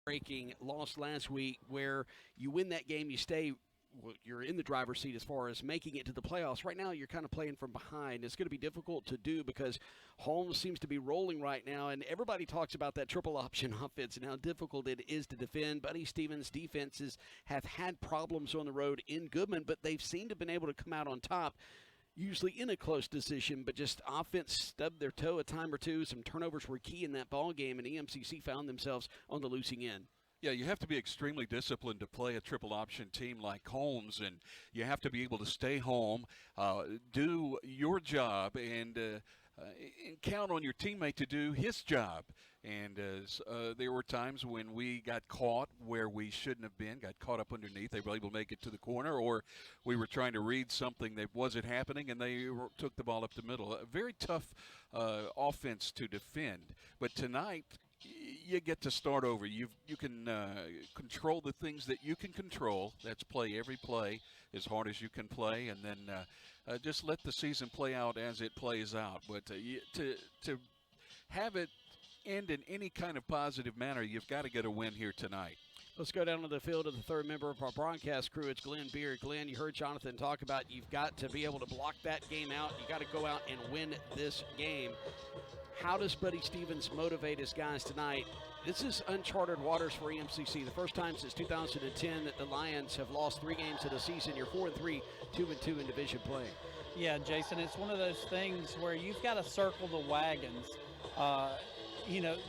breaking loss last week where you win that game, you stay well, you're in the driver's seat as far as making it to the playoffs. Right now, you're kind of playing from behind. It's going to be difficult to do because Holmes seems to be rolling right now, and everybody talks about that triple option offense and how difficult it is to defend. Buddy Stevens' defenses have had problems on the road in Goodman, but they've seemed to have been able to come out on top, usually in a close decision, but just offense stubbed their toe a time or two. Some turnovers were key in that ball game, and EMCC found themselves on the losing end. Yeah, you have to be extremely disciplined to play a triple option team like Holmes, and you have to be able to stay home, do your job, and count on your teammate to do his job. And there were times when we got caught where we shouldn't have been, got caught up underneath. They were able to make it to the corner, or we were trying to read something that wasn't happening, and they took the ball up the middle. A very tough offense to defend. But tonight, you get to start over. You can control the things that you can control. That's play every play as hard as you can play, and then just let the season play out as it plays out. But to have it end in any kind of positive manner, you've got to get a win here tonight. Let's go down to the field of the third member of our broadcast crew. It's Glenn Beard. Glenn, you heard Jonathan talk about you've got to be able to block that game out. You've got to go out and win this game. How does Buddy Stevens motivate his guys tonight? This is uncharted waters for EMCC. The first time since 2010 that the Lions have lost 3 games in a season. You're 4-3, 2-2 in division play. Yeah, Jason, it's one of those things where you've got to circle the wagons.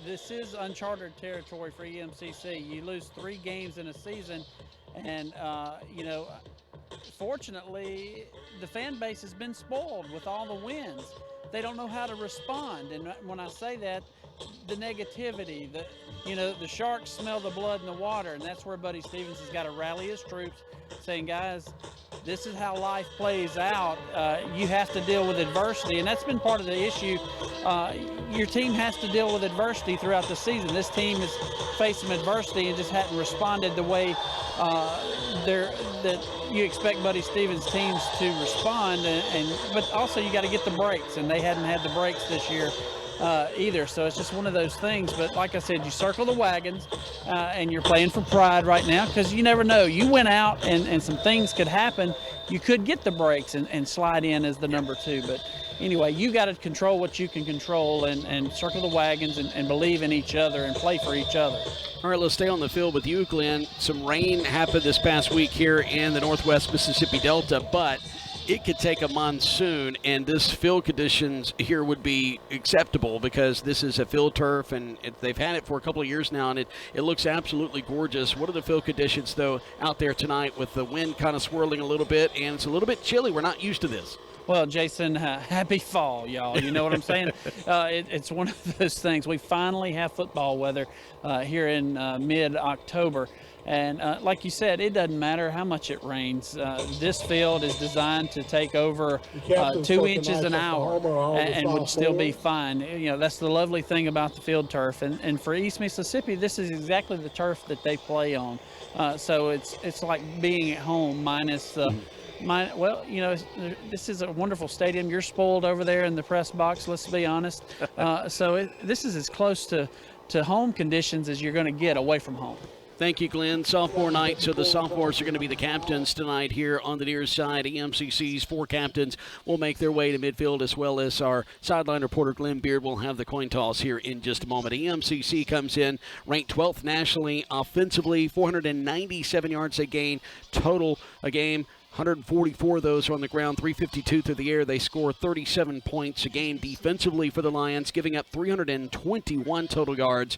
This is uncharted territory for EMCC. You lose 3 games in a season, and, fortunately, the fan base has been spoiled with all the wins. They don't know how to respond, and when I say that, the negativity, the sharks smell the blood in the water, and that's where Buddy Stevens has got to rally his troops, saying, guys, this is how life plays out. You have to deal with adversity, and that's been part of the issue. Your team has to deal with adversity throughout the season. This team has faced some adversity and just hadn't responded the way that you expect Buddy Stevens teams to respond, but also you got to get the breaks, and they hadn't had the breaks this year either. So it's just one of those things. But like I said, you circle the wagons, and you're playing for pride right now because you never know. You went out and some things could happen. You could get the breaks and slide in as the number 2. But anyway, you got to control what you can control and circle the wagons and believe in each other and play for each other. All right, let's stay on the field with you, Glenn. Some rain happened this past week here in the Northwest Mississippi Delta, but it could take a monsoon, and this field conditions here would be acceptable because this is a field turf, and they've had it for a couple of years now, and it looks absolutely gorgeous. What are the field conditions, though, out there tonight with the wind kind of swirling a little bit, and it's a little bit chilly? We're not used to this. Well, Jason, happy fall, y'all. You know what I'm saying? It's one of those things. We finally have football weather here in mid-October. And like you said, it doesn't matter how much it rains. This field is designed to take over 2 inches an hour and would still be fine. That's the lovely thing about the field turf. And for East Mississippi, this is exactly the turf that they play on. So it's like being at home minus this is a wonderful stadium. You're spoiled over there in the press box, let's be honest. This is as close to home conditions as you're going to get away from home. Thank you, Glenn. Sophomore night, so the sophomores are going to be the captains tonight here on the near side. EMCC's 4 captains will make their way to midfield, as well as our sideline reporter, Glenn Beard, will have the coin toss here in just a moment. EMCC comes in ranked 12th nationally offensively, 497 yards a gain total a game. 144 of those are on the ground, 352 through the air. They score 37 points a game defensively for the Lions, giving up 321 total yards.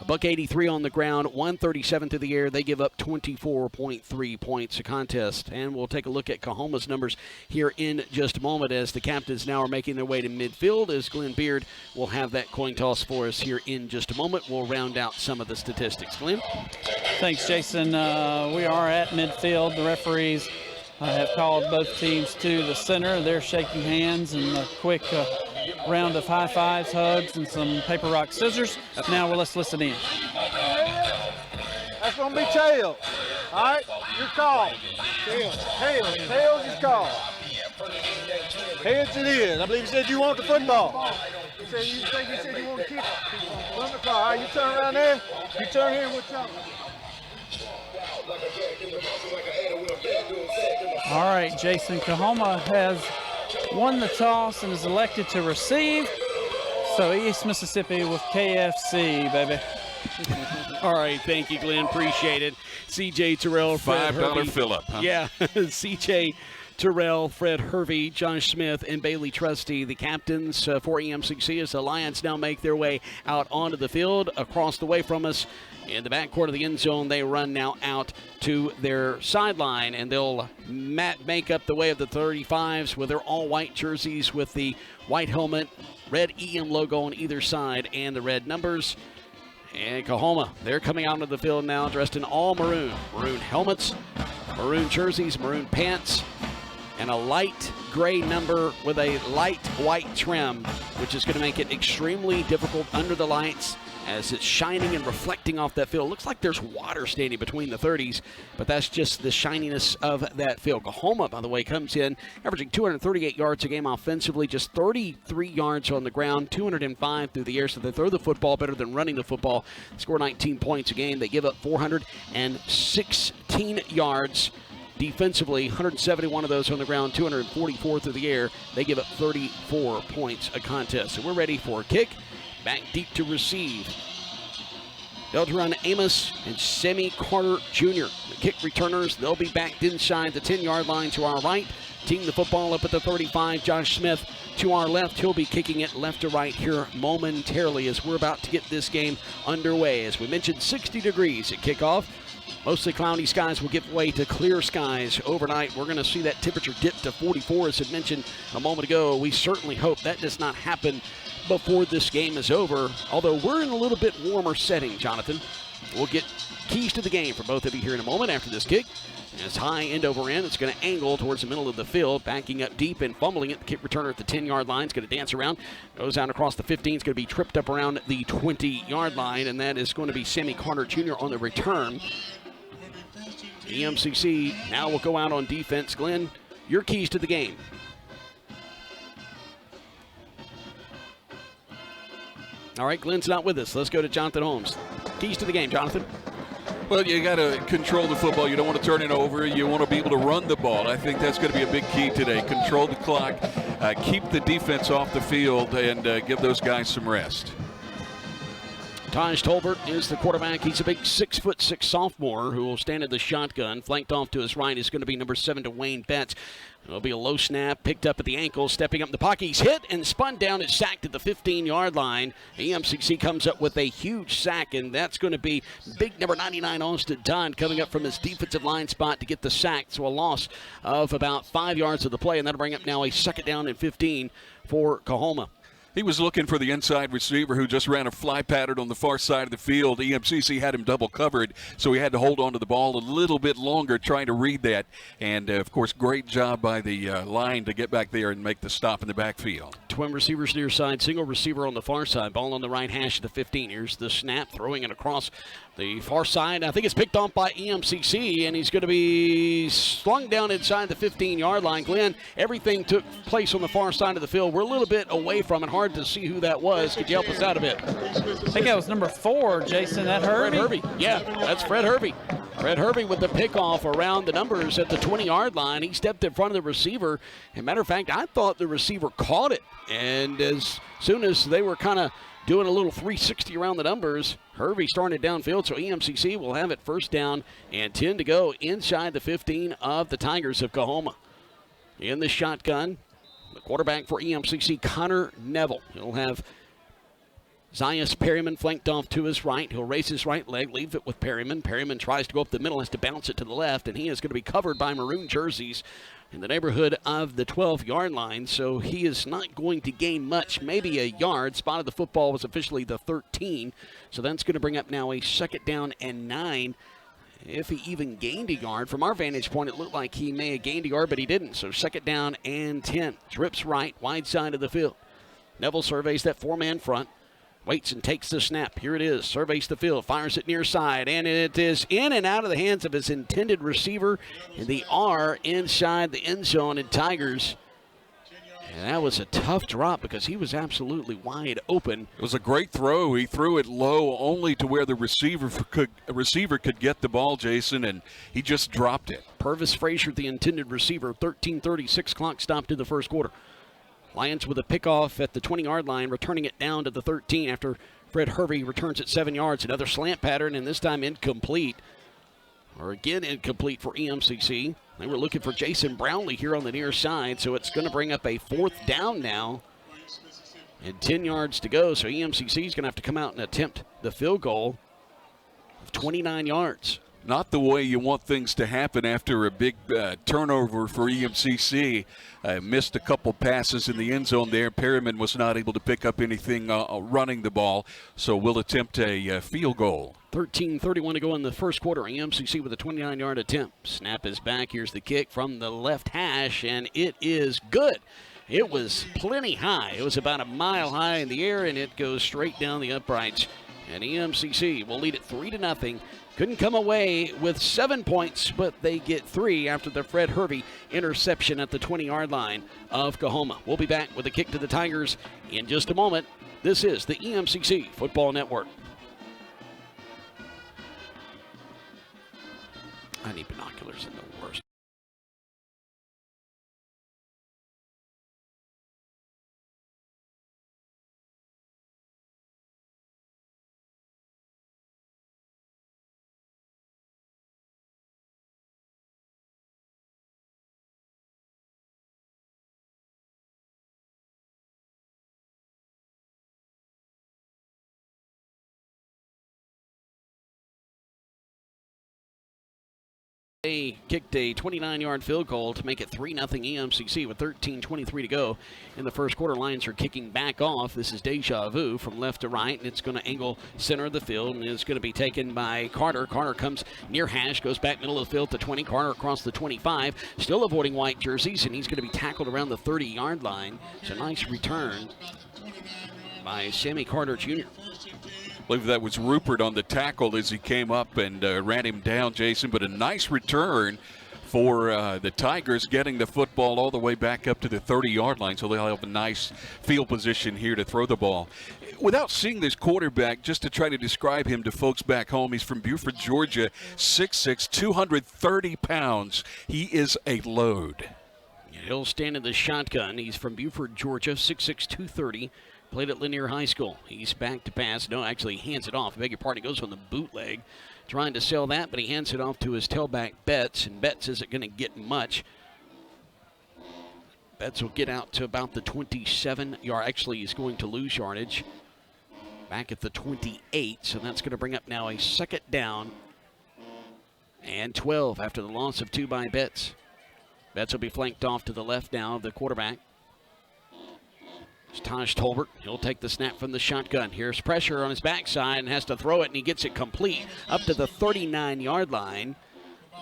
$183 on the ground, 137 through the air. They give up 24.3 points a contest. And we'll take a look at Coahoma's numbers here in just a moment as the captains now are making their way to midfield, as Glenn Beard will have that coin toss for us here in just a moment. We'll round out some of the statistics. Glenn? Thanks, Jason. We are at midfield. The referees have called both teams to the center. They're shaking hands and a quick round of high fives, hugs, and some paper, rock, scissors. Now let's listen in. That's going to be tails. All right, your call. Tails is called. Heads it is. I believe you said you want the football. You said you want to kick it. on the car. All right, you turn around there. You turn here with jump. All right, Jason, Coahoma has won the toss and is elected to receive. So East Mississippi with KFC, baby. All right, thank you, Glenn. Appreciate it. C.J. Terrell, Fred Hervey. $5 fill-up, huh? Yeah, C.J. Terrell, Fred Hervey, Josh Smith, and Bailey Trusty, the captains for EMCC, as the Lions now make their way out onto the field. Across the way from us in the backcourt of the end zone, they run now out to their sideline, and they'll make up the way of the 35s with their all-white jerseys with the white helmet, red EM logo on either side, and the red numbers. And Coahoma, they're coming out of the field now dressed in all maroon. Maroon helmets, maroon jerseys, maroon pants, and a light gray number with a light white trim, which is going to make it extremely difficult under the lights as it's shining and reflecting off that field. Looks like there's water standing between the 30s, but that's just the shininess of that field. Coahoma, by the way, comes in averaging 238 yards a game offensively, just 33 yards on the ground, 205 through the air, so they throw the football better than running the football. Score 19 points a game. They give up 416 yards defensively, 171 of those on the ground, 244 through the air. They give up 34 points a contest. So we're ready for a kick. Back deep to receive. They'll run Amos and Semi Carter Jr. The kick returners, they'll be backed inside the 10-yard line to our right. Team the football up at the 35. Josh Smith to our left. He'll be kicking it left to right here momentarily as we're about to get this game underway. As we mentioned, 60 degrees at kickoff. Mostly cloudy skies will give way to clear skies overnight. We're going to see that temperature dip to 44, as I mentioned a moment ago. We certainly hope that does not happen before this game is over, although we're in a little bit warmer setting, Jonathan. We'll get keys to the game for both of you here in a moment after this kick. It's high end over end. It's going to angle towards the middle of the field, backing up deep and fumbling it. The kick returner at the 10-yard line is going to dance around, goes out across the 15. It's going to be tripped up around the 20-yard line, and that is going to be Semi Carter Jr. on the return. EMCC now will go out on defense. Glenn, your keys to the game. All right, Glenn's not with us. Let's go to Jonathan Holmes. Keys to the game, Jonathan. Well, you got to control the football. You don't want to turn it over. You want to be able to run the ball. I think that's going to be a big key today. Control the clock, keep the defense off the field, and give those guys some rest. Taj Tolbert is the quarterback. He's a big 6'6" sophomore who will stand in the shotgun. Flanked off to his right is going to be number 7, Duane Betts. It'll be a low snap, picked up at the ankle, stepping up in the pocket. He's hit and spun down and sacked at the 15-yard line. EMCC comes up with a huge sack, and that's going to be big number 99, Austin Dunn, coming up from his defensive line spot to get the sack. So a loss of about 5 yards of the play, and that'll bring up now a 2nd down and 15 for Coahoma. He was looking for the inside receiver who just ran a fly pattern on the far side of the field. EMCC had him double covered, so he had to hold on to the ball a little bit longer trying to read that. And, of course, great job by the line to get back there and make the stop in the backfield. Twin receivers near side, single receiver on the far side. Ball on the right hash of the 15. Here's the snap, throwing it across the far side. I think it's picked off by EMCC, and he's going to be slung down inside the 15-yard line. Glenn, everything took place on the far side of the field. We're a little bit away from it. Hard to see who that was. Could you help us out a bit? I think that was number 4, Jason. That Hervey? Fred Hervey. Yeah, that's Fred Hervey. Fred Hervey with the pickoff around the numbers at the 20-yard line. He stepped in front of the receiver. As a matter of fact, I thought the receiver caught it. And as soon as they were kind of doing a little 360 around the numbers, Hervey started downfield, so EMCC will have it 1st down and 10 to go inside the 15 of the Tigers of Coahoma. In the shotgun, the quarterback for EMCC, Connor Neville. He'll have Zias Perryman flanked off to his right. He'll raise his right leg, leave it with Perryman. Perryman tries to go up the middle, has to bounce it to the left, and he is going to be covered by maroon jerseys in the neighborhood of the 12-yard line, so he is not going to gain much, maybe a yard. Spot of the football was officially the 13, so that's going to bring up now a 2nd down and 9. If he even gained a yard, from our vantage point, it looked like he may have gained a yard, but he didn't, so 2nd down and 10. Trips right, wide side of the field. Neville surveys that 4-man front. Waits and takes the snap. Here it is. Surveys the field. Fires it near side. And it is in and out of the hands of his intended receiver. And they are inside the end zone. And Tigers And that was a tough drop because he was absolutely wide open. It was a great throw. He threw it low only to where the receiver could get the ball, Jason, and he just dropped it. Purvis Frazier, the intended receiver, 13:36 clock stopped in the first quarter. Lions with a pickoff at the 20-yard line, returning it down to the 13 after Fred Hervey returns it 7 yards. Another slant pattern, and this time incomplete. Or again incomplete for EMCC. They were looking for Jason Brownlee here on the near side, so it's going to bring up a 4th down now. And 10 yards to go, so EMCC is going to have to come out and attempt the field goal of 29 yards. Not the way you want things to happen after a big turnover for EMCC. Missed a couple passes in the end zone there. Perryman was not able to pick up anything running the ball, so we'll attempt a field goal. 13:31 to go in the first quarter. EMCC with a 29-yard attempt. Snap is back. Here's the kick from the left hash, and it is good. It was plenty high. It was about a mile high in the air, and it goes straight down the uprights. And EMCC will lead it 3-0. Couldn't come away with 7 points, but they get 3 after the Fred Hervey interception at the 20-yard line of Coahoma. We'll be back with a kick to the Tigers in just a moment. This is the EMCC Football Network. I need binoculars in the worst. They kicked a 29-yard field goal to make it 3-0 EMCC with 13:23 to go in the first quarter. Lions are kicking back off. This is deja vu from left to right, and it's going to angle center of the field, and it's going to be taken by Carter. Carter comes near hash, goes back middle of the field to 20. Carter across the 25, still avoiding white jerseys, and he's going to be tackled around the 30-yard line. It's a nice return by Sammy Carter Jr. I believe that was Rupert on the tackle as he came up and ran him down, Jason. But a nice return for the Tigers, getting the football all the way back up to the 30-yard line. So they'll have a nice field position here to throw the ball. Without seeing this quarterback, just to try to describe him to folks back home, he's from Buford, Georgia, 6'6", 230 pounds. He is a load. He'll stand in the shotgun. He's from Buford, Georgia, 6'6", 230. Played at Lanier High School. He's back to pass. No, actually hands it off. I beg your pardon. He goes on the bootleg. Trying to sell that, but he hands it off to his tailback, Betts, and Betts isn't going to get much. Betts will get out to about the 27-yard. Actually, he's going to lose yardage. Back at the 28, so that's going to bring up now a 2nd down and 12 after the loss of 2 by Betts. Betts will be flanked off to the left now of the quarterback. It's Taj Tolbert. He'll take the snap from the shotgun. Here's pressure on his backside and has to throw it, and he gets it complete up to the 39-yard line.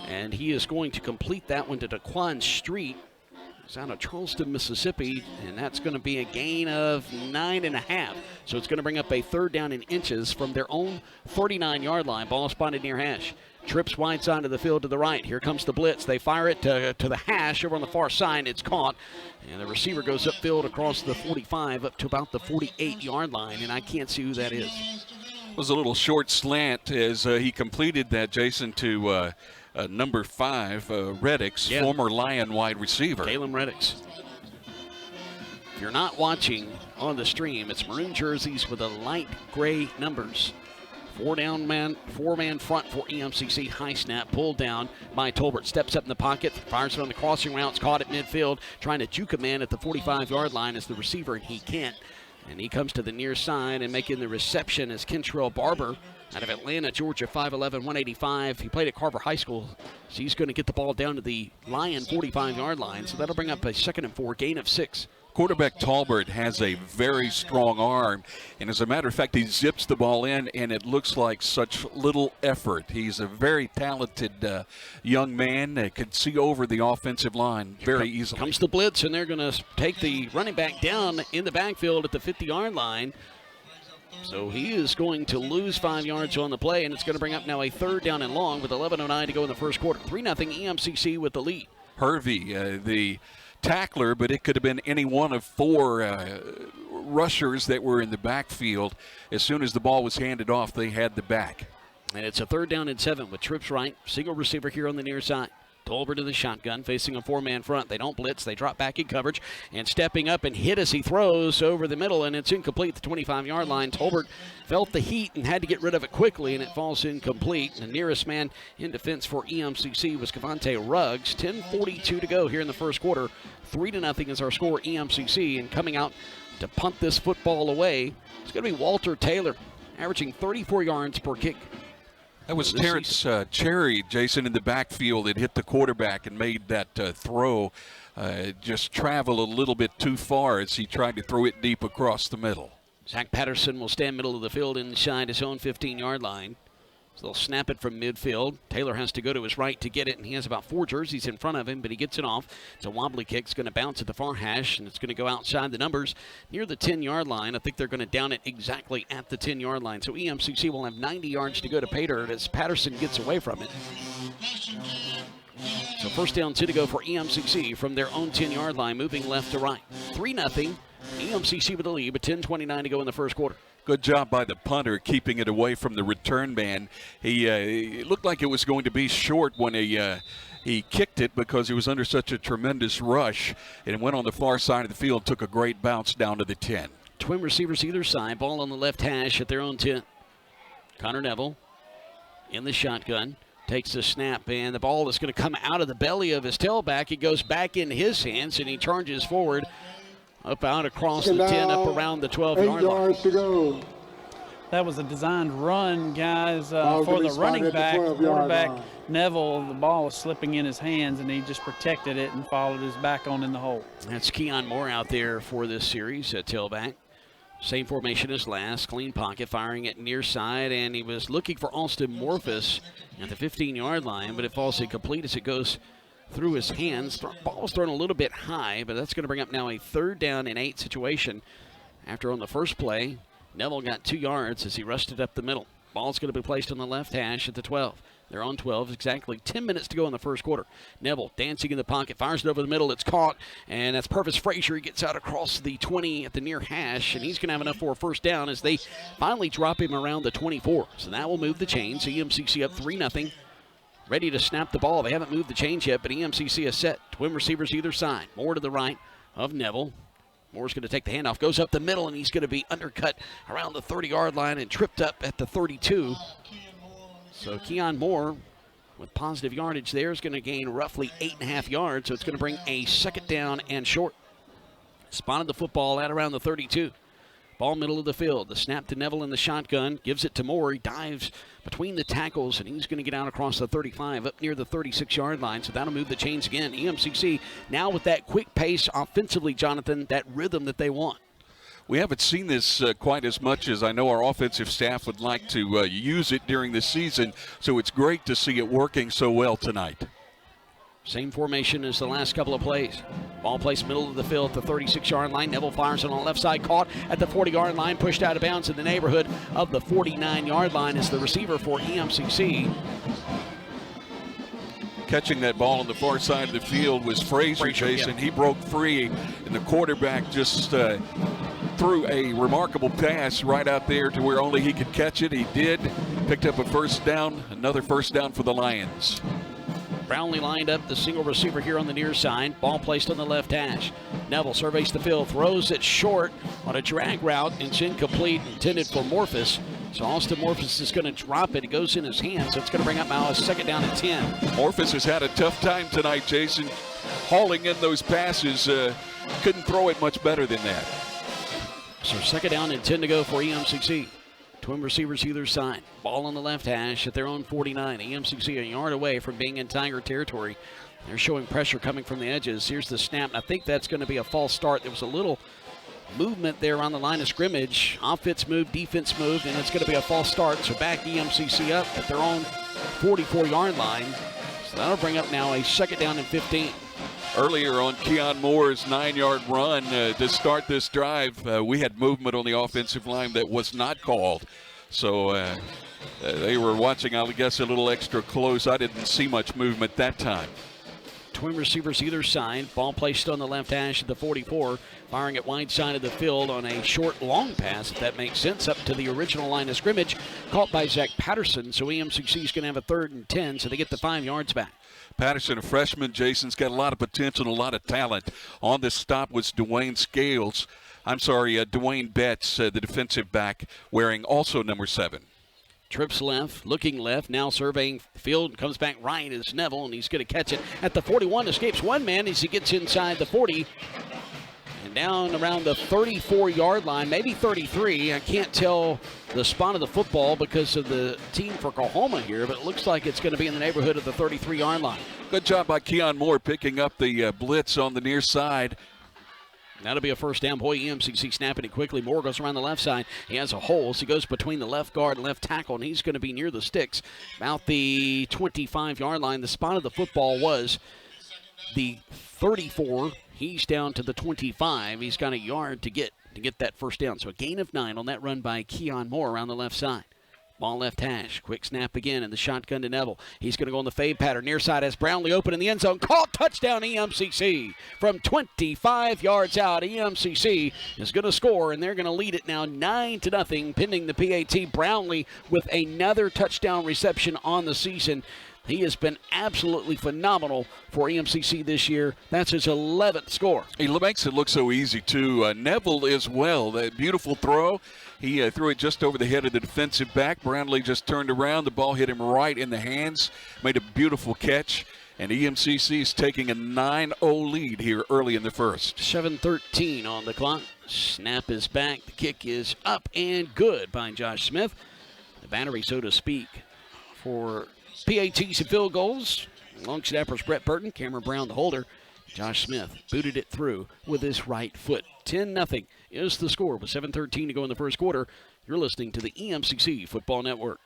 And he is going to complete that one to Daquan Street. He's out of Charleston, Mississippi, and that's going to be a gain of 9.5. So it's going to bring up a 3rd down in inches from their own 39-yard line. Ball spotted near hash. Trips wide side of the field to the right. Here comes the blitz. They fire it to the hash over on the far side. It's caught. And the receiver goes upfield across the 45 up to about the 48-yard line, and I can't see who that is. It was a little short slant as he completed that, Jason, to number 5, Redax, former Lion wide receiver. Caleb Redax. If you're not watching on the stream, it's maroon jerseys with the light gray numbers. 4-man front for EMCC. High snap, pulled down by Tolbert. Steps up in the pocket, fires it on the crossing routes, caught at midfield, trying to juke a man at the 45-yard line as the receiver, and he can't. And he comes to the near side and making the reception as Kentrell Barber out of Atlanta, Georgia, 5'11", 185. He played at Carver High School, so he's going to get the ball down to the Lion 45-yard line. So that'll bring up a 2nd and 4, gain of 6. Quarterback Tolbert has a very strong arm, and as a matter of fact, he zips the ball in, and it looks like such little effort. He's a very talented young man that could see over the offensive line very easily. Comes the blitz, and they're going to take the running back down in the backfield at the 50-yard line. So he is going to lose 5 yards on the play, and it's going to bring up now a 3rd down and long with 11:09 to go in the first quarter. 3-0 EMCC with the lead. Hervey, the tackler, but it could have been any one of 4 rushers that were in the backfield. As soon as the ball was handed off, they had the back. And it's a 3rd down and 7 with trips right. Single receiver here on the near side. Tolbert to the shotgun, facing a 4-man front. They don't blitz. They drop back in coverage. And stepping up and hit as he throws over the middle, and it's incomplete at the 25-yard line. Tolbert felt the heat and had to get rid of it quickly, and it falls incomplete. The nearest man in defense for EMCC was Cavante Ruggs. 10:42 to go here in the first quarter. 3-0 is our score, EMCC. And coming out to punt this football away, it's going to be Walter Taylor, averaging 34 yards per kick. That was Terrence Cherry, Jason, in the backfield that hit the quarterback and made that throw just travel a little bit too far as he tried to throw it deep across the middle. Zach Patterson will stand middle of the field inside his own 15-yard line. So they'll snap it from midfield. Taylor has to go to his right to get it, and he has about 4 jerseys in front of him, but he gets it off. It's a wobbly kick. It's going to bounce at the far hash, and it's going to go outside the numbers near the 10-yard line. I think they're going to down it exactly at the 10-yard line. So EMCC will have 90 yards to go to pay dirt as Patterson gets away from it. So 1st down, 2 to go for EMCC from their own 10-yard line, moving left to right. 3-0. EMCC with the lead, but 10:29 to go in the first quarter. Good job by the punter keeping it away from the return man. He looked like it was going to be short when he kicked it because he was under such a tremendous rush, and it went on the far side of the field, took a great bounce down to the 10. Twin receivers either side, ball on the left hash at their own 10. Connor Neville in the shotgun. Takes the snap, and the ball is going to come out of the belly of his tailback. It goes back in his hands, and he charges forward. Up out across the 10, up around the 12-yard line. 8 yards to go. That was a designed run, guys, for the running back. Quarterback Neville, the ball was slipping in his hands, and he just protected it and followed his back on in the hole. That's Keon Moore out there for this series at tailback. Same formation as last, clean pocket, firing it near side, and he was looking for Austin Morphus at the 15-yard line, but it falls incomplete as it goes through his hands. Ball was thrown a little bit high, but that's going to bring up now a 3rd down and 8 situation. After on the first play, Neville got 2 yards as he rushed it up the middle. Ball's going to be placed on the left hash at the 12. They're on 12, exactly 10 minutes to go in the first quarter. Neville dancing in the pocket, fires it over the middle. It's caught, and that's Purvis Frazier. He gets out across the 20 at the near hash, and he's going to have enough for a 1st down as they finally drop him around the 24. So that will move the chains. EMCC up 3-0. Ready to snap the ball. They haven't moved the chains yet, but EMCC is set. Twin receivers either side. Moore to the right of Neville. Moore's going to take the handoff, goes up the middle, and he's going to be undercut around the 30-yard line and tripped up at the 32. So Keon Moore, with positive yardage there, is going to gain roughly 8.5 yards, so it's going to bring a 2nd down and short. Spotted the football at around the 32. Ball middle of the field. The snap to Neville in the shotgun. Gives it to Moore. He dives between the tackles, and he's going to get out across the 35 up near the 36-yard line. So that'll move the chains again. EMCC now with that quick pace offensively, Jonathan, that rhythm that they want. We haven't seen this quite as much as I know our offensive staff would like to use it during the season. So it's great to see it working so well tonight. Same formation as the last couple of plays. Ball placed middle of the field at the 36-yard line. Neville fires it on the left side, caught at the 40-yard line, pushed out of bounds in the neighborhood of the 49-yard line as the receiver for EMCC. Catching that ball on the far side of the field was Frazier, Jason. Yeah. He broke free, and the quarterback just threw a remarkable pass right out there to where only he could catch it. He did. Picked up a 1st down, another 1st down for the Lions. Brownlee lined up, the single receiver here on the near side. Ball placed on the left hash. Neville surveys the field, throws it short on a drag route. It's incomplete, intended for Morphus. So Austin Morphus is going to drop it. It goes in his hands, so it's going to bring up now a 2nd down and 10. Morphus has had a tough time tonight, Jason, hauling in those passes. Couldn't throw it much better than that. So 2nd down and 10 to go for EMCC. Twin receivers either side. Ball on the left hash at their own 49. EMCC a yard away from being in Tiger territory. They're showing pressure coming from the edges. Here's the snap. I think that's going to be a false start. There was a little movement there on the line of scrimmage. Offense moved, defense moved, and it's going to be a false start. So back EMCC up at their own 44-yard line. So that'll bring up now a 2nd down and 15. Earlier on Keon Moore's 9-yard run to start this drive, we had movement on the offensive line that was not called. So they were watching, I guess, a little extra close. I didn't see much movement that time. twin receivers either side. Ball placed on the left hash of the 44. Firing at wide side of the field on a short, long pass, if that makes sense, up to the original line of scrimmage. Caught by Zach Patterson. So EMCC is going to have a 3rd and 10, so they get the 5 yards back. Patterson, a freshman. Jason's got a lot of potential and a lot of talent. On this stop was Duane Betts, the defensive back, wearing also number 7. Trips left, looking left, now surveying the field, comes back right as Neville, and he's going to catch it at the 41. Escapes one man as he gets inside the 40. And down around the 34-yard line, maybe 33. I can't tell the spot of the football because of the team for Coahoma here, but it looks like it's going to be in the neighborhood of the 33-yard line. Good job by Keon Moore picking up the blitz on the near side. That'll be a first down. Boy, EMCC snapping it quickly. Moore goes around the left side. He has a hole, so he goes between the left guard and left tackle, and he's going to be near the sticks. About the 25-yard line. The spot of the football was the 34. He's down to the 25. He's got a yard to get that first down. So a gain of 9 on that run by Keon Moore around the left side. Ball left hash. Quick snap again in the shotgun to Neville. He's going to go on the fade pattern. Near side has Brownlee open in the end zone. Caught, touchdown EMCC. From 25 yards out, EMCC is going to score, and they're going to lead it now 9-0, pending the PAT. Brownlee with another touchdown reception on the season. He has been absolutely phenomenal for EMCC this year. That's his 11th score. He makes it look so easy, too. Neville as well. That beautiful throw. He threw it just over the head of the defensive back. Brownlee just turned around. The ball hit him right in the hands. Made a beautiful catch. And EMCC is taking a 9-0 lead here early in the first. 7:13 on the clock. Snap is back. The kick is up and good by Josh Smith. The battery, so to speak, for PATs and field goals. Long snappers Brett Burton, Cameron Brown the holder. Josh Smith booted it through with his right foot. 10-0 is the score with 7:13 to go in the first quarter. You're listening to the EMCC Football Network.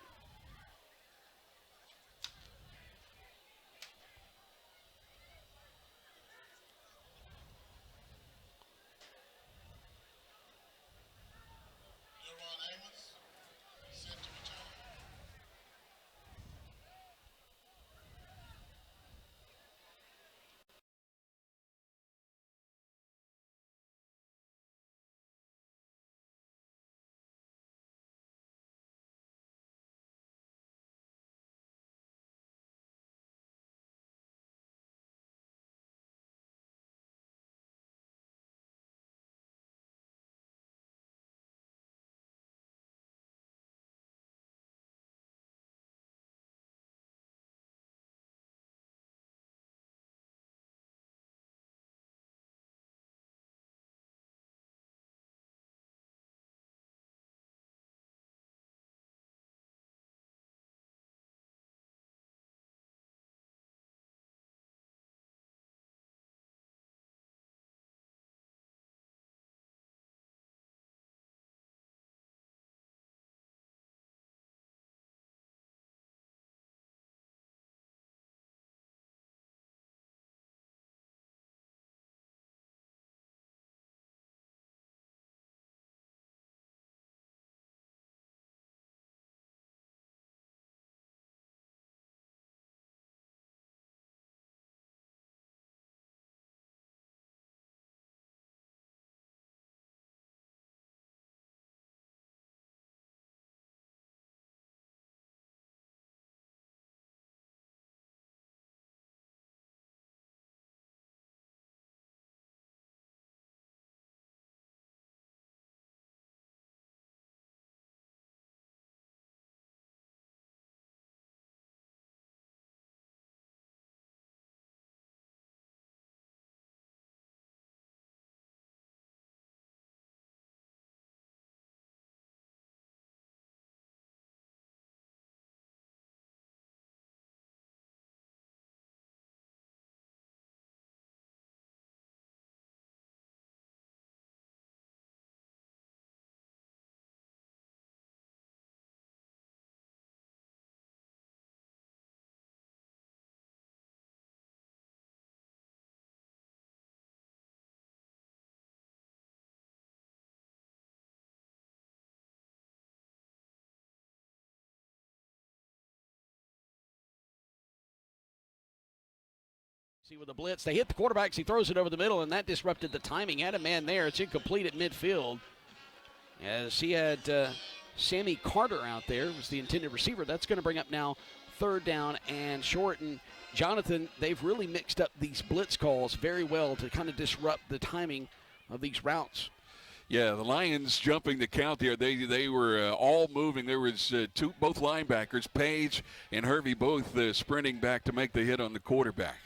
See with the blitz, they hit the quarterbacks, he throws it over the middle, and that disrupted the timing. Had a man there, it's incomplete at midfield. As he had Sammy Carter out there, was the intended receiver. That's going to bring up now 3rd down and short. And Jonathan, they've really mixed up these blitz calls very well to kind of disrupt the timing of these routes. Yeah, the Lions jumping the count there. They were all moving. There was both linebackers, Page and Hervey, both sprinting back to make the hit on the quarterback.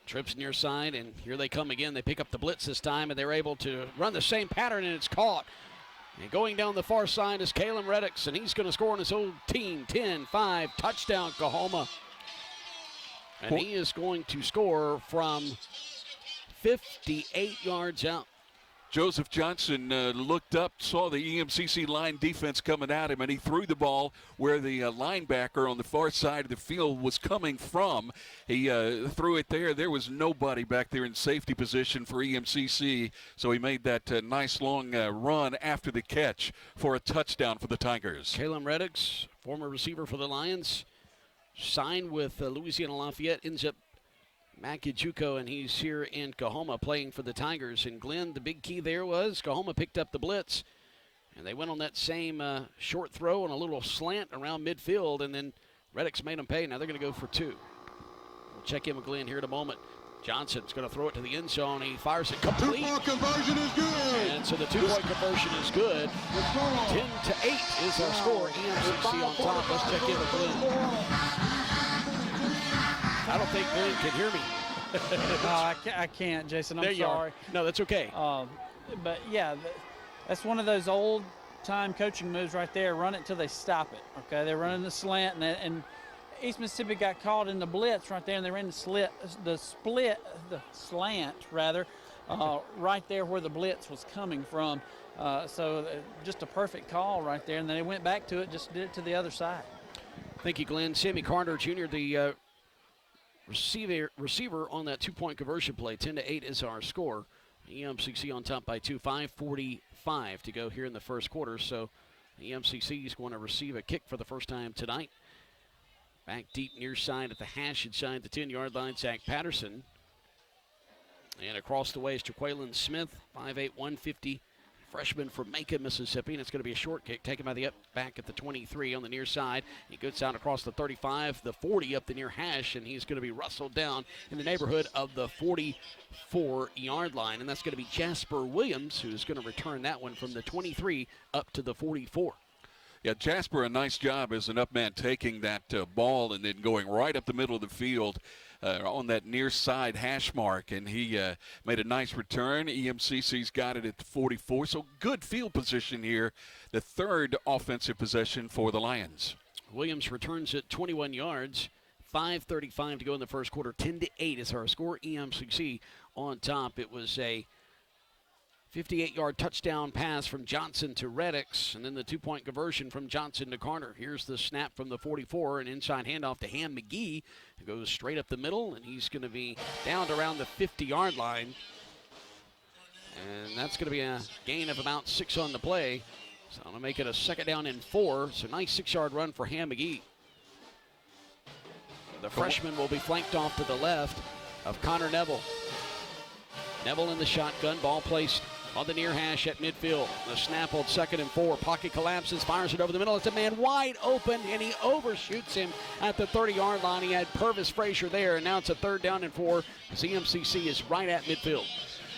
Trips near side, and here they come again. They pick up the blitz this time, and they're able to run the same pattern, and it's caught. And going down the far side is Caleb Redax, and he's going to score on his old team. 10-5, touchdown, Coahoma. And he is going to score from 58 yards out. Joseph Johnson looked up, saw the EMCC line defense coming at him, and he threw the ball where the linebacker on the far side of the field was coming from. He threw it there. There was nobody back there in safety position for EMCC, so he made that nice long run after the catch for a touchdown for the Tigers. Caleb Redax, former receiver for the Lions, signed with Louisiana Lafayette, ends up Mcgee, and he's here in Coahoma playing for the Tigers. And Glenn, the big key there was Coahoma picked up the blitz, and they went on that same short throw and a little slant around midfield, and then Redax made them pay. Now they're going to go for 2. We'll check in with Glenn here in a moment. Johnson's going to throw it to the end zone. He fires it complete. 2-point conversion is good. And so the 2-point conversion is good. 10-8 is our score. EMCC on top. Let's check in with Glenn. I don't think Glenn can hear me. No, I can't, Jason. I'm sorry. No, that's okay. But yeah, that's one of those old-time coaching moves right there. Run it till they stop it. Okay, they're running the slant, and East Mississippi got caught in the blitz right there, and they ran the slant right there where the blitz was coming from. So just a perfect call right there, and then they went back to it, just did it to the other side. Thank you, Glenn. Sammy Carter Jr., the receiver on that 2-point conversion play. 10-8 is our score. EMCC on top by 2. 5:45 to go here in the first quarter. So EMCC is going to receive a kick for the first time tonight. Back deep near side at the hash inside the 10-yard line, Zach Patterson. And across the way is Jaqueline Smith, 5'8", 150. Freshman from Macon, Mississippi, and it's going to be a short kick taken by the back at the 23 on the near side. He goes down across the 35, the 40 up the near hash, and he's going to be wrestled down in the neighborhood of the 44-yard line, and that's going to be Jasper Williams, who's going to return that one from the 23 up to the 44. Yeah, Jasper, a nice job as an up man taking that ball and then going right up the middle of the field on that near side hash mark, and he made a nice return. EMCC's got it at the 44, so good field position here. The 3rd offensive possession for the Lions. Williams returns at 21 yards. 5:35 to go in the first quarter. 10-8 is our score. EMCC on top. It was a 58-yard touchdown pass from Johnson to Redax, and then the 2-point conversion from Johnson to Carter. Here's the snap from the 44, an inside handoff to Mcgee. It goes straight up the middle, and he's going to be down to around the 50-yard line. And that's going to be a gain of about 6 on the play. So I'm going to make it a 2nd down and 4. So nice 6-yard run for Mcgee. The freshman will be flanked off to the left of Connor Neville. Neville in the shotgun, ball placed on the near hash at midfield. The snap on 2nd and 4. Pocket collapses, fires it over the middle. It's a man wide open, and he overshoots him at the 30-yard line. He had Purvis Frazier there, and now it's a 3rd down and 4. EMCC is right at midfield.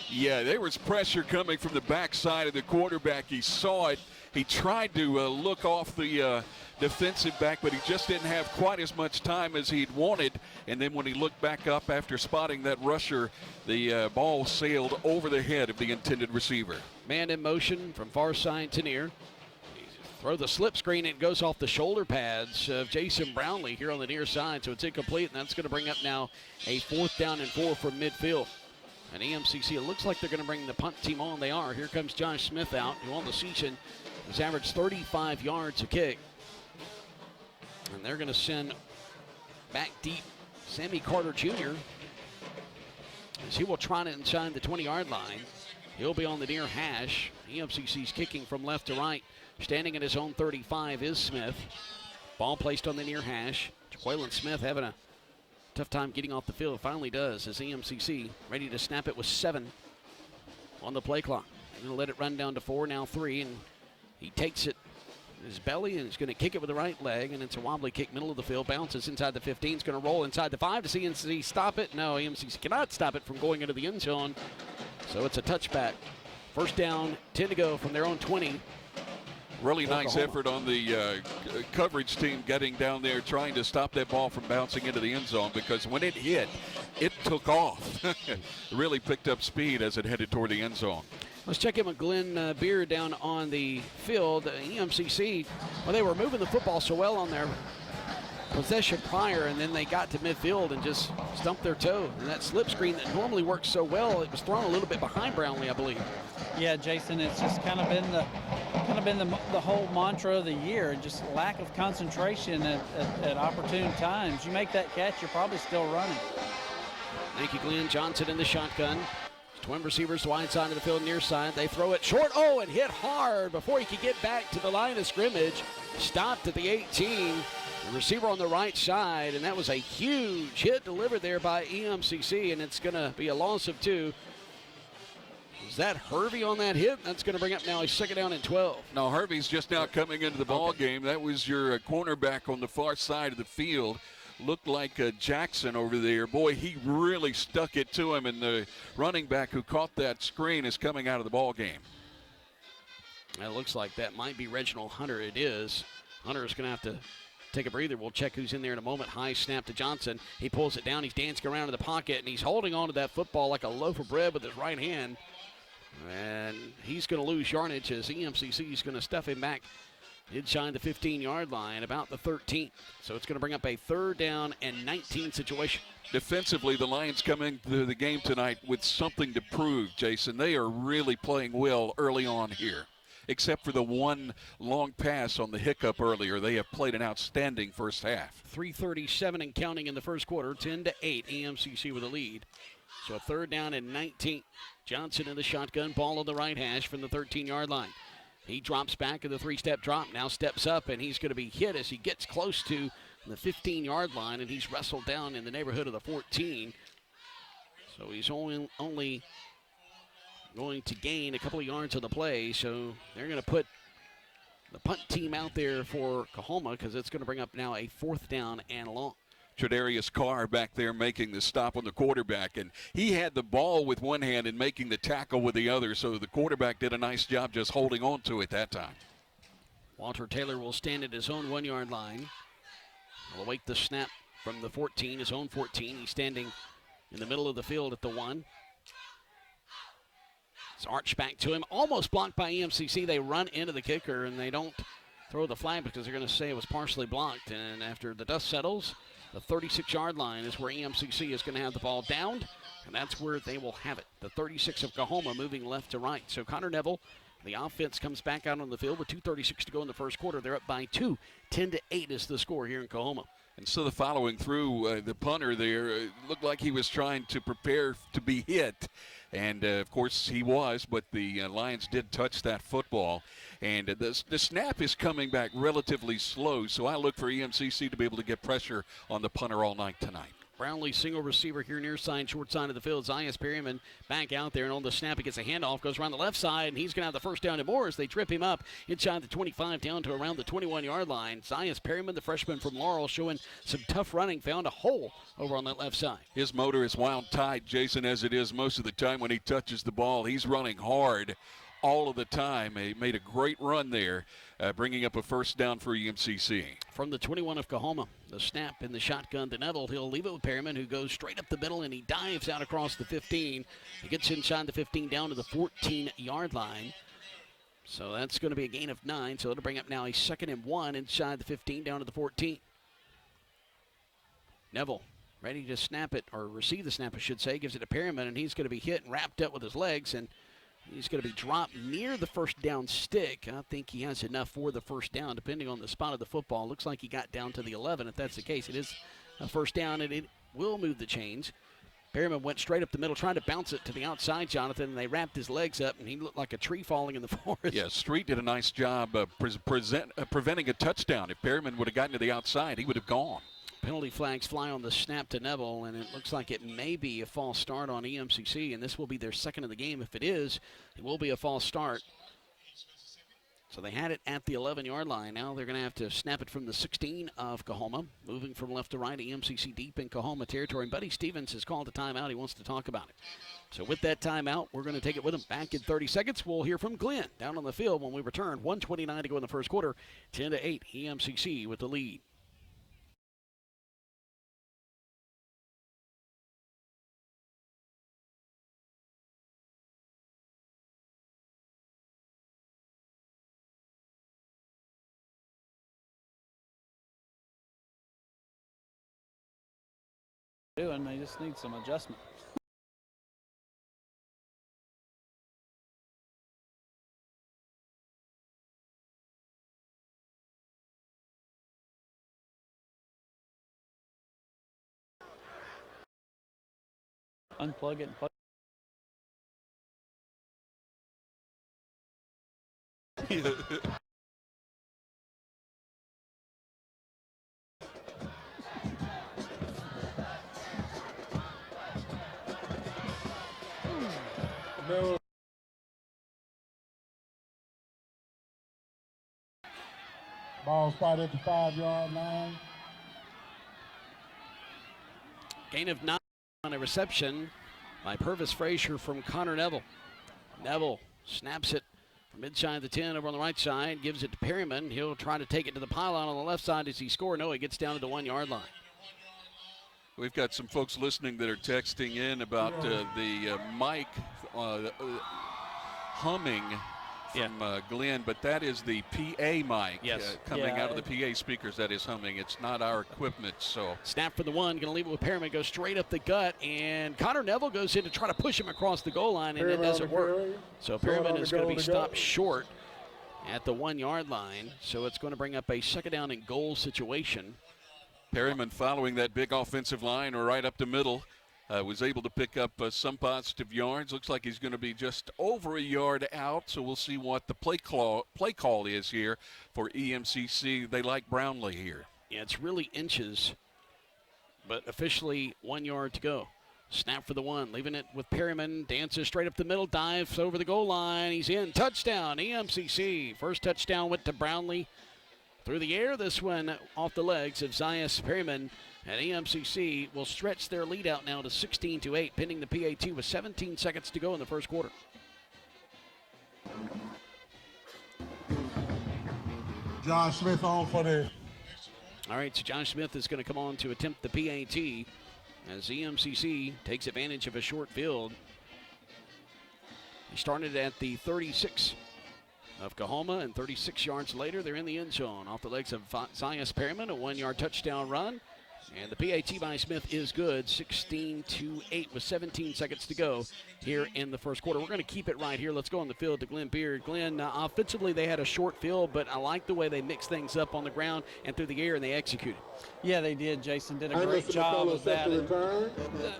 Yeah, there was pressure coming from the backside of the quarterback. He saw it. He tried to look off the defensive back, but he just didn't have quite as much time as he'd wanted. And then when he looked back up after spotting that rusher, the ball sailed over the head of the intended receiver. Man in motion from far side to near. Throw the slip screen, and it goes off the shoulder pads of Jason Brownlee here on the near side, so it's incomplete, and that's going to bring up now a 4th down and 4 from midfield. And EMCC, it looks like they're going to bring the punt team on. They are. Here comes Josh Smith out, who on the season has averaged 35 yards a kick. And they're going to send back deep Sammy Carter Jr. as he will try it inside the 20-yard line. He'll be on the near hash. EMCC's kicking from left to right. Standing at his own 35 is Smith. Ball placed on the near hash. Jaqueline Smith having a tough time getting off the field. Finally does, as EMCC ready to snap it with 7 on the play clock. They're going to let it run down to 4, now 3, and he takes it in his belly and is going to kick it with the right leg, and it's a wobbly kick, middle of the field, bounces inside the 15, is going to roll inside the 5. Does EMCC stop it? No, EMCC cannot stop it from going into the end zone, so it's a touchback. First down, 10 to go from their own 20. Really nice Oklahoma. effort on the coverage team getting down there trying to stop that ball from bouncing into the end zone, because when it hit, it took off. Really picked up speed as it headed toward the end zone. Let's check in with Glenn Beer down on the field. EMCC, well, they were moving the football so well on their possession prior, and then they got to midfield and just stumped their toe. And that slip screen that normally works so well, it was thrown a little bit behind Brownlee, I believe. Yeah, Jason, it's just kind of been the whole mantra of the year, just lack of concentration at opportune times. You make that catch, you're probably still running. Thank you, Glenn. Johnson in the shotgun. Twin receivers wide side of the field, near side. They throw it short. Oh, and hit hard before he could get back to the line of scrimmage. Stopped at the 18. The receiver on the right side, and that was a huge hit delivered there by EMCC, and it's going to be a loss of 2. Is that Hervey on that hit? That's going to bring up now a 2nd down and 12. No, Hervey's just now coming into the ball game. That was your cornerback on the far side of the field. Looked like Jackson over there. Boy, he really stuck it to him, and the running back who caught that screen is coming out of the ball game. It looks like that might be Reginald Hunter. It is. Hunter is going to have to take a breather. We'll check who's in there in a moment. High snap to Johnson. He pulls it down. He's dancing around in the pocket, and he's holding on to that football like a loaf of bread with his right hand. And he's going to lose yardage as EMCC is going to stuff him back inside the 15-yard line, about the 13th. So it's going to bring up a 3rd down and 19 situation. Defensively, the Lions come into the game tonight with something to prove, Jason. They are really playing well early on here. Except for the one long pass on the hiccup earlier. They have played an outstanding first half. 3:37 and counting in the first quarter, 10-8, EMCC with a lead. So a 3rd down and 19. Johnson in the shotgun, ball on the right hash from the 13-yard line. He drops back in the 3-step drop, now steps up, and he's going to be hit as he gets close to the 15-yard line, and he's wrestled down in the neighborhood of the 14. So he's only going to gain a couple of yards on the play, so they're going to put the punt team out there for Coahoma because it's going to bring up now a 4th down and long. Tredarius Carr back there making the stop on the quarterback, and he had the ball with one hand and making the tackle with the other, so the quarterback did a nice job just holding on to it that time. Walter Taylor will stand at his own 1-yard line. He'll await the snap from the 14, his own 14. He's standing in the middle of the field at the 1. It's arched back to him, almost blocked by EMCC. They run into the kicker, and they don't throw the flag because they're going to say it was partially blocked. And after the dust settles, the 36-yard line is where EMCC is going to have the ball downed, and that's where they will have it. The 36 of Coahoma moving left to right. So Connor Neville, the offense comes back out on the field with 2:36 to go in the first quarter. They're up by 2. 10-8 is the score here in Coahoma. And so the following through, the punter there looked like he was trying to prepare to be hit. And, of course, he was, but the Lions did touch that football. And the snap is coming back relatively slow, so I look for EMCC to be able to get pressure on the punter all night tonight. Brownlee single receiver here near side, short side of the field. Zias Perryman back out there, and on the snap he gets a handoff, goes around the left side, and he's going to have the first down and more as they trip him up inside the 25 down to around the 21-yard line. Zias Perryman, the freshman from Laurel, showing some tough running, found a hole over on that left side. His motor is wound tight, Jason, as it is most of the time when he touches the ball. He's running hard all of the time. He made a great run there, bringing up a first down for EMCC. From the 21 of Coahoma, the snap in the shotgun to Neville. He'll leave it with Perryman, who goes straight up the middle, and he dives out across the 15. He gets inside the 15 down to the 14-yard line. So that's going to be a gain of 9. So it'll bring up now a 2nd and 1 inside the 15 down to the 14. Neville ready to snap it, or receive the snap, I should say. Gives it to Perryman, and he's going to be hit and wrapped up with his legs, and he's going to be dropped near the first down stick. I think he has enough for the first down, depending on the spot of the football. Looks like he got down to the 11. If that's the case, it is a first down, and it will move the chains. Perryman went straight up the middle, trying to bounce it to the outside, Jonathan, and they wrapped his legs up, and he looked like a tree falling in the forest. Yeah, Street did a nice job preventing a touchdown. If Perryman would have gotten to the outside, he would have gone. penalty flags fly on the snap to Neville, and it looks like it may be a false start on EMCC, and this will be their second of the game. If it is, it will be a false start. So they had it at the 11-yard line. Now they're going to have to snap it from the 16 of Coahoma. Moving from left to right, EMCC deep in Coahoma territory. And Buddy Stevens has called a timeout. He wants to talk about it. So with that timeout, we're going to take it with him. Back in 30 seconds, we'll hear from Glenn down on the field when we return. 1:29 to go in the first quarter. 10-8, EMCC with the lead. They just need some adjustment. Unplug it and plug it. Ball spot at the 5-yard line. Gain of 9 on a reception by Purvis Frazier from Connor Neville. Neville snaps it from inside the 10 over on the right side, gives it to Perryman. He'll try to take it to the pylon on the left side. Does he score? No, he gets down to the 1-yard line. We've got some folks listening that are texting in about the mic humming from Glenn, but that is the PA mic coming out of the PA speakers that is humming. It's not our equipment. So snap for the 1, going to leave it with Perryman, goes straight up the gut, and Connor Neville goes in to try to push him across the goal line, and it doesn't work. So Perryman is going to be stopped short at the 1-yard line, so it's going to bring up a second down and goal situation. Perryman following that big offensive line right up the middle. Was able to pick up some positive yards. Looks like he's going to be just over a yard out, so we'll see what the play call is here for EMCC. They like Brownlee here. Yeah, it's really inches, but officially 1 yard to go. Snap for the 1, leaving it with Perryman. Dances straight up the middle, dives over the goal line. He's in. Touchdown, EMCC. First touchdown went to Brownlee through the air. This one off the legs of Zias Perryman. And EMCC will stretch their lead out now to 16-8, pending the PAT with 17 seconds to go in the first quarter. John Smith on for the. All right, so Josh Smith is going to come on to attempt the PAT as EMCC takes advantage of a short field. He started at the 36 of Coahoma, and 36 yards later, they're in the end zone. Off the legs of Zias Perryman, a 1-yard touchdown run. And the PAT by Smith is good, 16-8 with 17 seconds to go here in the first quarter. We're going to keep it right here. Let's go on the field to Glenn Beard. Glenn, offensively they had a short field, but I like the way they mixed things up on the ground and through the air, and they executed. Yeah, they did. Jason did a great job of that.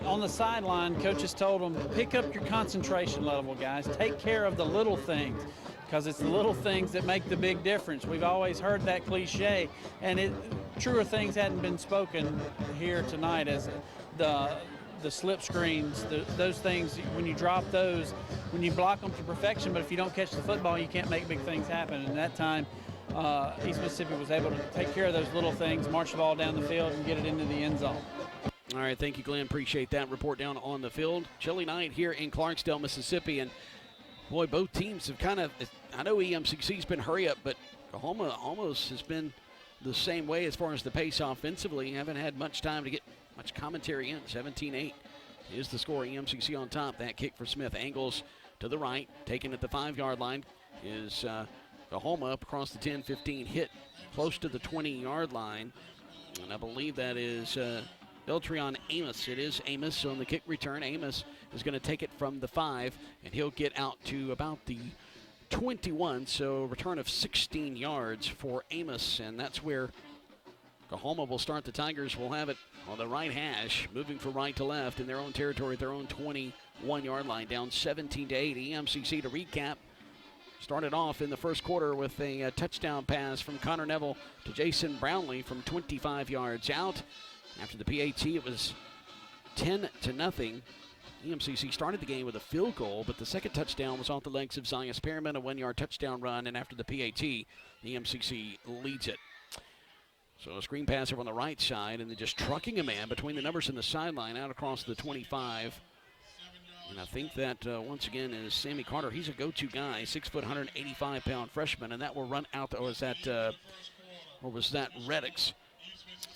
On the sideline, coaches told them, pick up your concentration level, guys. Take care of the little things, because it's the little things that make the big difference. We've always heard that cliche, and truer things hadn't been spoken here tonight, as the slip screens, those things, when you drop those, when you block them to perfection, but if you don't catch the football, you can't make big things happen. And that time, East Mississippi was able to take care of those little things, march the ball down the field, and get it into the end zone. All right, thank you, Glenn. Appreciate that report down on the field. Chilly night here in Clarksdale, Mississippi, and boy, both teams have kind of, I know EMCC's been hurry up, but Coahoma almost has been the same way as far as the pace offensively. Haven't had much time to get much commentary in. 17-8 is the score. EMCC on top. That kick for Smith angles to the right, taken at the 5-yard line is Coahoma up across the 10-15, hit close to the 20-yard line, and I believe that is Beltrion Amos. It is Amos on the kick return. Amos is going to take it from the 5, and he'll get out to about the 21, so return of 16 yards for Amos, and that's where Coahoma will start. The Tigers will have it on the right hash, moving from right to left in their own territory at their own 21-yard line, down 17-8. EMCC, to recap, started off in the first quarter with a touchdown pass from Connor Neville to Jason Brownlee from 25 yards out. After the PAT, it was 10-0. EMCC started the game with a field goal, but the second touchdown was off the legs of Zion Spearman, a 1-yard touchdown run, and after the PAT, EMCC leads it. So a screen pass over on the right side, and then just trucking a man between the numbers and the sideline out across the 25. And I think that, once again, is Sammy Carter. He's a go-to guy, 6 foot, 185-pound freshman, and that will run out, or was that Redax?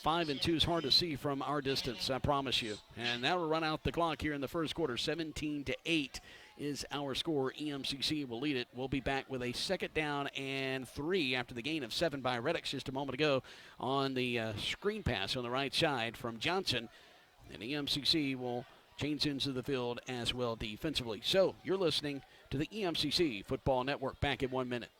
5 and 2 is hard to see from our distance, I promise you. And that will run out the clock here in the first quarter. 17-8 is our score. EMCC will lead it. We'll be back with a 2nd down and 3 after the gain of 7 by Redax just a moment ago on the screen pass on the right side from Johnson. And EMCC will change into the field as well defensively. So you're listening to the EMCC Football Network. Back in 1 minute.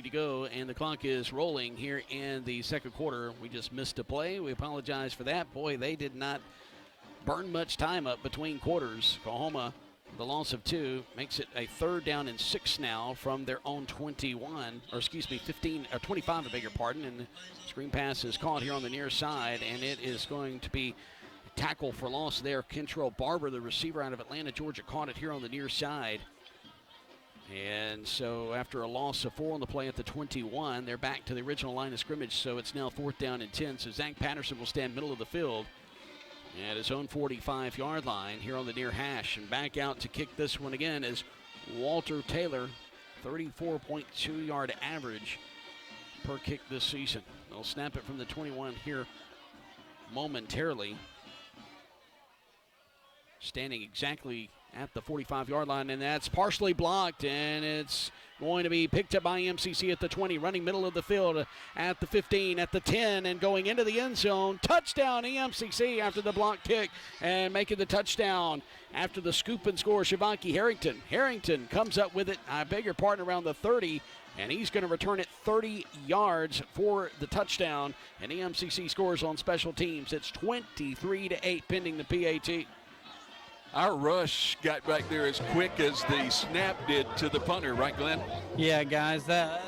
To go, and the clock is rolling here in the second quarter. We just missed a play. We apologize for that. Boy, they did not burn much time up between quarters. Coahoma, the loss of 2, makes it a 3rd down and 6 now from their own 21, or excuse me, 15 or 25, I beg your pardon. And the screen pass is caught here on the near side, and it is going to be a tackle for loss there. Kentrell Barber, the receiver out of Atlanta, Georgia, caught it here on the near side. And so after a loss of 4 on the play at the 21, they're back to the original line of scrimmage, so it's now 4th down and 10. So Zach Patterson will stand middle of the field at his own 45-yard line here on the near hash. And back out to kick this one again is Walter Taylor, 34.2-yard average per kick this season. They'll snap it from the 21 here momentarily. Standing exactly at the 45-yard line, and that's partially blocked, and it's going to be picked up by EMCC at the 20, running middle of the field at the 15, at the 10, and going into the end zone. Touchdown EMCC after the block kick, and making the touchdown after the scoop and score, Shavonki Harrington. Harrington comes up with it, I beg your pardon, around the 30, and he's going to return it 30 yards for the touchdown, and EMCC scores on special teams. It's 23-8 pending the PAT. Our rush got back there as quick as the snap did to the punter, right, Glenn? Yeah, guys, that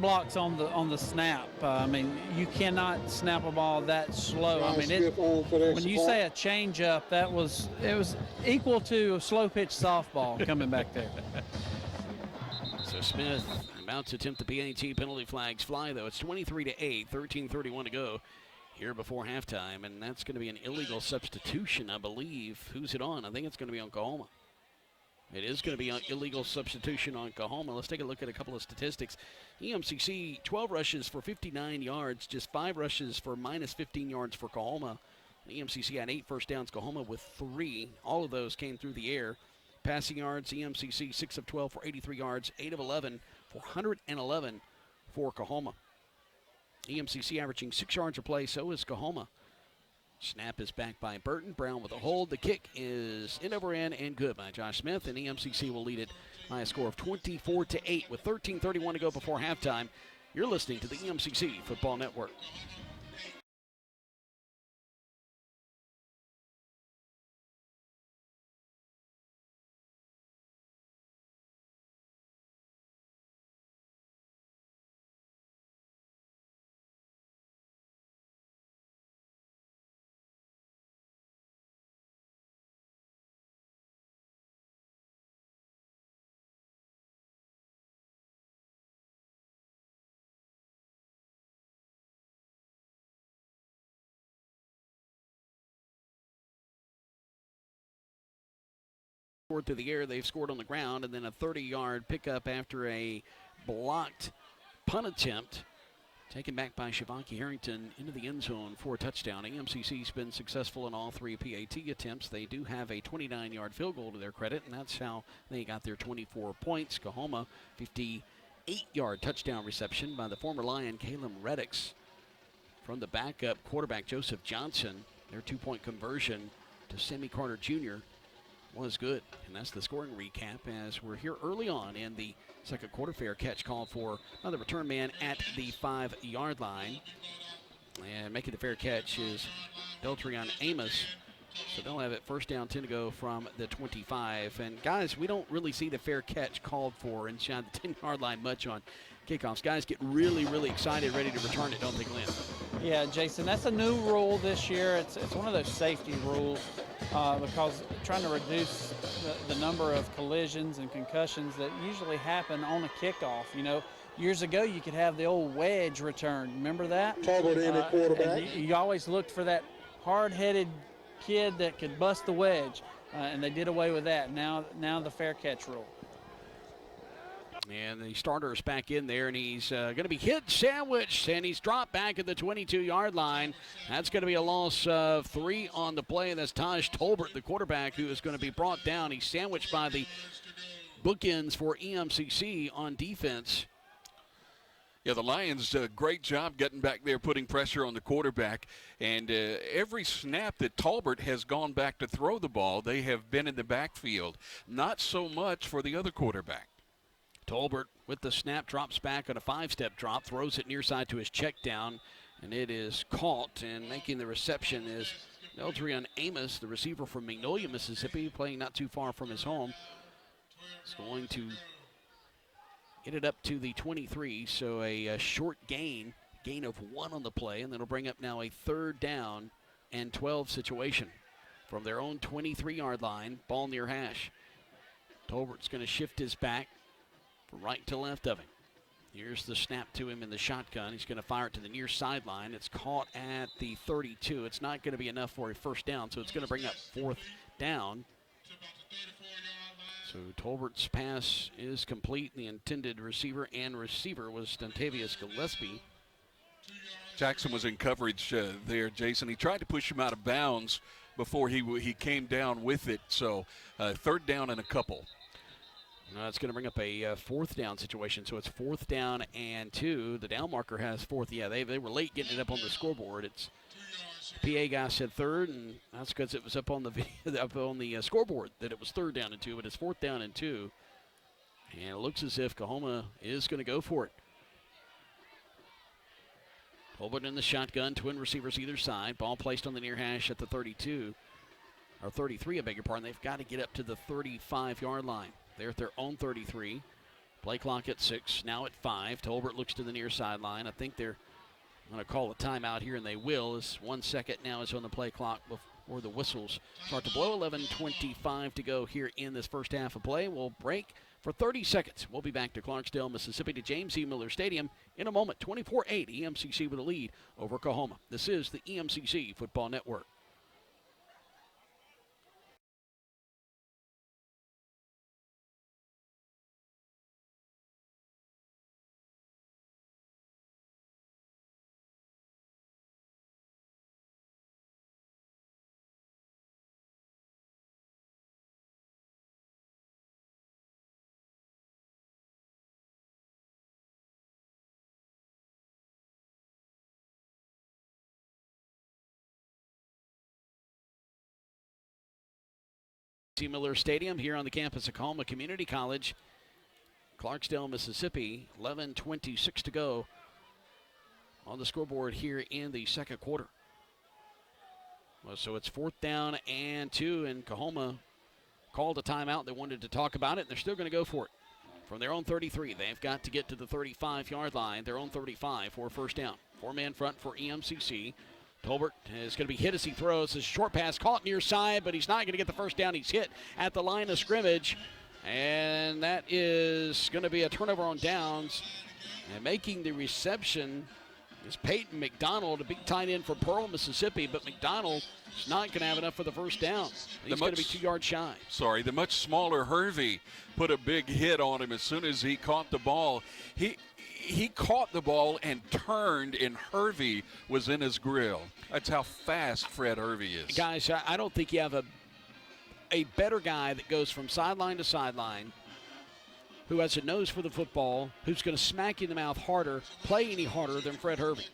blocks on the snap. I mean, you cannot snap a ball that slow. I mean, when you say a change-up, it was equal to a slow pitch softball coming back there. So Smith about to attempt the PAT. Penalty flags fly, though. It's 23-8, 13:31 to go here before halftime, and that's going to be an illegal substitution, I believe. Who's it on? I think it's going to be on Coahoma. It is going to be an illegal substitution on Coahoma. Let's take a look at a couple of statistics. EMCC, 12 rushes for 59 yards, just 5 rushes for minus 15 yards for Coahoma. EMCC had 8 first downs, Coahoma with 3. All of those came through the air. Passing yards, EMCC 6 of 12 for 83 yards, 8 of 11 for 111 for Coahoma. EMCC averaging 6 yards a play, so is Coahoma. Snap is back by Burton. Brown with a hold. The kick is in over in and good by Josh Smith, and EMCC will lead it by a score of 24-8 with 13:31 to go before halftime. You're listening to the EMCC Football Network. scored through the air. They've scored on the ground, and then a 30-yard pickup after a blocked punt attempt. Taken back by Shivanki Harrington into the end zone for a touchdown. EMCC's been successful in all 3 PAT attempts. They do have a 29-yard field goal to their credit, and that's how they got their 24 points. Coahoma, 58-yard touchdown reception by the former Lion, Caleb Redax. From the backup quarterback, Joseph Johnson, their 2-point conversion to Sammy Carter Jr. was good. And that's the scoring recap as we're here early on in the second quarter. Fair catch called for another return man at the 5-yard line. And making the fair catch is Deltrion Amos. So they'll have it first down, 10 to go from the 25. And guys, we don't really see the fair catch called for inside the 10-yard line much on kickoffs. Guys get really, really excited, ready to return it, don't they, Glenn? Yeah, Jason, that's a new rule this year. It's one of those safety rules because trying to reduce the number of collisions and concussions that usually happen on a kickoff. You know, years ago you could have the old wedge return. Remember that? Toggled in at quarterback. And you always looked for that hard-headed kid that could bust the wedge, and they did away with that. Now the fair catch rule. And the starter is back in there, and he's going to be hit, sandwiched, and he's dropped back at the 22-yard line. That's going to be a loss of 3 on the play, and that's Taj Tolbert, the quarterback, who is going to be brought down. He's sandwiched by the bookends for EMCC on defense. Yeah, the Lions, great job getting back there, putting pressure on the quarterback. And every snap that Tolbert has gone back to throw the ball, they have been in the backfield. Not so much for the other quarterback. Tolbert with the snap drops back on a 5-step drop, throws it near side to his check down, and it is caught. And making the reception is Deltrion Amos, the receiver from Magnolia, Mississippi, playing not too far from his home. He's going to get it up to the 23, so a short gain of 1 on the play, and that'll bring up now a 3rd down and 12 situation from their own 23-yard line, ball near hash. Tolbert's going to shift his back from right to left of him. Here's the snap to him in the shotgun. He's going to fire it to the near sideline. It's caught at the 32. It's not going to be enough for a first down, so it's going to bring up 4th down. So Tolbert's pass is complete. The intended receiver was Dontavius Gillespie. Jackson was in coverage there, Jason. He tried to push him out of bounds before he came down with it. So 3rd down and a couple. It's going to bring up a 4th down situation. So it's 4th down and 2. The down marker has 4th. Yeah, they were late getting it up on the scoreboard. It's PA guy said 3rd, and that's because it was up on the scoreboard that it was 3rd down and 2, but it's 4th down and 2. And it looks as if Coahoma is going to go for it. Tolbert in the shotgun, twin receivers either side. Ball placed on the near hash at the 32, or 33, I beg your pardon. They've got to get up to the 35-yard line. They're at their own 33. Play clock at 6, now at 5. Tolbert looks to the near sideline. I think they're going to call a timeout here, and they will. As 1 second now is on the play clock before the whistles start to blow. 11:25 to go here in this first half of play. We'll break for 30 seconds. We'll be back to Clarksdale, Mississippi, to James E. Miller Stadium in a moment. 24-8, EMCC with a lead over Coahoma. This is the EMCC Football Network. Miller Stadium here on the campus of Coahoma Community College, Clarksdale, Mississippi. 11:26 to go on the scoreboard here in the second quarter. Well, so it's 4th down and 2, and Coahoma called a timeout. They wanted to talk about it, and they're still going to go for it. From their own 33, they've got to get to the 35-yard line, their own 35 for a first down. 4-man front for EMCC. Tolbert is going to be hit as he throws. A short pass caught near side, but he's not going to get the first down. He's hit at the line of scrimmage, and that is going to be a turnover on downs. And making the reception It's Peyton McDonald, a big tight end for Pearl, Mississippi, but McDonald is not going to have enough for the first down. He's going to be 2 yards shy. Sorry, the much smaller Hervey put a big hit on him as soon as he caught the ball. He caught the ball and turned, and Hervey was in his grill. That's how fast Fred Hervey is. Guys, I don't think you have a better guy that goes from sideline to sideline, who has a nose for the football, who's going to smack you in the mouth harder, play any harder than Fred Hervey.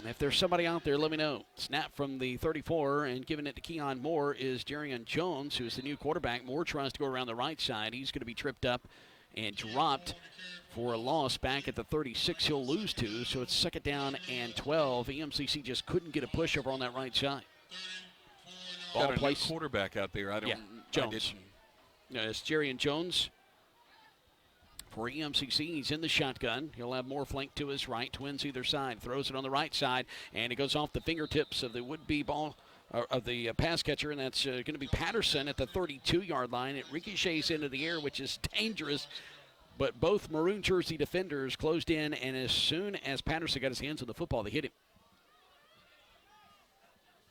If there's somebody out there, let me know. Snap from the 34 and giving it to Keon Moore is Jerian Jones, who's the new quarterback. Moore tries to go around the right side. He's going to be tripped up and dropped for a loss back at the 36. He'll lose 2, so it's 2nd down and 12. EMCC just couldn't get a push over on that right side. Ball got a new quarterback out there. Jones. It's Jerian Jones for EMCC. He's in the shotgun. He'll have more flank to his right. Twins either side. Throws it on the right side, and it goes off the fingertips of the would-be ball of the pass catcher, and that's going to be Patterson at the 32-yard line. It ricochets into the air, which is dangerous, but both maroon jersey defenders closed in, and as soon as Patterson got his hands on the football, they hit him.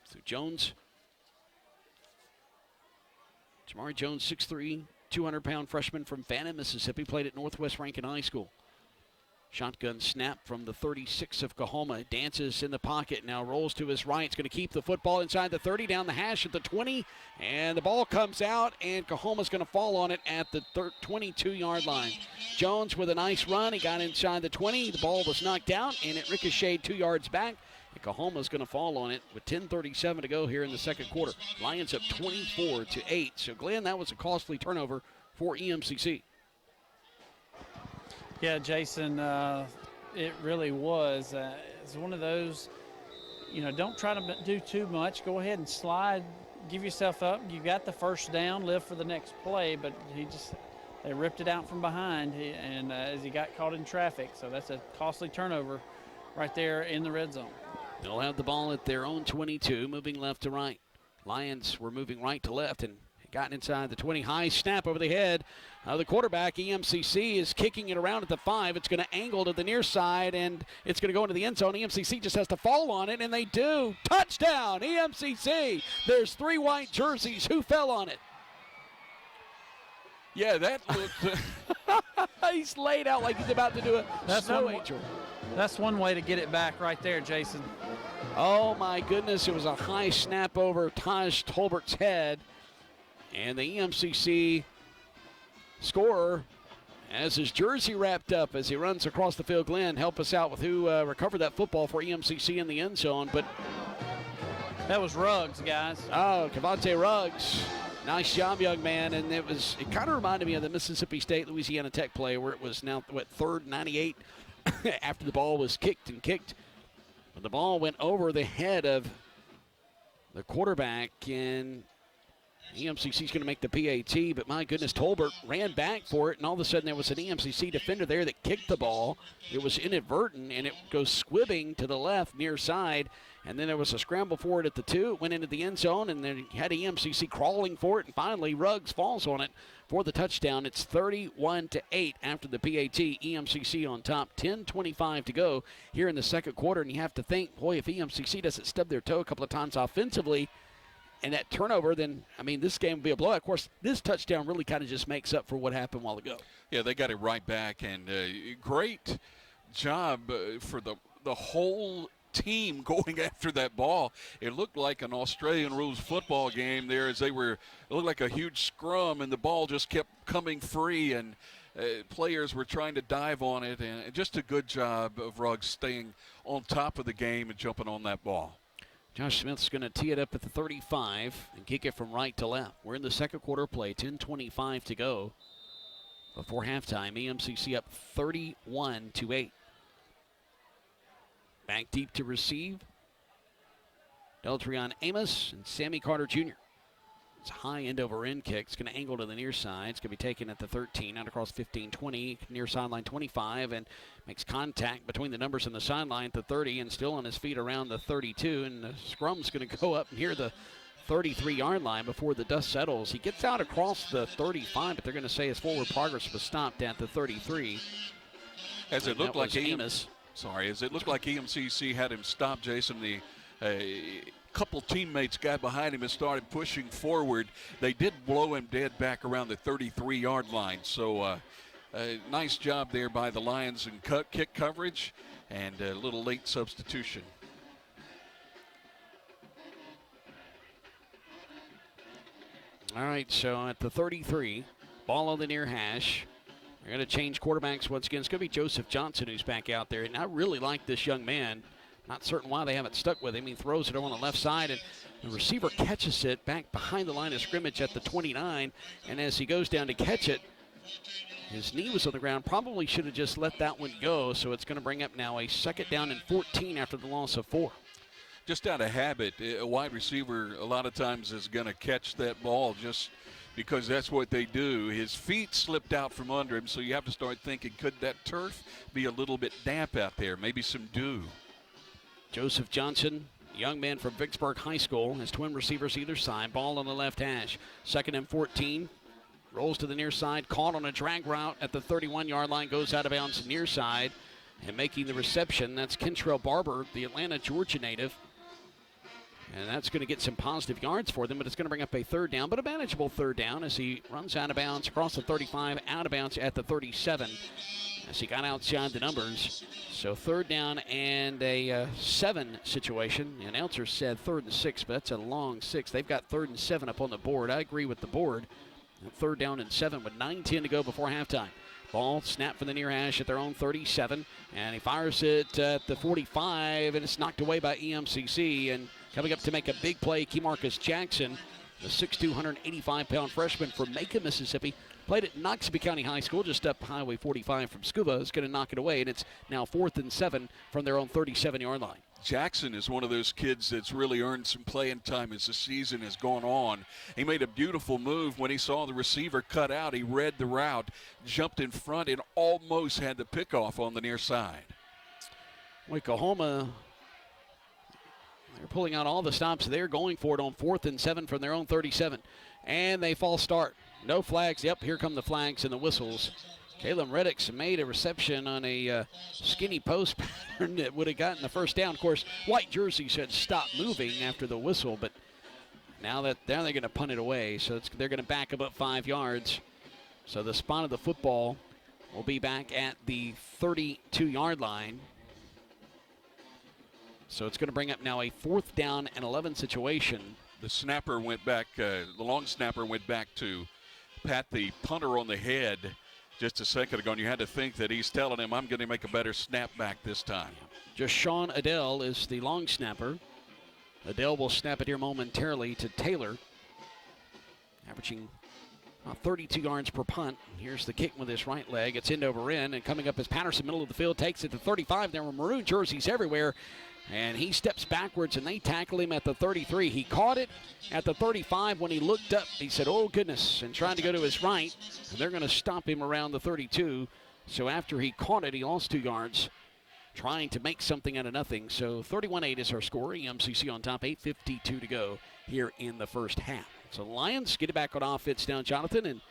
So Jones. Jamari Jones, 6'3", 200-pound freshman from Fannin, Mississippi, played at Northwest Rankin High School. Shotgun snap from the 36 of Coahoma. Dances in the pocket, now rolls to his right. It's going to keep the football inside the 30, down the hash at the 20, and the ball comes out, and Coahoma's going to fall on it at the 22-yard line. Jones with a nice run. He got inside the 20. The ball was knocked out, and it ricocheted 2 yards back. And Coahoma's going to fall on it with 10:37 to go here in the second quarter. Lions up 24-8. So, Glenn, that was a costly turnover for EMCC. Yeah, Jason, it really was. It's one of those, don't try to do too much. Go ahead and slide, give yourself up. You got the first down, live for the next play, but they ripped it out from behind, and as he got caught in traffic. So that's a costly turnover right there in the red zone. They'll have the ball at their own 22, moving left to right. Lions were moving right to left and gotten inside the 20. High snap over the head of the quarterback. EMCC is kicking it around at the 5. It's going to angle to the near side, and it's going to go into the end zone. EMCC just has to fall on it, and they do. Touchdown, EMCC. There's 3 white jerseys. Who fell on it? Yeah, that looked... He's laid out like he's about to do a snow angel. That's one way to get it back right there, Jason. Oh, my goodness. It was a high snap over Taj Tolbert's head. And the EMCC scorer has his jersey wrapped up as he runs across the field. Glenn, help us out with who recovered that football for EMCC in the end zone. But that was Ruggs, guys. Oh, Cavante Ruggs. Nice job, young man. And it kind of reminded me of the Mississippi State-Louisiana Tech play where it was now, 3rd, 98, after the ball was kicked. But the ball went over the head of the quarterback, and EMCC is going to make the PAT, but my goodness, Tolbert ran back for it, and all of a sudden there was an EMCC defender there that kicked the ball. It was inadvertent, and it goes squibbing to the left near side, and then there was a scramble for it at the 2. It went into the end zone, and then you had EMCC crawling for it, and finally Ruggs falls on it for the touchdown. It's 31-8 after the PAT. EMCC on top, 10:25 to go here in the second quarter, and you have to think, boy, if EMCC doesn't stub their toe a couple of times offensively, and that turnover, then, this game will be a blowout. Of course, this touchdown really kind of just makes up for what happened a while ago. Yeah, they got it right back, and great job for the whole team going after that ball. It looked like an Australian rules football game there as it looked like a huge scrum, and the ball just kept coming free, and players were trying to dive on it, and just a good job of Ruggs staying on top of the game and jumping on that ball. Josh Smith's going to tee it up at the 35 and kick it from right to left. We're in the second quarter play, 10:25 to go before halftime. EMCC up 31-8. Back deep to receive. Deltrion Amos and Sammy Carter Jr. It's a high end over end kick. It's going to angle to the near side. It's going to be taken at the 13, out across 15, 20, near sideline 25, and makes contact between the numbers and the sideline at the 30, and still on his feet around the 32, and the scrum's going to go up near the 33-yard line before the dust settles. He gets out across the 35, but they're going to say his forward progress was stopped at the 33. As it looked like Amos. Sorry, as it looked like EMCC had him stop, Jason. A couple teammates got behind him and started pushing forward. They did blow him dead back around the 33-yard line. So nice job there by the Lions in kick coverage and a little late substitution. All right, so at the 33, ball on the near hash. They're going to change quarterbacks once again. It's going to be Joseph Johnson who's back out there. And I really like this young man. Not certain why they haven't stuck with him. He throws it on the left side, and the receiver catches it back behind the line of scrimmage at the 29. And as he goes down to catch it, his knee was on the ground. Probably should have just let that one go. So it's going to bring up now a 2nd down and 14 after the loss of 4. Just out of habit, a wide receiver a lot of times is going to catch that ball just because that's what they do. His feet slipped out from under him, so you have to start thinking, could that turf be a little bit damp out there? Maybe some dew. Joseph Johnson, young man from Vicksburg High School, has twin receivers either side. Ball on the left hash. 2nd and 14. Rolls to the near side, caught on a drag route at the 31-yard line, goes out of bounds near side. And making the reception, that's Kentrell Barber, the Atlanta, Georgia native. And that's going to get some positive yards for them, but it's going to bring up a 3rd down, but a manageable 3rd down as he runs out of bounds across the 35, out of bounds at the 37 as he got outside the numbers. So 3rd down and a 7 situation. The announcer said 3rd and 6, but that's a long 6. They've got 3rd and 7 up on the board. I agree with the board. 3rd down and 7 with 9:10 to go before halftime. Ball snapped from the near hash at their own 37, and he fires it at the 45, and it's knocked away by EMCC. And coming up to make a big play, Keymarcus Jackson, the 6'2", 185-pound freshman from Macon, Mississippi, played at Noxubee County High School, just up Highway 45 from Scuba. Is going to knock it away, and it's now 4th and 7 from their own 37-yard line. Jackson is one of those kids that's really earned some playing time as the season has gone on. He made a beautiful move when he saw the receiver cut out. He read the route, jumped in front, and almost had the pickoff on the near side. Coahoma, they're pulling out all the stops. They're going for it on 4th and 7 from their own 37. And they false start. No flags. Yep, here come the flags and the whistles. Caleb Redax made a reception on a skinny post pattern that would have gotten the 1st down. Of course, white jersey said stop moving after the whistle, but now they're going to punt it away. So they're going to back him up 5 yards. So the spot of the football will be back at the 32-yard line. So it's going to bring up now a 4th down and 11 situation. The snapper went back, the long snapper went back to pat the punter on the head just a second ago, and you had to think that he's telling him, I'm going to make a better snap back this time. Just Sean Adele is the long snapper. Adele will snap it here momentarily to Taylor, averaging about 32 yards per punt. Here's the kick with his right leg. It's end over end, and coming up is Patterson, middle of the field, takes it to 35. There were maroon jerseys everywhere, and he steps backwards, and they tackle him at the 33. He caught it at the 35. When he looked up, he said, oh, goodness, and tried to go to his right, and they're going to stop him around the 32. So after he caught it, he lost 2 yards, trying to make something out of nothing. So 31-8 is our score. EMCC on top, 8:52 to go here in the first half. So Lions get it back on offense now, Jonathan, and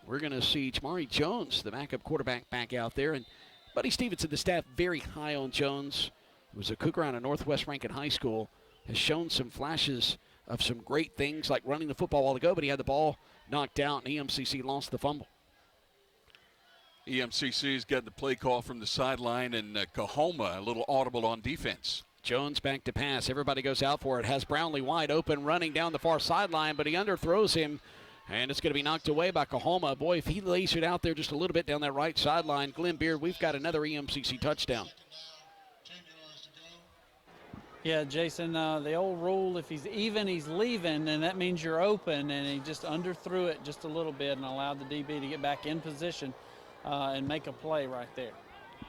we're going to see Jamari Jones, the backup quarterback, back out there. And Buddy Stevenson, the staff, very high on Jones. He was a Cougar out of Northwest Rankin High School, has shown some flashes of some great things like running the football a while ago, but he had the ball knocked out, and EMCC lost the fumble. EMCC's got the play call from the sideline, and Coahoma a little audible on defense. Jones back to pass. Everybody goes out for it. Has Brownlee wide open, running down the far sideline, but he underthrows him, and it's going to be knocked away by Coahoma. Boy, if he lays it out there just a little bit down that right sideline, Glenn Beard, we've got another EMCC touchdown. Yeah, Jason, the old rule, if he's even, he's leaving, and that means you're open, and he just underthrew it just a little bit and allowed the DB to get back in position and make a play right there.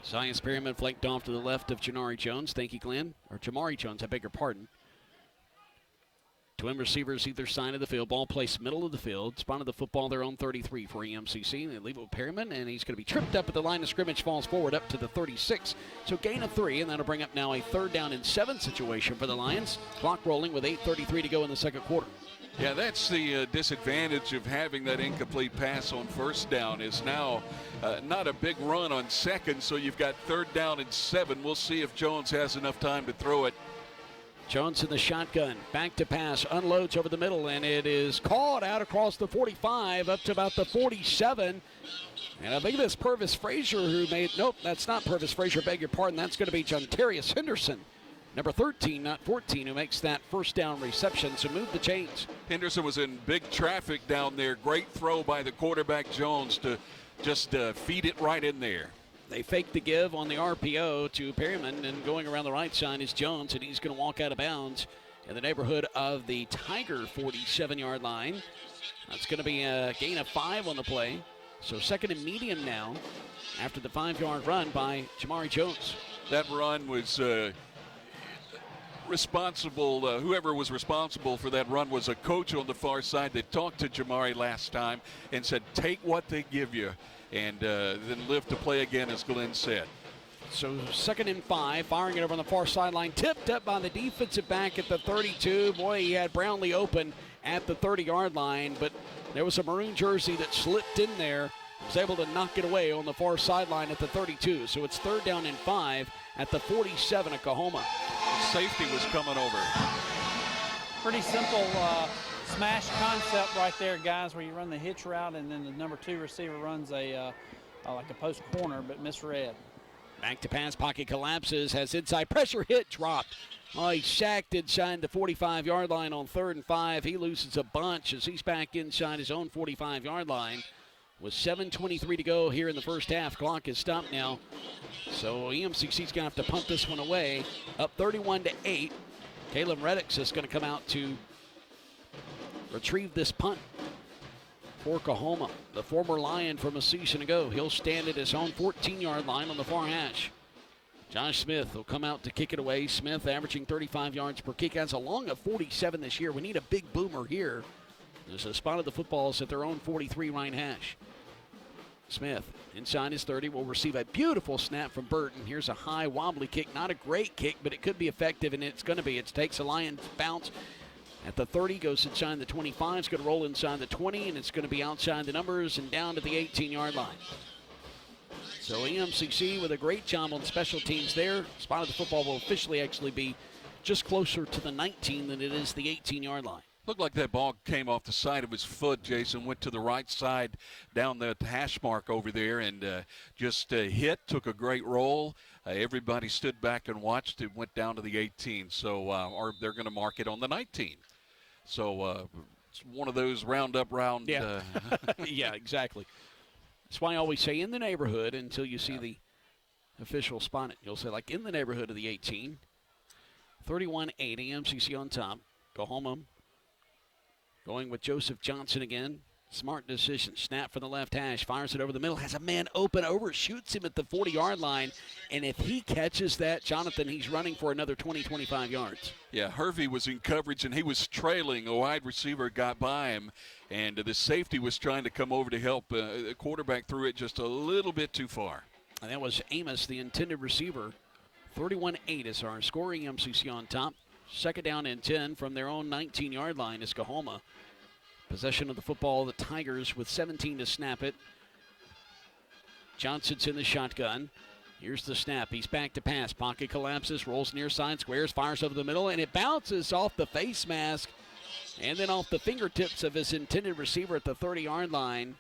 Zion Spearman flanked off to the left of Jamari Jones. Thank you, Glenn. Or Jamari Jones, I beg your pardon. Twin receivers either side of the field. Ball placed middle of the field. Spotted the football their own 33 for EMCC. They leave it with Perryman, and he's going to be tripped up at the line of scrimmage, falls forward up to the 36. So gain of 3, and that'll bring up now a 3rd down and 7 situation for the Lions. Clock rolling with 8:33 to go in the second quarter. Yeah, that's the disadvantage of having that incomplete pass on first down is now not a big run on second, so you've got 3rd down and 7. We'll see if Jones has enough time to throw it. Jones in the shotgun, back to pass, unloads over the middle, and it is caught out across the 45 up to about the 47. And I think that's Purvis Frazier who made, nope, that's not Purvis Frazier, beg your pardon. That's going to be Jontarius Henderson, number 13, not 14, who makes that first down reception. So move the chains. Henderson was in big traffic down there. Great throw by the quarterback Jones to just feed it right in there. They fake the give on the RPO to Perryman, and going around the right side is Jones, and he's going to walk out of bounds in the neighborhood of the Tiger 47-yard line. That's going to be a gain of 5 on the play. So 2nd and medium now after the 5-yard run by Jamari Jones. That run was responsible. Whoever was responsible for that run was a coach on the far side that talked to Jamari last time and said, take what they give you. And then live to play again, as Glenn said. So 2nd and 5, firing it over on the far sideline, tipped up by the defensive back at the 32. Boy, he had Brownlee open at the 30-yard line, but there was a maroon jersey that slipped in there. Was able to knock it away on the far sideline at the 32. So it's 3rd down and 5 at the 47 of Coahoma. Safety was coming over. Pretty simple smash concept right there, guys, where you run the hitch route and then the number 2 receiver runs a like a post corner but misread. Back to pass, pocket collapses, has inside pressure, hit, dropped. Oh, he's sacked inside the 45-yard line on 3rd and 5. He loses a bunch as he's back inside his own 45-yard line. With 7:23 to go here in the first half, clock is stopped now. So EMCC's going to have to punt this one away. Up 31-8. Caleb Redax is going to come out to retrieve this punt for Coahoma. The former Lion from a season ago. He'll stand at his own 14-yard line on the far hash. Josh Smith will come out to kick it away. Smith averaging 35 yards per kick. Has a long of 47 this year. We need a big boomer here. There's a spot of the footballs at their own 43 right hash. Smith inside his 30 will receive a beautiful snap from Burton. Here's a high wobbly kick. Not a great kick, but it could be effective, and it's going to be. It takes a Lions bounce at the 30, goes inside the 25. It's going to roll inside the 20, and it's going to be outside the numbers and down to the 18-yard line. So EMCC with a great job on special teams there. Spot of the football will officially actually be just closer to the 19 than it is the 18-yard line. Looked like that ball came off the side of his foot, Jason, went to the right side down the hash mark over there and just hit, took a great roll. Everybody stood back and watched. It went down to the 18, so or they're going to mark it on the 19. So it's one of those round up, round. Yeah, yeah, exactly. That's why I always say in the neighborhood until you see the official spot it. You'll say, like, in the neighborhood of the 18. 31-8, EMCC on top. Coahoma going with Joseph Johnson again. Smart decision. Snap from the left hash. Fires it over the middle. Has a man open, overshoots him at the 40-yard line. And if he catches that, Jonathan, he's running for another 20, 25 yards. Yeah, Hervey was in coverage, and he was trailing. A wide receiver got by him, and the safety was trying to come over to help. The quarterback threw it just a little bit too far. And that was Amos, the intended receiver. 31-8 is our score. EMCC on top. 2nd down and 10 from their own 19-yard line is Coahoma. Possession of the football, the Tigers with 17 to snap it. Johnson's in the shotgun. Here's the snap. He's back to pass. Pocket collapses, rolls near side, squares, fires over the middle, and it bounces off the face mask and then off the fingertips of his intended receiver at the 30-yard line.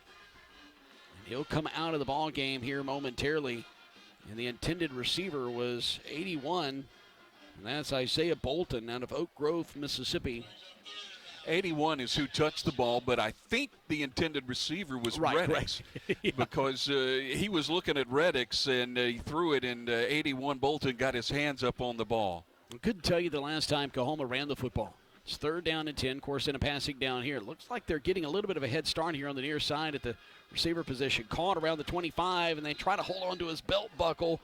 And he'll come out of the ball game here momentarily. And the intended receiver was 81. And that's Isaiah Bolton out of Oak Grove, Mississippi. 81 is who touched the ball, but I think the intended receiver was Redax yeah. because he was looking at Redax and he threw it, and 81 Bolton got his hands up on the ball. I couldn't tell you the last time Coahoma ran the football. It's 3rd down and 10, of course, in a passing down here. Looks like they're getting a little bit of a head start here on the near side at the receiver position. Caught around the 25, and they try to hold on to his belt buckle.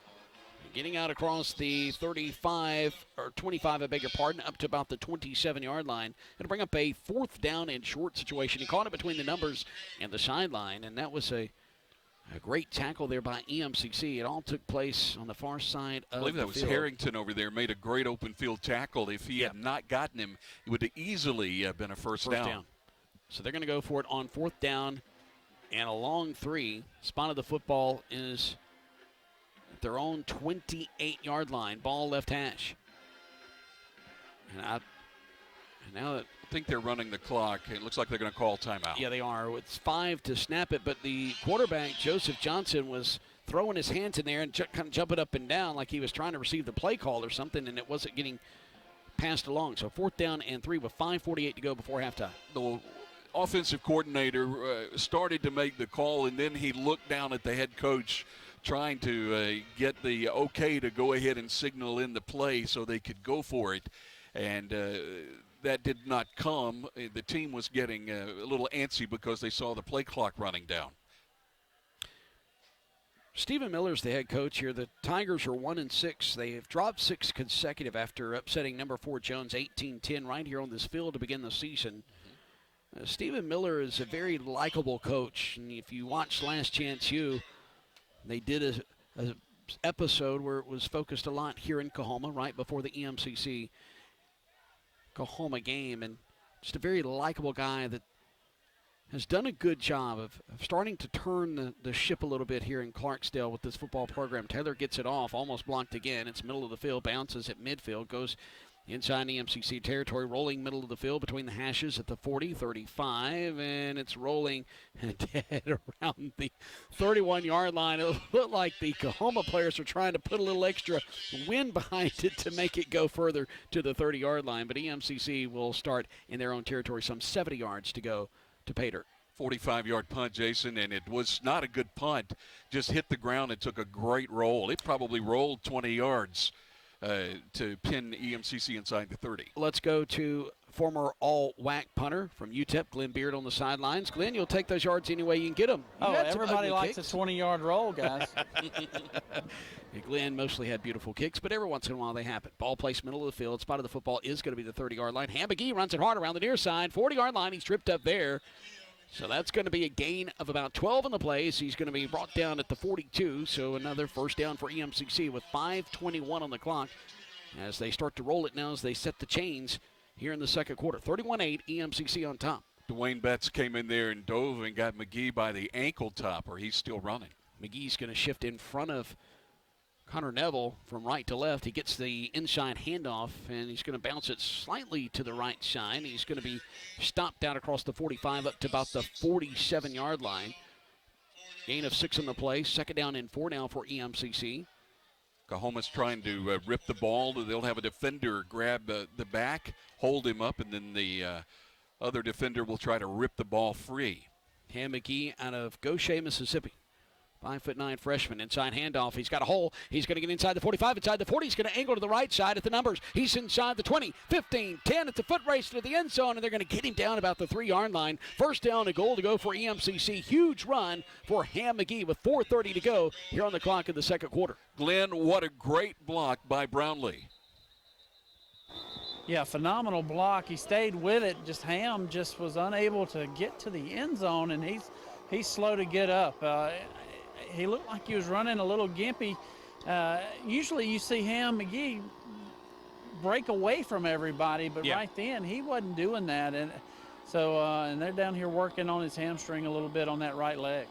Getting out across the 35, or 25, I beg your pardon, up to about the 27-yard line. Going to bring up a 4th down and short situation. He caught it between the numbers and the sideline, and that was a great tackle there by Emcc. It all took place on the far side of the field. I believe that was Harrington over there, made a great open field tackle. If he had not gotten him, it would have easily been a first down. So they're going to go for it on 4th down and a long 3. Spot of the football is at their own 28-yard line. Ball left hash. And now that I think they're running the clock. It looks like they're going to call timeout. Yeah, they are. It's 5 to snap it, but the quarterback, Joseph Johnson, was throwing his hands in there and kind of jumping up and down like he was trying to receive the play call or something, and it wasn't getting passed along. So 4th down and 3 with 5:48 to go before halftime. The offensive coordinator started to make the call, and then he looked down at the head coach trying to get the okay to go ahead and signal in the play so they could go for it. And that did not come. The team was getting a little antsy because they saw the play clock running down. Stephen Miller's the head coach here. The Tigers are 1-6. They have dropped 6 consecutive after upsetting number 4 Jones 18-10 right here on this field to begin the season. Stephen Miller is a very likable coach. And if you watch Last Chance U, they did a episode where it was focused a lot here in Coahoma right before the Emcc Coahoma game, and just a very likable guy that has done a good job of starting to turn the ship a little bit here in Clarksdale with this football program. Taylor gets it off, almost blocked again. It's middle of the field, bounces at midfield, goes inside Emcc territory, rolling middle of the field between the hashes at the 40, 35, and it's rolling dead around the 31-yard line. It looked like the Coahoma players are trying to put a little extra wind behind it to make it go further to the 30-yard line, but Emcc will start in their own territory, some 70 yards to go to pay dirt. 45-yard punt, Jason, and it was not a good punt. Just hit the ground and took a great roll. It probably rolled 20 yards. To pin Emcc inside the 30. Let's go to former all-WAC punter from UTEP, Glenn Beard on the sidelines. Glenn, you'll take those yards any way you can get them. Everybody likes a 20-yard roll, guys. Glenn mostly had beautiful kicks, but every once in a while they happen. Ball placed middle of the field. Spot of the football is going to be the 30-yard line. Mcgee runs it hard around the near side. 40-yard line. He's tripped up there. So that's going to be a gain of about 12 in the plays. He's going to be brought down at the 42, so another first down for Emcc with 5:21 on the clock as they start to roll it now as they set the chains here in the second quarter. 31-8, Emcc on top. Duane Betts came in there and dove and got Mcgee by the ankle topper. He's still running. McGee's going to shift in front of Connor Neville from right to left. He gets the inside handoff, and he's going to bounce it slightly to the right side. He's going to be stopped out across the 45 up to about the 47-yard line. Gain of 6 on the play. Second down and 4 now for Emcc. Coahoma's trying to rip the ball. They'll have a defender grab the back, hold him up, and then the other defender will try to rip the ball free. Mcgee out of Gaucher, Mississippi. 5'9" freshman, inside handoff. He's got a hole. He's going to get inside the 45, inside the 40. He's going to angle to the right side at the numbers. He's inside the 20, 15, 10. It's a foot race to the end zone, and they're going to get him down about the 3-yard line. First down and goal to go for Emcc. Huge run for Mcgee with 4:30 to go here on the clock in the second quarter. Glenn, what a great block by Brownlee. Yeah, phenomenal block. He stayed with it. Ham just was unable to get to the end zone, and he's slow to get up. He looked like he was running a little gimpy. Usually you see Mcgee break away from everybody, but right then he wasn't doing that. And so and they're down here working on his hamstring a little bit on that right leg.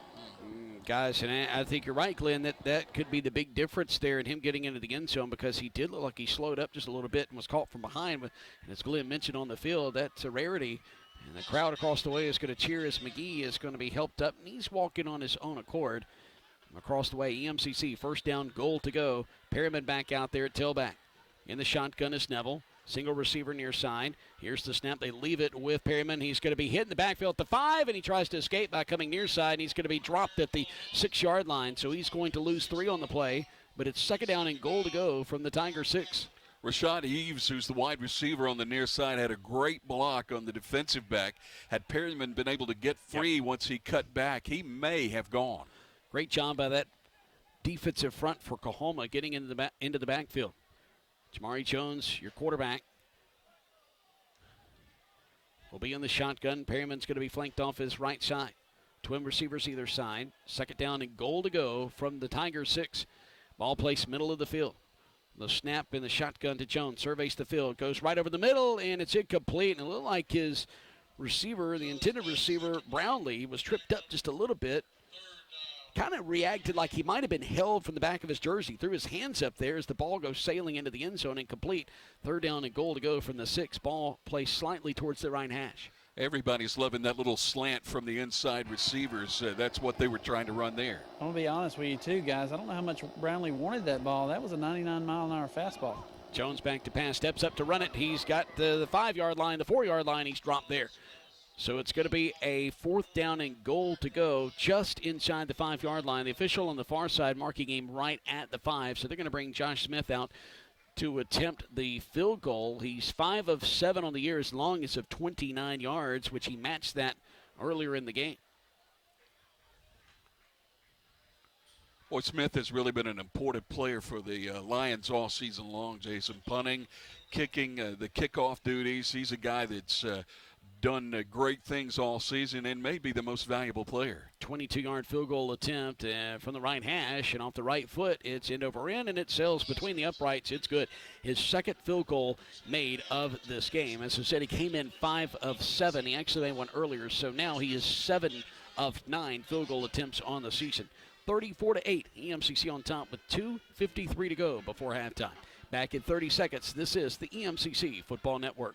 Guys, and I think you're right, Glenn, that could be the big difference there in him getting into the end zone, because he did look like he slowed up just a little bit and was caught from behind. But as Glenn mentioned on the field, that's a rarity. And the crowd across the way is going to cheer as Mcgee is going to be helped up, and he's walking on his own accord. Across the way, Emcc, first down, goal to go. Perryman back out there at tailback. In the shotgun is Neville. Single receiver near side. Here's the snap. They leave it with Perryman. He's going to be hit in the backfield at the 5, and he tries to escape by coming near side, and he's going to be dropped at the 6-yard line. So he's going to lose 3 on the play, but it's second down and goal to go from the Tiger 6. Rashad Eves, who's the wide receiver on the near side, had a great block on the defensive back. Had Perryman been able to get free once he cut back, he may have gone. Great job by that defensive front for Coahoma getting into the backfield. Jamari Jones, your quarterback, will be in the shotgun. Perryman's going to be flanked off his right side. Twin receivers either side. Second down and goal to go from the Tiger 6. Ball placed middle of the field. The snap in the shotgun to Jones. Surveys the field. Goes right over the middle, and it's incomplete. And it looked like his receiver, the intended receiver, Brownlee, was tripped up just a little bit. Kind of reacted like he might have been held from the back of his jersey. Threw his hands up there as the ball goes sailing into the end zone. Incomplete. Third down and goal to go from the 6. Ball placed slightly towards the right hash. Everybody's loving that little slant from the inside receivers. That's what they were trying to run there. I'm going to be honest with you, too, guys. I don't know how much Brownlee wanted that ball. That was a 99-mile-an-hour fastball. Jones back to pass, steps up to run it. He's got the 5-yard line, the 4-yard line. He's dropped there. So it's going to be a 4th down and goal to go just inside the 5-yard line. The official on the far side marking him right at the 5. So they're going to bring Josh Smith out to attempt the field goal. He's 5 of 7 on the year, as long as of 29 yards, which he matched that earlier in the game. Boy, Smith has really been an important player for the Lions all season long, Jason. Punting, kicking, the kickoff duties. He's a guy that's done great things all season and may be the most valuable player. 22-yard field goal attempt from the right hash, and off the right foot, it's end over end, and it sails between the uprights. It's good. His second field goal made of this game. As I said, he came in 5 of 7. He actually made one earlier, so now he is 7 of 9 field goal attempts on the season. 34-8, EMCC on top with 2:53 to go before halftime. Back in 30 seconds, this is the EMCC Football Network.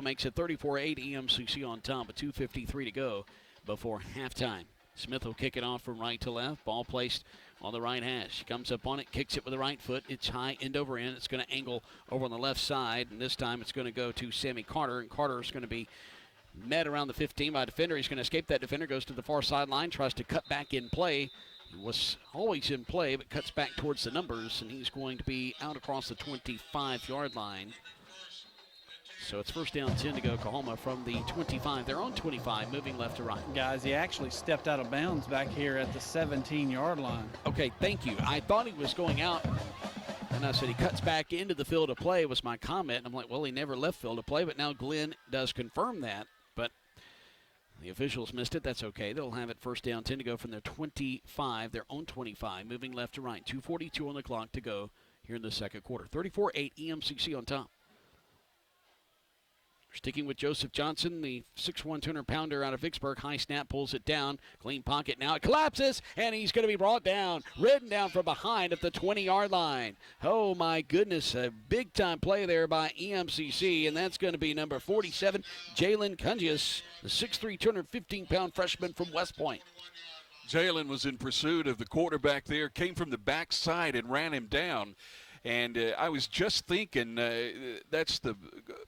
Makes it 34-8, EMCC on top with 2:53 to go before halftime. Smith will kick it off from right to left. Ball placed on the right hash. He comes up on it, kicks it with the right foot. It's high, end over end. It's going to angle over on the left side, and this time it's going to go to Sammy Carter, and Carter is going to be met around the 15 by a defender. He's going to escape that defender, goes to the far sideline, tries to cut back in play. He was always in play, but cuts back towards the numbers, and he's going to be out across the 25-yard line. So it's first down 10 to go. Coahoma from the 25, their own 25, moving left to right. Guys, he actually stepped out of bounds back here at the 17-yard line. Okay, thank you. I thought he was going out, and I said he cuts back into the field of play was my comment. And I'm like, well, he never left field of play, but now Glenn does confirm that. But the officials missed it. That's okay. They'll have it first down 10 to go from their 25, their own 25, moving left to right. 2:42 on the clock to go here in the second quarter. 34-8, EMCC on top. Sticking with Joseph Johnson, the 6'1", 200-pounder out of Vicksburg. High snap, pulls it down. Clean pocket now. It collapses, and he's going to be brought down, ridden down from behind at the 20-yard line. Oh, my goodness, a big-time play there by EMCC, and that's going to be number 47, Jalen Cungius, the 6'3", 215-pound freshman from West Point. Jalen was in pursuit of the quarterback there, came from the backside and ran him down. And I was just thinking that's the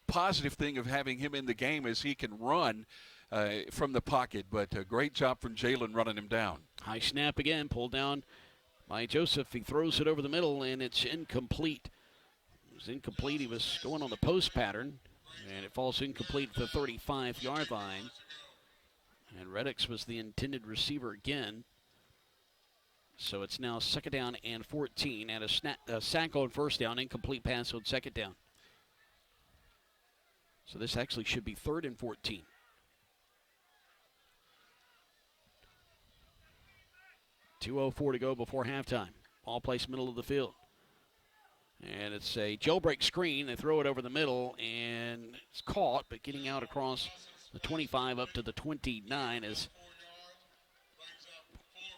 positive thing of having him in the game is he can run from the pocket. But a great job from Jalen running him down. High snap again, pulled down by Joseph. He throws it over the middle, and it's incomplete. It was incomplete. He was going on the post pattern, and it falls incomplete at the 35-yard line. And Redax was the intended receiver again. So it's now second down and 14, and a sack on first down, incomplete pass on second down. So this actually should be 3rd and 14. .204 to go before halftime. Ball placed middle of the field. And it's a jailbreak screen. They throw it over the middle, and it's caught, but getting out across the 25 up to the 29 is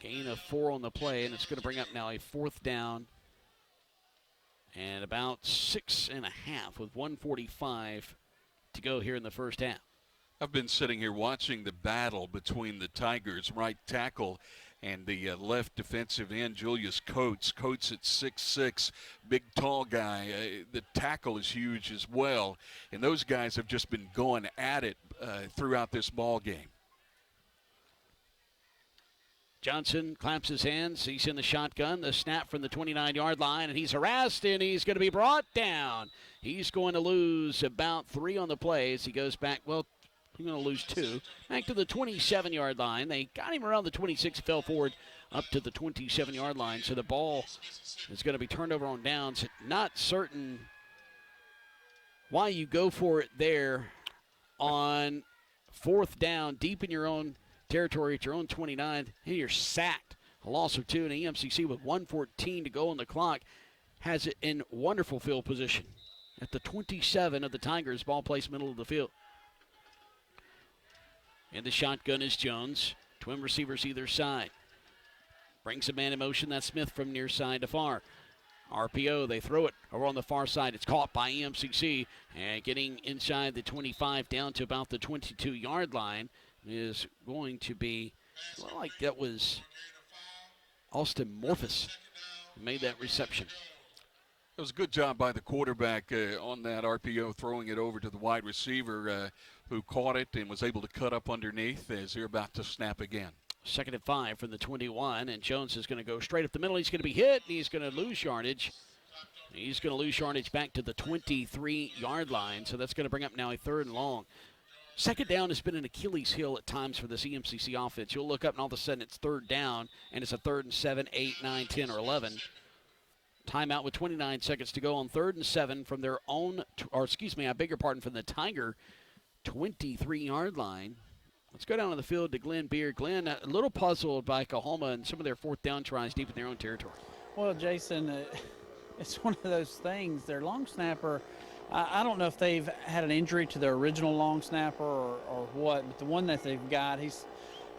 gain of 4 on the play, and it's going to bring up now a 4th down and about 6.5 with 1:45 to go here in the first half. I've been sitting here watching the battle between the Tigers' right tackle and the left defensive end, Julius Coates. Coates at 6'6", big, tall guy. The tackle is huge as well. And those guys have just been going at it throughout this ball game. Johnson claps his hands. He's in the shotgun. The snap from the 29-yard line, and he's harassed, and he's going to be brought down. He's going to lose about 3 on the play as he goes back. Well, he's going to lose 2. Back to the 27-yard line. They got him around the 26, fell forward up to the 27-yard line. So the ball is going to be turned over on downs. Not certain why you go for it there on 4th down, deep in your own territory at your own 29, and you're sacked. A loss of 2, and EMCC with 1:14 to go on the clock has it in wonderful field position at the 27 of the Tigers. Ball placed middle of the field. In the shotgun is Jones. Twin receivers either side. Brings a man in motion. That's Smith from near side to far. RPO, they throw it over on the far side. It's caught by EMCC, and getting inside the 25 down to about the 22-yard line is going to be, well, like that was Austin Morphus who made that reception. It was a good job by the quarterback on that RPO, throwing it over to the wide receiver who caught it and was able to cut up underneath as they're about to snap again. 2nd and 5 from the 21, and Jones is going to go straight up the middle. He's going to be hit, and he's going to lose yardage. He's going to lose yardage back to the 23-yard line, so that's going to bring up now a 3rd and long. 2nd down has been an Achilles heel at times for this EMCC offense. You'll look up, and all of a sudden it's 3rd down, and it's a 3rd and 7, 8, 9, 10, or 11. Timeout with 29 seconds to go on 3rd and 7 from their own, or excuse me, I beg your pardon, from the Tiger 23-yard line. Let's go down to the field to Glenn Beard. Glenn, a little puzzled by Coahoma and some of their 4th down tries deep in their own territory. Well, Jason, it's one of those things. Their long snapper, I don't know if they've had an injury to their original long snapper or what, but the one that they've got, he's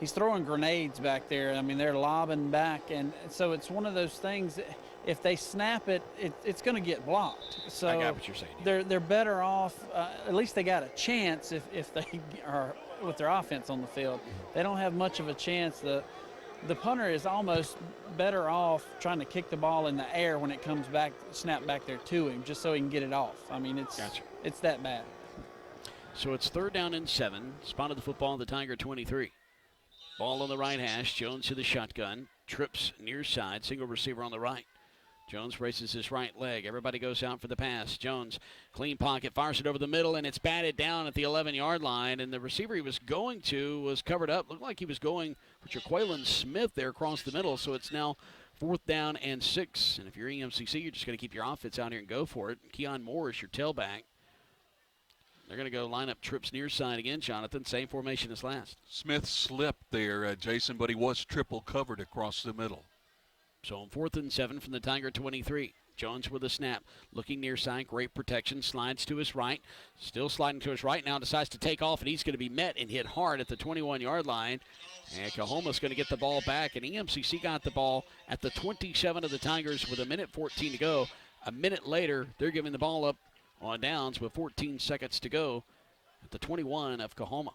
throwing grenades back there. I mean, they're lobbing back, and so it's one of those things. If they snap it, it's going to get blocked. So I got what you're saying. They're better off. At least they got a chance if they are with their offense on the field. They don't have much of a chance. The punter is almost better off trying to kick the ball in the air when it comes back, snap back there to him, just so he can get it off. I mean, it's that bad. So it's 3rd down and 7. Spotted the football on the Tiger 23. Ball on the right hash. Jones to the shotgun. Trips near side. Single receiver on the right. Jones races his right leg. Everybody goes out for the pass. Jones, clean pocket, fires it over the middle, and it's batted down at the 11-yard line. And the receiver he was going to was covered up. Looked like he was going for Jaqueline Smith there across the middle. So it's now 4th down and 6. And if you're EMCC, you're just going to keep your offense out here and go for it. Keon Moore is your tailback. They're going to go line up trips near side again, Jonathan. Same formation as last. Smith slipped there, Jason, but he was triple covered across the middle. So on 4th and 7 from the Tiger 23. Jones with a snap. Looking near side. Great protection. Slides to his right. Still sliding to his right. Now decides to take off, and he's going to be met and hit hard at the 21-yard line. And Coahoma's going to get the ball back. And EMCC got the ball at the 27 of the Tigers with 1:14 to go. A minute later, they're giving the ball up on downs with 14 seconds to go at the 21 of Coahoma.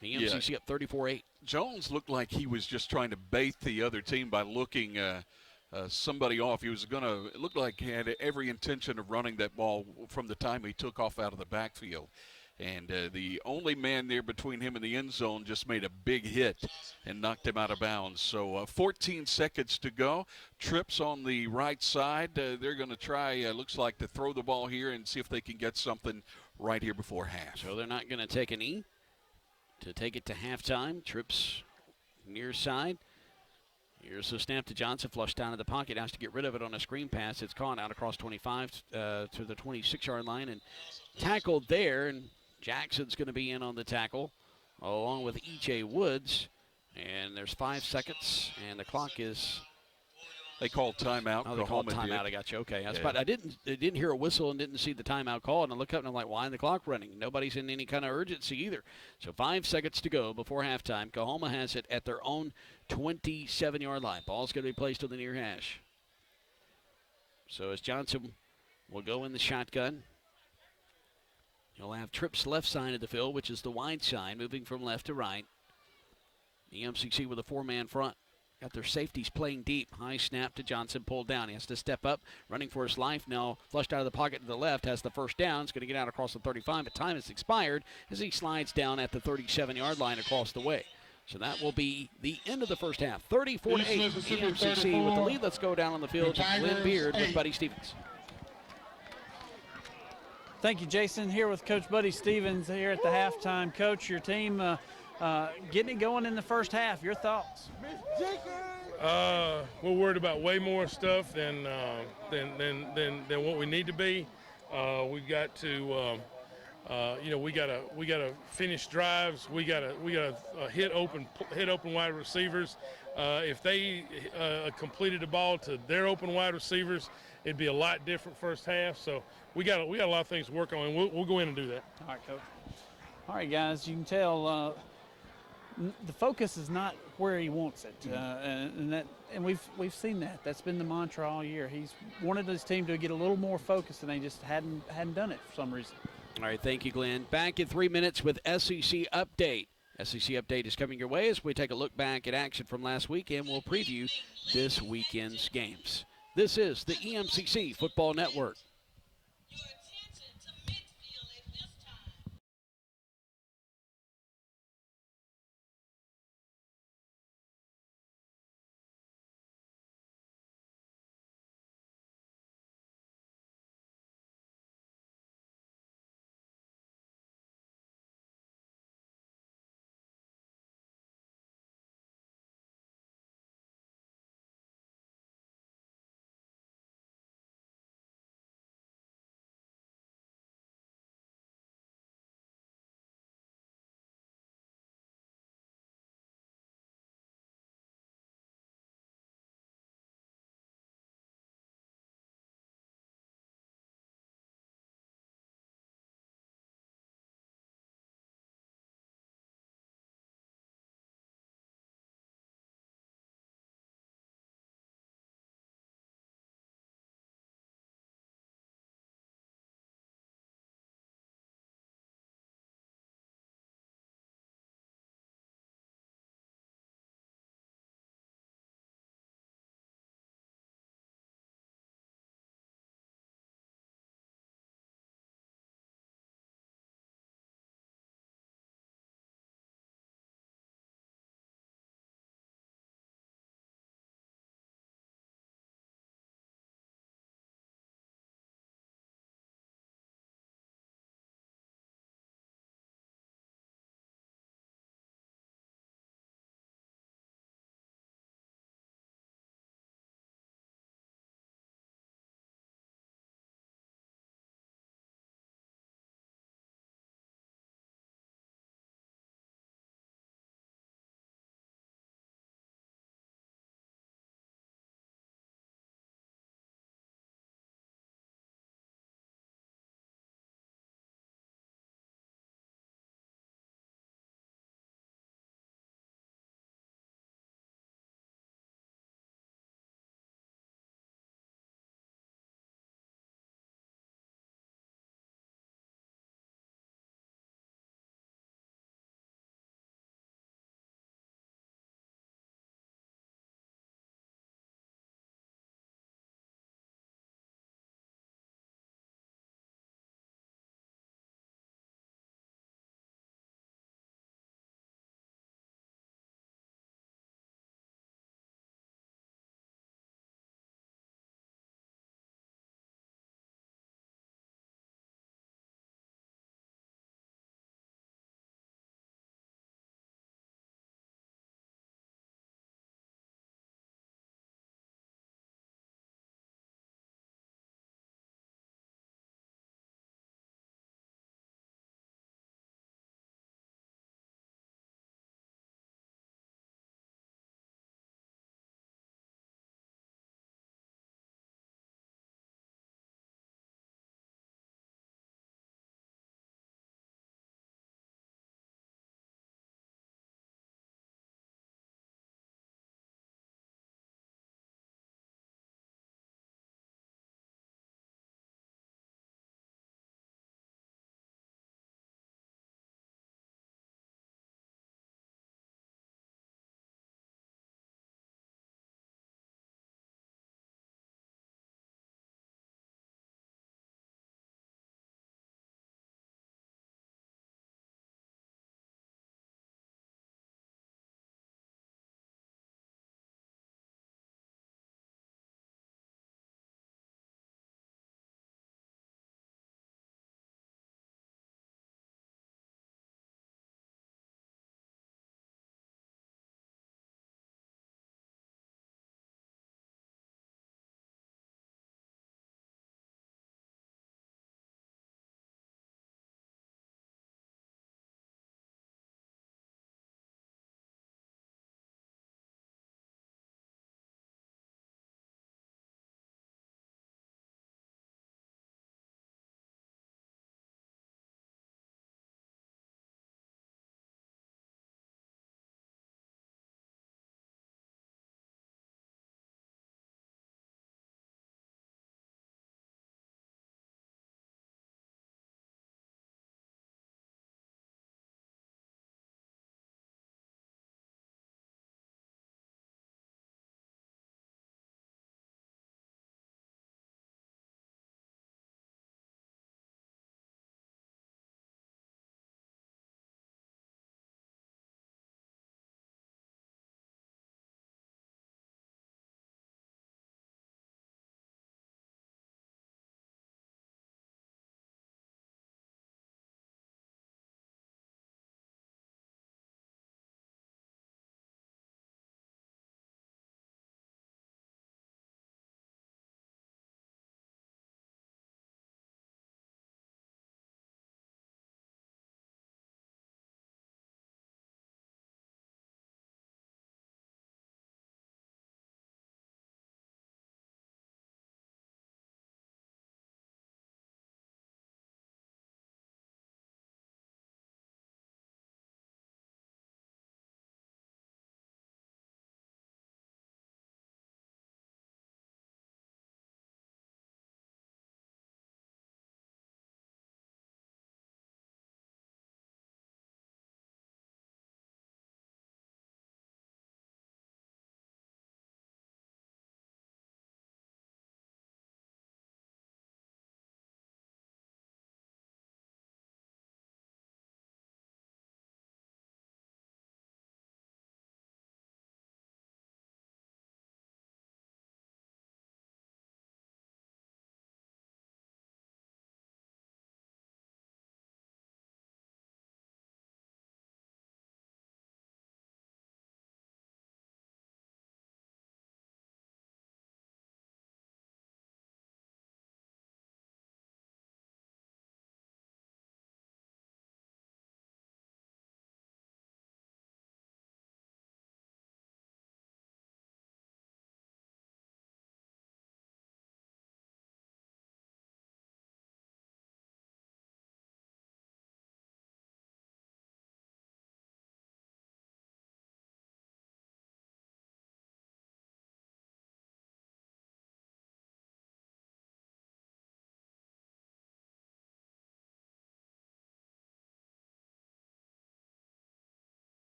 The EMCC up 34-8. Jones looked like he was just trying to bait the other team by looking somebody off. He was going to, it looked like he had every intention of running that ball from the time he took off out of the backfield. And the only man there between him and the end zone just made a big hit and knocked him out of bounds. So 14 seconds to go. Trips on the right side. They're going to try, looks like, to throw the ball here and see if they can get something right here before half. So they're not going to take a knee to take it to halftime. Trips near side. Here's the snap to Johnson, flushed down in the pocket, has to get rid of it on a screen pass. It's caught out across 25 to the 26-yard line and tackled there. And Jackson's going to be in on the tackle along with E.J. Woods. And there's 5 seconds, and the clock is... They called timeout. Oh, they called timeout. I got you. Okay. I didn't hear a whistle and didn't see the timeout call. And I look up and I'm like, why is the clock running? Nobody's in any kind of urgency either. So 5 seconds to go before halftime. Coahoma has it at their own 27-yard line. Ball's going to be placed on the near hash. So as Johnson will go in the shotgun. You'll have trips left side of the field, which is the wide side, moving from left to right. The Emcc with a 4-man front. Got their safeties playing deep. High snap to Johnson, pulled down. He has to step up, running for his life now. Flushed out of the pocket to the left, has the first down. He's going to get out across the 35, but time has expired as he slides down at the 37-yard line across the way. So that will be the end of the first half. 34-8, Emcc with the lead. Let's go down on the field to Glenn Beard with Buddy Stevens. Thank you, Jason. Here with Coach Buddy Stevens here at the halftime. Coach, your team getting it going in the first half. Your thoughts? We're worried about way more stuff than what we need to be. We've got to, we gotta finish drives. We gotta hit open wide receivers. If they completed the ball to their open wide receivers, it'd be a lot different first half. So we got a lot of things to work on, and we'll go in and do that. All right, Coach. All right, guys, you can tell the focus is not where he wants it, and we've seen that. That's been the mantra all year. He's wanted his team to get a little more focused, and they just hadn't done it for some reason. All right, thank you, Glenn. Back in 3 minutes with SEC Update. SEC Update is coming your way as we take a look back at action from last week, and we'll preview this weekend's games. This is the EMCC Football Network.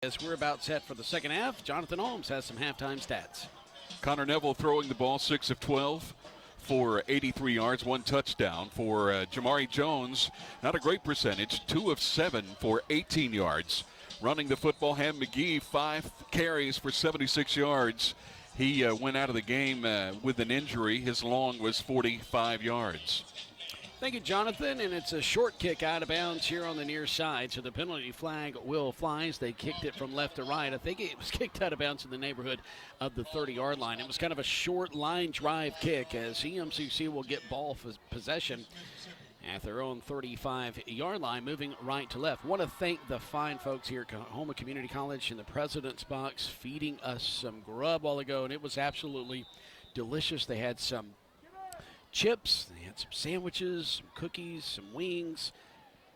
As we're about set for the second half, Jonathan Holmes has some halftime stats. Connor Neville throwing the ball 6 of 12 for 83 yards, 1 touchdown. For Jamari Jones, not a great percentage, 2 of 7 for 18 yards. Running the football, Mcgee, 5 carries for 76 yards. He went out of the game with an injury. His long was 45 yards. Thank you, Jonathan, and it's a short kick out of bounds here on the near side, so the penalty flag will fly as they kicked it from left to right. I think it was kicked out of bounds in the neighborhood of the 30-yard line. It was kind of a short line drive kick as EMCC will get ball possession at their own 35-yard line, moving right to left. Want to thank the fine folks here at Coahoma Community College in the President's Box feeding us some grub a while ago, and it was absolutely delicious. They had some chips, they had some sandwiches, some cookies, some wings.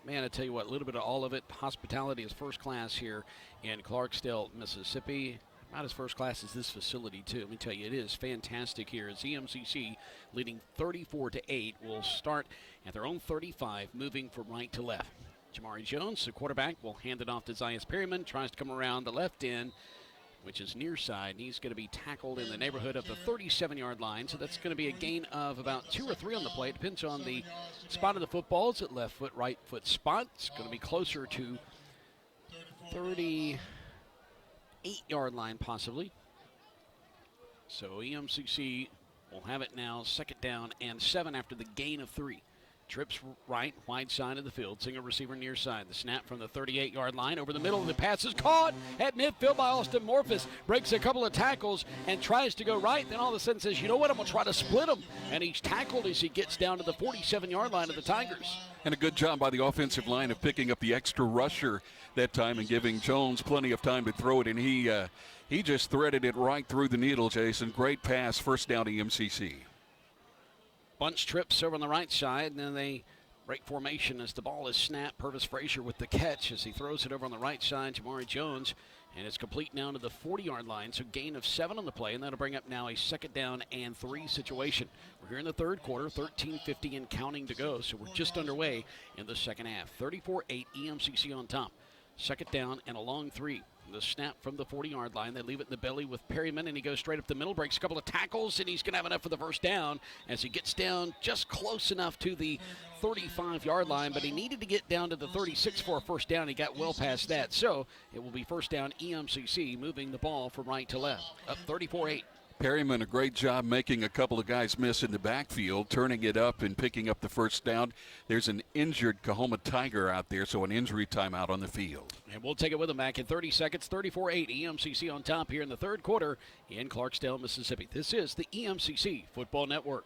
Man, I tell you what, a little bit of all of it. Hospitality is first class here in Clarksdale, Mississippi. Not as first class as this facility, too. Let me tell you, it is fantastic here as EMCC leading 34-8 will start at their own 35, moving from right to left. Jamari Jones, the quarterback, will hand it off to Zias Perryman, tries to come around the left end, which is near side, and he's going to be tackled in the neighborhood of the 37-yard line. So that's going to be a gain of about 2 or 3 on the play. It depends on the spot of the football. It's at left foot, right foot spot. It's going to be closer to 38-yard line possibly. So EMCC will have it now, 2nd down and 7 after the gain of 3. Trips right, wide side of the field. Single receiver near side. The snap from the 38-yard line over the middle. The pass is caught at midfield by Austin Morphus. Breaks a couple of tackles and tries to go right. Then all of a sudden says, you know what, I'm going to try to split him. And he's tackled as he gets down to the 47-yard line of the Tigers. And a good job by the offensive line of picking up the extra rusher that time and giving Jones plenty of time to throw it. And he just threaded it right through the needle, Jason. Great pass, first down EMCC. Bunch trips over on the right side, and then they break formation as the ball is snapped. Purvis Frazier with the catch as he throws it over on the right side. Jamari Jones, and it's complete now to the 40-yard line, so gain of 7 on the play, and that'll bring up now a 2nd down and 3 situation. We're here in the third quarter, 13:50 and counting to go, so we're just underway in the second half. 34-8, EMCC on top. 2nd down and a long 3. The snap from the 40-yard line. They leave it in the belly with Perryman, and he goes straight up the middle, breaks a couple of tackles, and he's going to have enough for the first down as he gets down just close enough to the 35-yard line, but he needed to get down to the 36 for a first down. He got well past that, so it will be first down EMCC, moving the ball from right to left, up 34-8. Perryman, a great job making a couple of guys miss in the backfield, turning it up and picking up the first down. There's an injured Coahoma Tiger out there, so an injury timeout on the field. And we'll take it with them back in 30 seconds. 34-8, EMCC on top here in the third quarter in Clarksdale, Mississippi. This is the EMCC Football Network.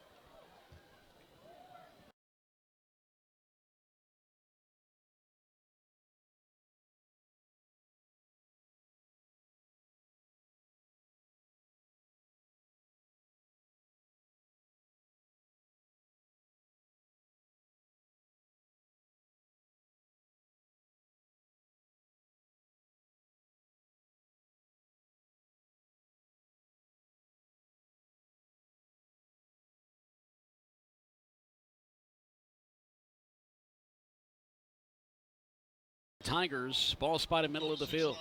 Tigers, ball spotted middle of the field.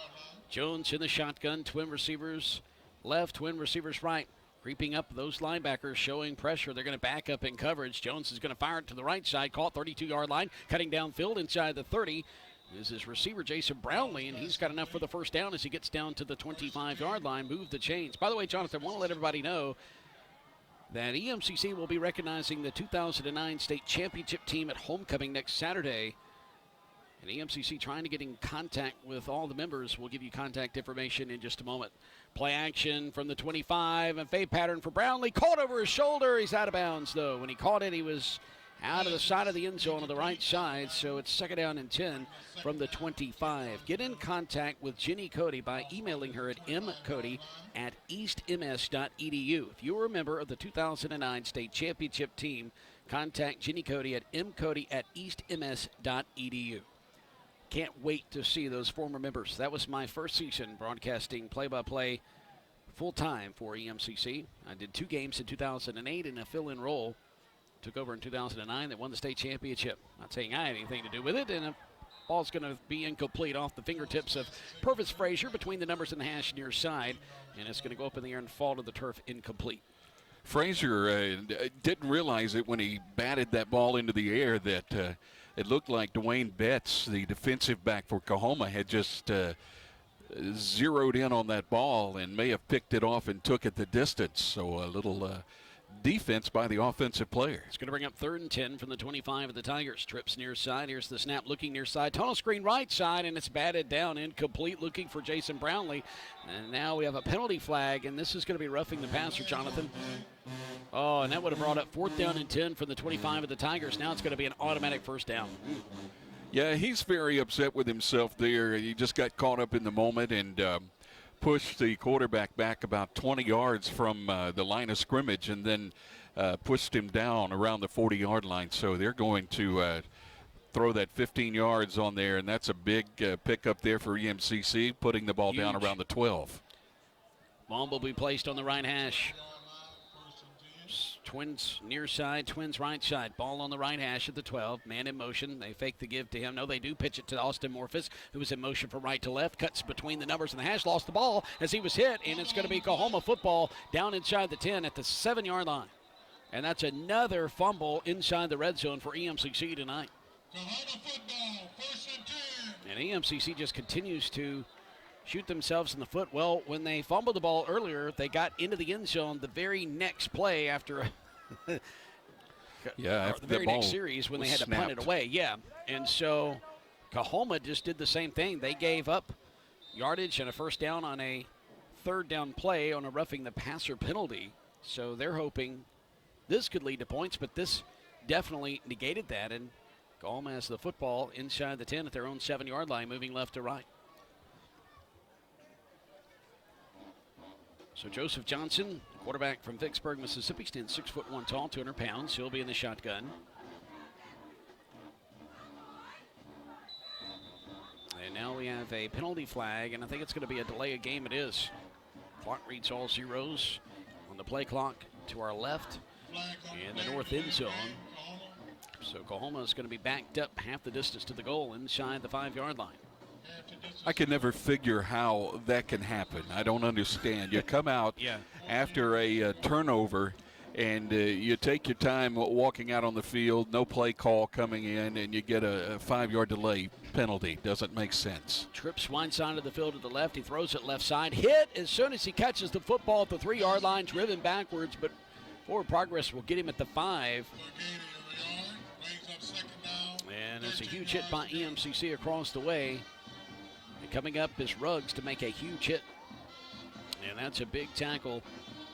Jones in the shotgun, twin receivers left, twin receivers right. Creeping up, those linebackers showing pressure. They're going to back up in coverage. Jones is going to fire it to the right side, caught 32-yard line, cutting downfield inside the 30. This is receiver Jason Brownlee, and he's got enough for the first down as he gets down to the 25-yard line. Move the chains. By the way, Jonathan, I want to let everybody know that EMCC will be recognizing the 2009 state championship team at homecoming next Saturday. And EMCC trying to get in contact with all the members. We'll give you contact information in just a moment. Play action from the 25, and fade pattern for Brownlee. Caught over his shoulder. He's out of bounds, though. When he caught it, he was out of the side of the end zone on the right side, so it's 2nd down and 10 from the 25. Get in contact with Jenny Cody by emailing her at mcody@eastms.edu. If you are a member of the 2009 state championship team, contact Jenny Cody at mcody@eastms.edu. Can't wait to see those former members. That was my first season broadcasting play-by-play full-time for EMCC. I did 2 games in 2008 in a fill-in role. Took over in 2009. That won the state championship. Not saying I had anything to do with it, and Ball's going to be incomplete off the fingertips of Purvis Frazier between the numbers and the hash near side, and it's going to go up in the air and fall to the turf incomplete. Frazier didn't realize it when he batted that ball into the air that it looked like Duane Betts, the defensive back for Coahoma, had just zeroed in on that ball and may have picked it off and took it the distance. So a little defense by the offensive player. It's going to bring up 3rd and 10 from the 25 of the Tigers. Trips near side. Here's the snap looking near side. Tunnel screen right side, and it's batted down incomplete looking for Jason Brownlee. And now we have a penalty flag, and this is going to be roughing the passer, Jonathan. Oh, and that would have brought up 4th down and 10 from the 25 of the Tigers. Now it's going to be an automatic first down. Yeah, he's very upset with himself there. He just got caught up in the moment and pushed the quarterback back about 20 yards from the line of scrimmage and then pushed him down around the 40-yard line. So they're going to throw that 15 yards on there, and that's a big pickup there for Emcc, putting the ball down around the 12. Ball will be placed on the right hash. Twins near side, Twins right side. Ball on the right hash at the 12. Man in motion. They fake the give to him. No, they do pitch it to Austin Morphus, who was in motion from right to left. Cuts between the numbers and the hash. Lost the ball as he was hit, and it's going to be Coahoma football down inside the 10 at the 7-yard line. And that's another fumble inside the red zone for EMCC tonight. And EMCC just continues to shoot themselves in the foot. Well, when they fumbled the ball earlier, they got into the end zone the very next play after after the very next series when they had to punt it away. Yeah, and so Coahoma just did the same thing. They gave up yardage and a first down on a 3rd down play on a roughing the passer penalty. So they're hoping this could lead to points, but this definitely negated that, and Coahoma has the football inside the 10 at their own 7-yard line, moving left to right. So Joseph Johnson, quarterback from Vicksburg, Mississippi, stands 6'1" tall, 200 pounds. He'll be in the shotgun. And now we have a penalty flag, and I think it's going to be a delay of game. It is. Clock reads all zeros on the play clock to our left in the north end zone. So Coahoma is going to be backed up half the distance to the goal inside the 5-yard line. I can never figure how that can happen. I don't understand. You come out after a turnover and you take your time walking out on the field, no play call coming in, and you get a 5-yard delay penalty. Doesn't make sense. Trips one side of the field to the left. He throws it left side. Hit as soon as he catches the football at the 3-yard line, driven backwards, but forward progress will get him at the 5. And it's a huge hit by EMCC across the way. And coming up is Ruggs to make a huge hit. And that's a big tackle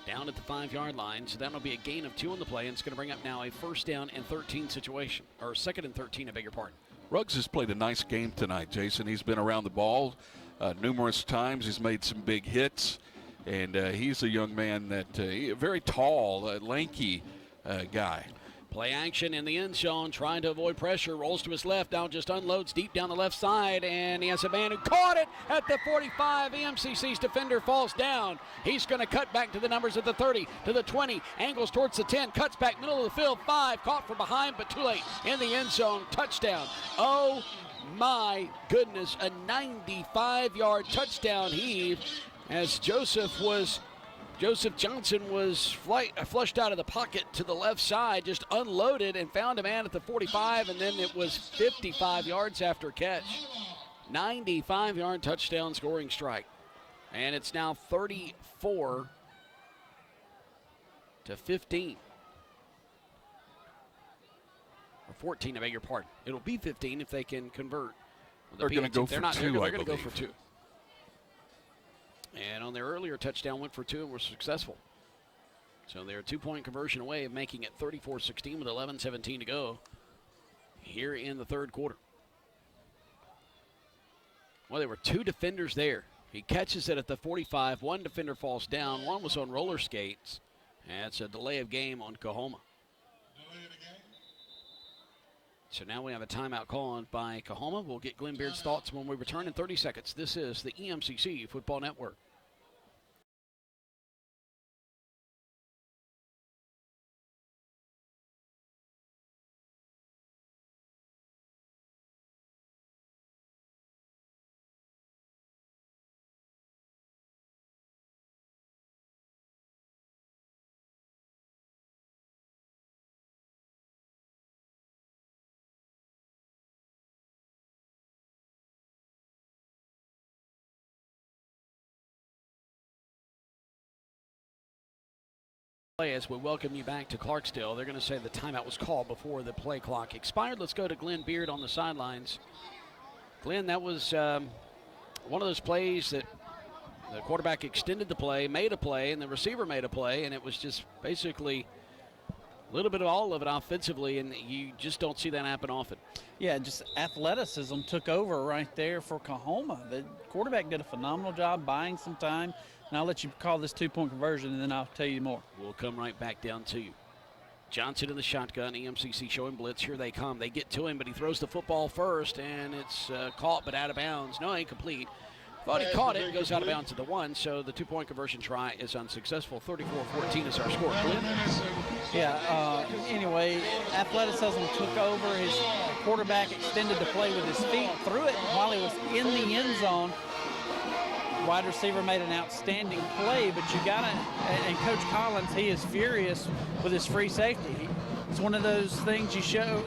down at the 5-yard line. So that'll be a gain of 2 on the play. And it's going to bring up now a 1st down and 13 situation. Or 2nd and 13, I beg your pardon. Ruggs has played a nice game tonight, Jason. He's been around the ball numerous times. He's made some big hits. And he's a young man that, very tall, lanky guy. Play action in the end zone, trying to avoid pressure. Rolls to his left, now just unloads deep down the left side, and he has a man who caught it at the 45. EMCC's defender falls down. He's going to cut back to the numbers at the 30, to the 20, angles towards the 10, cuts back middle of the field, 5, caught from behind, but too late in the end zone. Touchdown. Oh my goodness, a 95-yard touchdown heave as Joseph Johnson was flushed out of the pocket to the left side, just unloaded and found a man at the 45, and then it was 55 yards after catch. 95-yard touchdown scoring strike. And it's now 34 to 15. Or 14, I beg your pardon. It'll be 15 if they can convert. They're going to go for 2, They're going to go for 2. And on their earlier touchdown, went for 2 and were successful. So they're a 2-point conversion away of making it 34-16 with 11:17 to go here in the 3rd quarter. Well, there were 2 defenders there. He catches it at the 45. 1 defender falls down. 1 was on roller skates. And it's a delay of game on Coahoma. So now we have a timeout call on by Coahoma. We'll get Glenn Beard's thoughts when we return in 30 seconds. This is the EMCC Football Network. play as we welcome you back to Clarksdale. They're going to say the timeout was called before the play clock expired. Let's go to Glenn Beard on the sidelines. Glenn, that was one of those plays that the quarterback extended the play, made a play, and the receiver made a play, and it was just basically a little bit of all of it offensively, and you just don't see that happen often. Yeah, just athleticism took over right there for Coahoma. The quarterback did a phenomenal job buying some time, and I'll let you call this two-point conversion, and then I'll tell you more. We'll come right back down to you. Johnson in the shotgun, EMCC showing blitz. Here they come. They get to him, but he throws the football first, and it's caught but out of bounds. No, incomplete. Thought he caught it, goes out of bounds to the 1, so the two-point conversion try is unsuccessful. 34-14 is our score. Glenn? Yeah, anyway, athleticism took over. His quarterback extended the play with his feet, threw it while he was in the end zone. Wide receiver made an outstanding play, but you got to, and Coach Collins, he is furious with his free safety. It's one of those things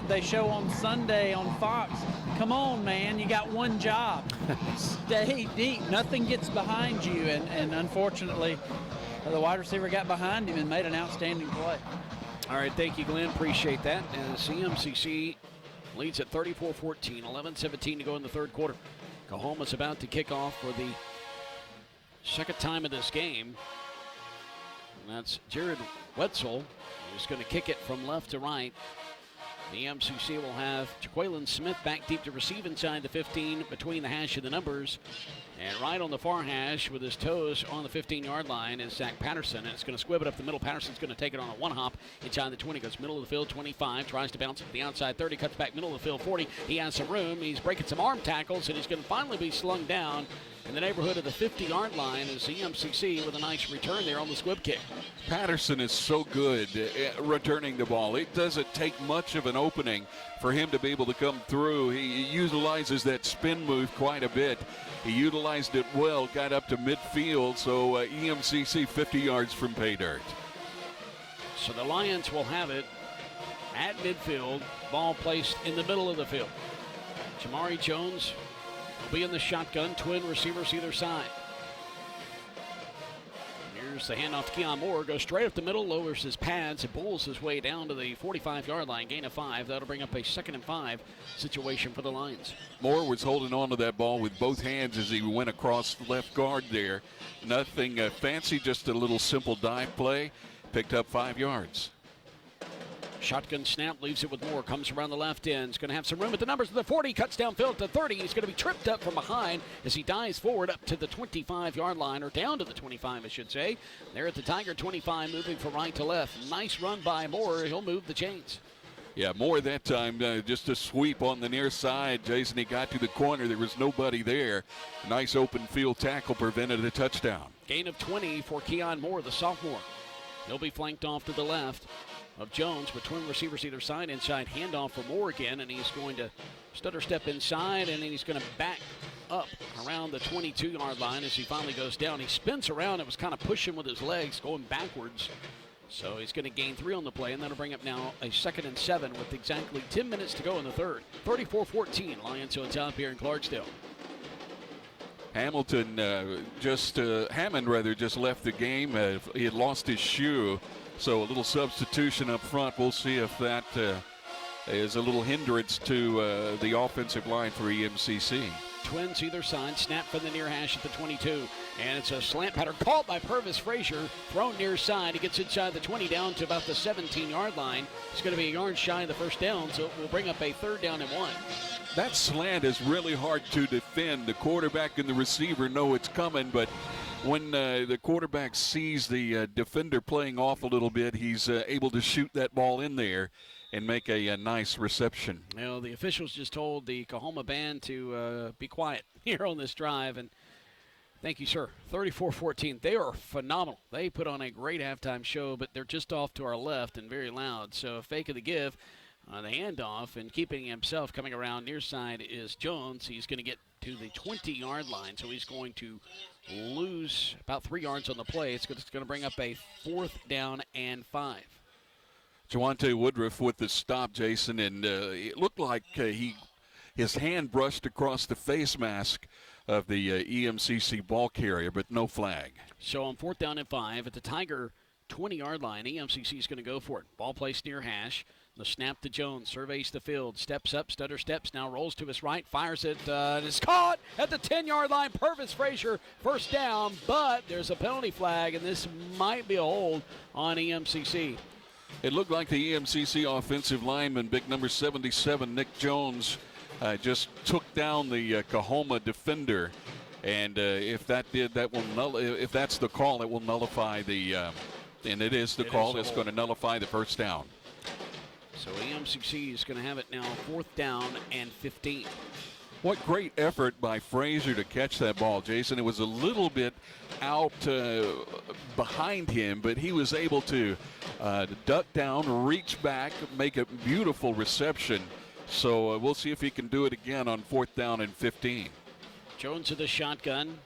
they show on Sunday on Fox. Come on, man, you got one job. Stay deep. Nothing gets behind you, and unfortunately, the wide receiver got behind him and made an outstanding play. All right, thank you, Glenn. Appreciate that. And CMCC leads at 34-14, 11-17 to go in the third quarter. Coahoma's about to kick off for the second time in this game. And that's Jared Wetzel, who's going to kick it from left to right. The MCC will have Jaqueline Smith back deep to receive inside the 15 between the hash and the numbers. And right on the far hash with his toes on the 15-yard line is Zach Patterson. And it's going to squib it up the middle. Patterson's going to take it on a one-hop inside the 20. Goes middle of the field, 25. Tries to bounce it to the outside 30. Cuts back middle of the field, 40. He has some room. He's breaking some arm tackles, and he's going to finally be slung down in the neighborhood of the 50-yard line as the MCC with a nice return there on the squib kick. Patterson is so good at returning the ball. It doesn't take much of an opening for him to be able to come through. He utilizes that spin move quite a bit. He utilized it well, got up to midfield, so EMCC 50 yards from pay dirt. So the Lions will have it at midfield, ball placed in the middle of the field. Jamari Jones will be in the shotgun, twin receivers either side. Here's the handoff to Keon Moore, goes straight up the middle, lowers his pads, and pulls his way down to the 45-yard line, gain of 5. That'll bring up a 2nd and 5 situation for the Lions. Moore was holding on to that ball with both hands as he went across the left guard there. Nothing fancy, just a little simple dive play. Picked up 5 yards. Shotgun snap, leaves it with Moore, comes around the left end. He's going to have some room at the numbers of the 40, cuts downfield to 30. He's going to be tripped up from behind as he dives forward up to the 25-yard line, or down to the 25, I should say. There at the Tiger 25, moving from right to left. Nice run by Moore. He'll move the chains. Yeah, Moore that time, just a sweep on the near side. Jason, he got to the corner. There was nobody there. Nice open field tackle prevented a touchdown. Gain of 20 for Keon Moore, the sophomore. He'll be flanked off to the left of Jones, with twin receivers either side. Inside handoff for Moore again, and he's going to stutter step inside, and then he's going to back up around the 22-yard line as he finally goes down. He spins around. It was kind of pushing with his legs, going backwards. So he's going to gain 3 on the play, and that'll bring up now a 2nd and 7 with exactly 10 minutes to go in the third. 34-14, Lions on top here in Clarksdale. Hammond just left the game. He had lost his shoe. So a little substitution up front. We'll see if that is a little hindrance to the offensive line for EMCC. Twins either side, snap from the near hash at the 22. And it's a slant pattern caught by Purvis Frazier, thrown near side. He gets inside the 20 down to about the 17-yard line. It's going to be a yard shy of the first down, so it will bring up a 3rd down and 1. That slant is really hard to defend. The quarterback and the receiver know it's coming, but when the quarterback sees the defender playing off a little bit, he's able to shoot that ball in there and make a nice reception. Well, the officials just told the Coahoma band to be quiet here on this drive, and thank you, sir. 34-14. They are phenomenal. They put on a great halftime show, but they're just off to our left and very loud. So a fake of the give on the handoff, and keeping himself coming around near side is Jones. He's going to get to the 20-yard line, so he's going to lose about 3 yards on the play. It's going to bring up a 4th down and 5. Jawante Woodruff with the stop, Jason, and it looked like his hand brushed across the face mask of the EMCC ball carrier, but no flag. So on 4th down and 5 at the Tiger 20-yard line. EMCC is going to go for it. Ball placed near hash. The snap to Jones, surveys the field, steps up, stutter steps, now rolls to his right, fires it, and it's caught at the 10-yard line. Purvis Frazier, first down, but there's a penalty flag, and this might be a hold on EMCC. It looked like the EMCC offensive lineman, big number 77, Nick Jones, just took down the Coahoma defender. And if that did, that will if that's the call, it will nullify the, and it is the call. It's going to nullify the first down. So EMCC is going to have it now 4th down and 15. What great effort by Frazier to catch that ball, Jason. It was a little bit out behind him, but he was able to duck down, reach back, make a beautiful reception. So we'll see if he can do it again on 4th down and 15. Jones to the shotgun.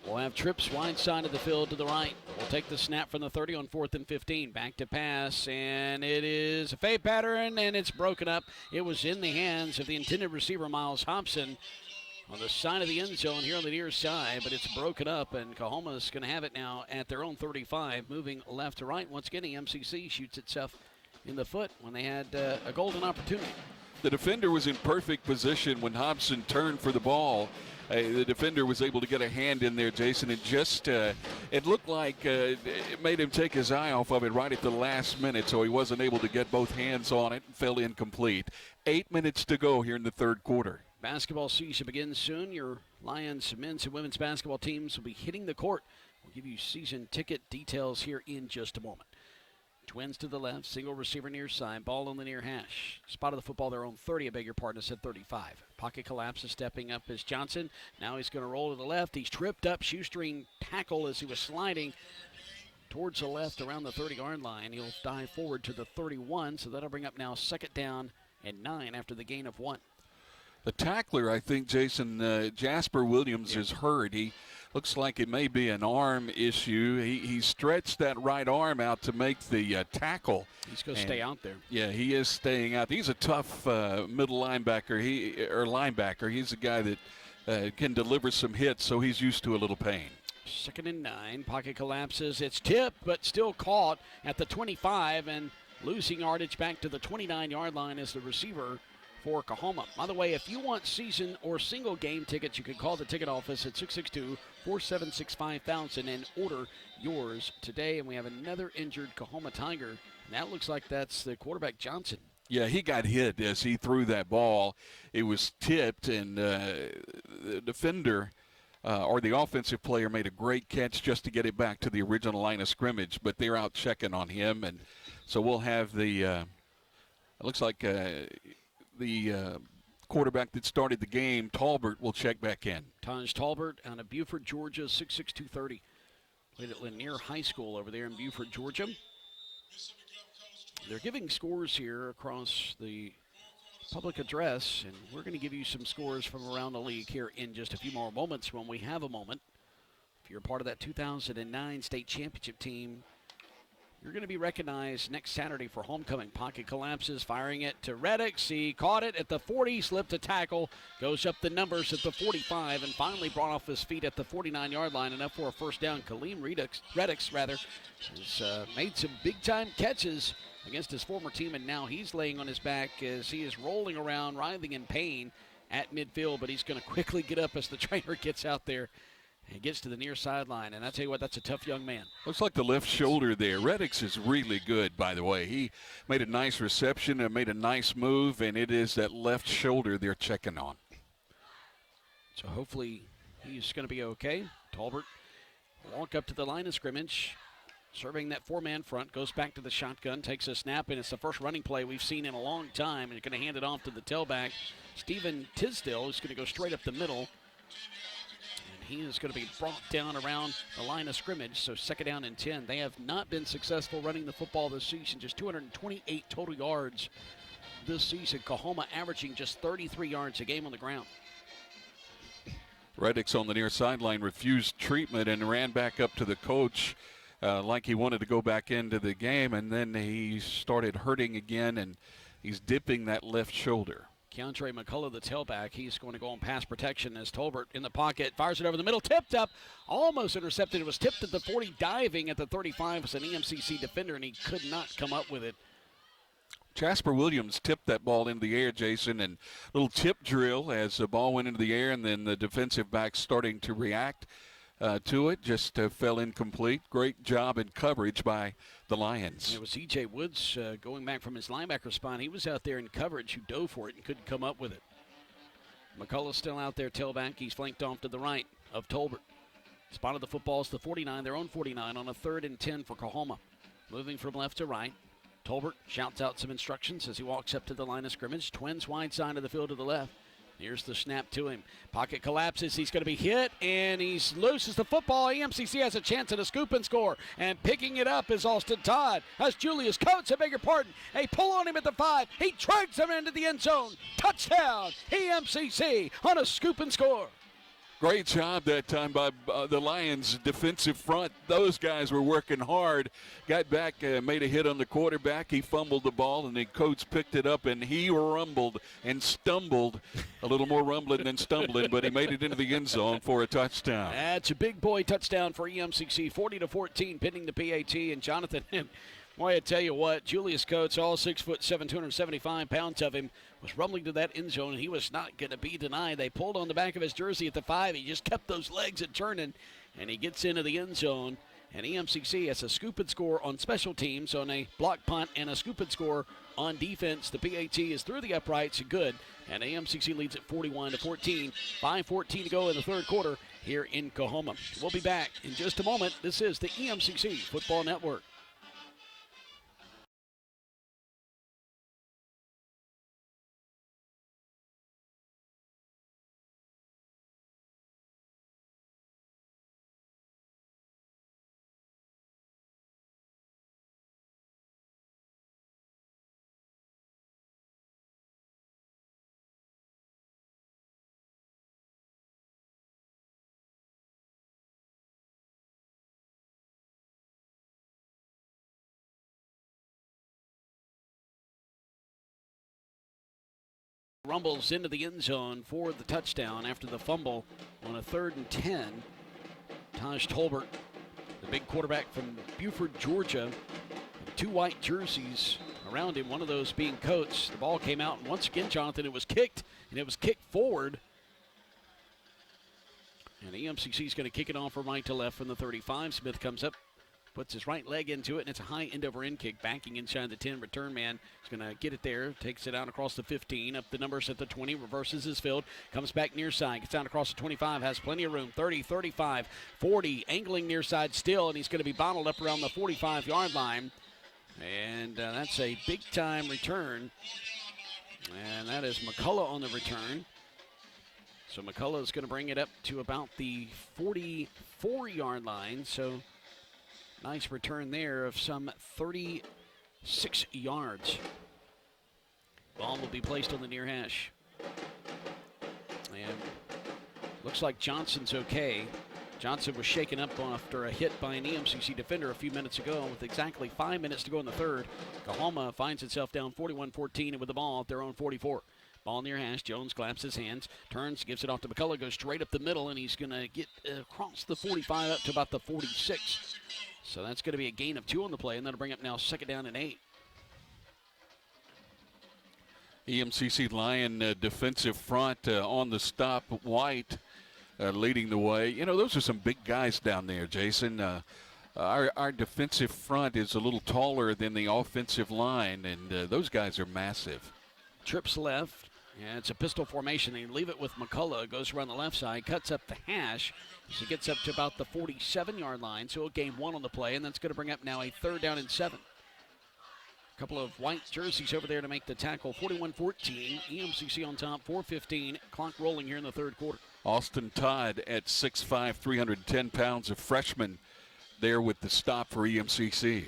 We'll have trips wide side of the field to the right. We'll take the snap from the 30 on 4th and 15. Back to pass, and it is a fade pattern, and it's broken up. It was in the hands of the intended receiver, Miles Hobson, on the side of the end zone here on the near side, but it's broken up, and Coahoma's going to have it now at their own 35, moving left to right. Once again, the MCC shoots itself in the foot when they had a golden opportunity. The defender was in perfect position when Hobson turned for the ball. The defender was able to get a hand in there, Jason, and just it looked like it made him take his eye off of it right at the last minute, so he wasn't able to get both hands on it and fell incomplete. 8 minutes to go here in the third quarter. Basketball season begins soon. Your Lions men's and women's basketball teams will be hitting the court. We'll give you season ticket details here in just a moment. Twins to the left, single receiver near side, ball on the near hash. Spot of the football, their own 30, I beg your pardon, I said 35. Pocket collapses, stepping up is Johnson. Now he's going to roll to the left. He's tripped up, shoestring tackle as he was sliding towards the left around the 30-yard line. He'll dive forward to the 31, so that'll bring up now 2nd down and 9 after the gain of 1. The tackler, I think, Jason, Jasper Williams is hurt. He looks like it may be an arm issue. He stretched that right arm out to make the tackle. He's going to stay out there. Yeah, he is staying out. He's a tough middle linebacker. Linebacker. He's a guy that can deliver some hits, so he's used to a little pain. 2nd and 9. Pocket collapses. It's tipped, but still caught at the 25, and losing yardage back to the 29-yard line as the receiver for Coahoma. By the way, if you want season or single game tickets, you can call the ticket office at 662-476-5000 and order yours today. And we have another injured Coahoma Tiger. And that looks like that's the quarterback, Johnson. Yeah, he got hit as he threw that ball. It was tipped, and the defender or the offensive player made a great catch just to get it back to the original line of scrimmage. But they're out checking on him, and so we'll have the it looks like the quarterback that started the game, Talbert, will check back in. Taj Talbert out of Buford, Georgia, 6'6", 230. Played at Lanier High School over there in Buford, Georgia. They're giving scores here across the public address, and we're going to give you some scores from around the league here in just a few more moments when we have a moment. If you're part of that 2009 state championship team, you're going to be recognized next Saturday for homecoming. Pocket collapses, firing it to Redax. He caught it at the 40, slipped a tackle, goes up the numbers at the 45, and finally brought off his feet at the 49-yard line, enough for a first down. Kaleem Redax has made some big-time catches against his former team, and now he's laying on his back as he is rolling around, writhing in pain at midfield, but he's going to quickly get up as the trainer gets out there. He gets to the near sideline, and I tell you what, that's a tough young man. Looks like the left shoulder there. Redax is really good, by the way. He made a nice reception and made a nice move, and it is that left shoulder they're checking on. So hopefully he's going to be okay. Talbert walk up to the line of scrimmage, serving that four-man front, goes back to the shotgun, takes a snap, and it's the first running play we've seen in a long time, and he's going to hand it off to the tailback, Stephen Tisdale, who's going to go straight up the middle. He is going to be brought down around the line of scrimmage, so 2nd down and 10. They have not been successful running the football this season, just 228 total yards this season. Coahoma averaging just 33 yards a game on the ground. Redax on the near sideline refused treatment and ran back up to the coach like he wanted to go back into the game, and then he started hurting again, and he's dipping that left shoulder. Keontre McCullough, the tailback, he's going to go on pass protection as Tolbert in the pocket, fires it over the middle, tipped up, almost intercepted. It was tipped at the 40, diving at the 35 as an EMCC defender, and he could not come up with it. Jasper Williams tipped that ball into the air, Jason, and little tip drill as the ball went into the air, and then the defensive back starting to react to it, just fell incomplete. Great job in coverage by the Lions. It was E.J. Woods going back from his linebacker spot. He was out there in coverage who dove for it and couldn't come up with it. McCullough's still out there, tailback. He's flanked off to the right of Tolbert. Spotted the footballs to 49, their own 49 on a 3rd and 10 for Coahoma. Moving from left to right. Tolbert shouts out some instructions as he walks up to the line of scrimmage. Twins wide side of the field to the left. Here's the snap to him. Pocket collapses. He's going to be hit, and he loses the football. EMCC has a chance at a scoop and score. And picking it up is Austin Todd. That's Julius Coates, I beg your pardon. A pull on him at the 5. He drags him into the end zone. Touchdown, EMCC on a scoop and score. Great job that time by the Lions' defensive front. Those guys were working hard. Got back, made a hit on the quarterback. He fumbled the ball, and then Coates picked it up, and he rumbled and stumbled. A little more rumbling than stumbling, but he made it into the end zone for a touchdown. That's a big boy touchdown for EMCC, 40-14, pinning the PAT. And Jonathan, boy, I tell you what, Julius Coates, all 6'7", 275 pounds of him, was rumbling to that end zone, and he was not going to be denied. They pulled on the back of his jersey at the 5. He just kept those legs a turning, and he gets into the end zone. And EMCC has a scoop and score on special teams on a block punt and a scoop and score on defense. The PAT is through the uprights, good, and EMCC leads at 41-14. 5:14 to go in the third quarter here in Coahoma. We'll be back in just a moment. This is the EMCC Football Network. Rumbles into the end zone for the touchdown after the fumble on a 3rd and 10. Taj Tolbert, the big quarterback from Buford, Georgia, 2 white jerseys around him, one of those being Coates. The ball came out, and once again, Jonathan, it was kicked, and it was kicked forward. And EMCC is going to kick it off from right to left from the 35. Smith comes up, puts his right leg into it, and it's a high end-over-end kick. Backing inside the 10, return man is going to get it there, takes it out across the 15, up the numbers at the 20, reverses his field, comes back near side, gets down across the 25, has plenty of room, 30, 35, 40, angling near side still, and he's going to be bottled up around the 45-yard line. And that's a big-time return, and that is McCullough on the return. So McCullough is going to bring it up to about the 44-yard line, so nice return there of some 36 yards. Ball will be placed on the near hash. And looks like Johnson's okay. Johnson was shaken up after a hit by an EMCC defender a few minutes ago with exactly 5 minutes to go in the third. Coahoma finds itself down 41-14 and with the ball at their own 44. Ball near hash. Jones claps his hands, turns, gives it off to McCullough, goes straight up the middle, and he's going to get across the 45 up to about the 46. So that's going to be a gain of 2 on the play, and that'll bring up now 2nd down and 8. EMCC Lion defensive front on the stop. White leading the way. You know, those are some big guys down there, Jason. Our defensive front is a little taller than the offensive line, and those guys are massive. Trips left. Yeah, it's a pistol formation. They leave it with McCullough. Goes around the left side, cuts up the hash. So he gets up to about the 47-yard line. So he'll gain 1 on the play, and that's going to bring up now a 3rd down and 7. A couple of white jerseys over there to make the tackle. 41-14. EMCC on top. 4:15. Clock rolling here in the third quarter. Austin Todd at 6'5", 310 pounds, a freshman there with the stop for EMCC.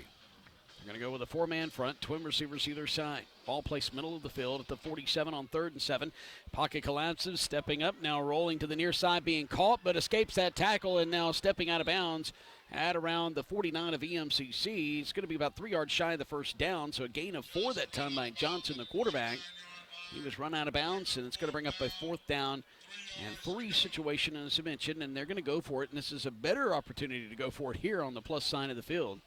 They're going to go with a 4-man front, twin receivers either side. Ball placed middle of the field at the 47 on 3rd and 7. Pocket collapses, stepping up, now rolling to the near side, being caught, but escapes that tackle, and now stepping out of bounds at around the 49 of EMCC. It's going to be about 3 yards shy of the first down, so a gain of 4 that time by Johnson, the quarterback. He was run out of bounds, and it's going to bring up a 4th down and 3 situation, as I mentioned, and they're going to go for it, and this is a better opportunity to go for it here on the plus side of the field.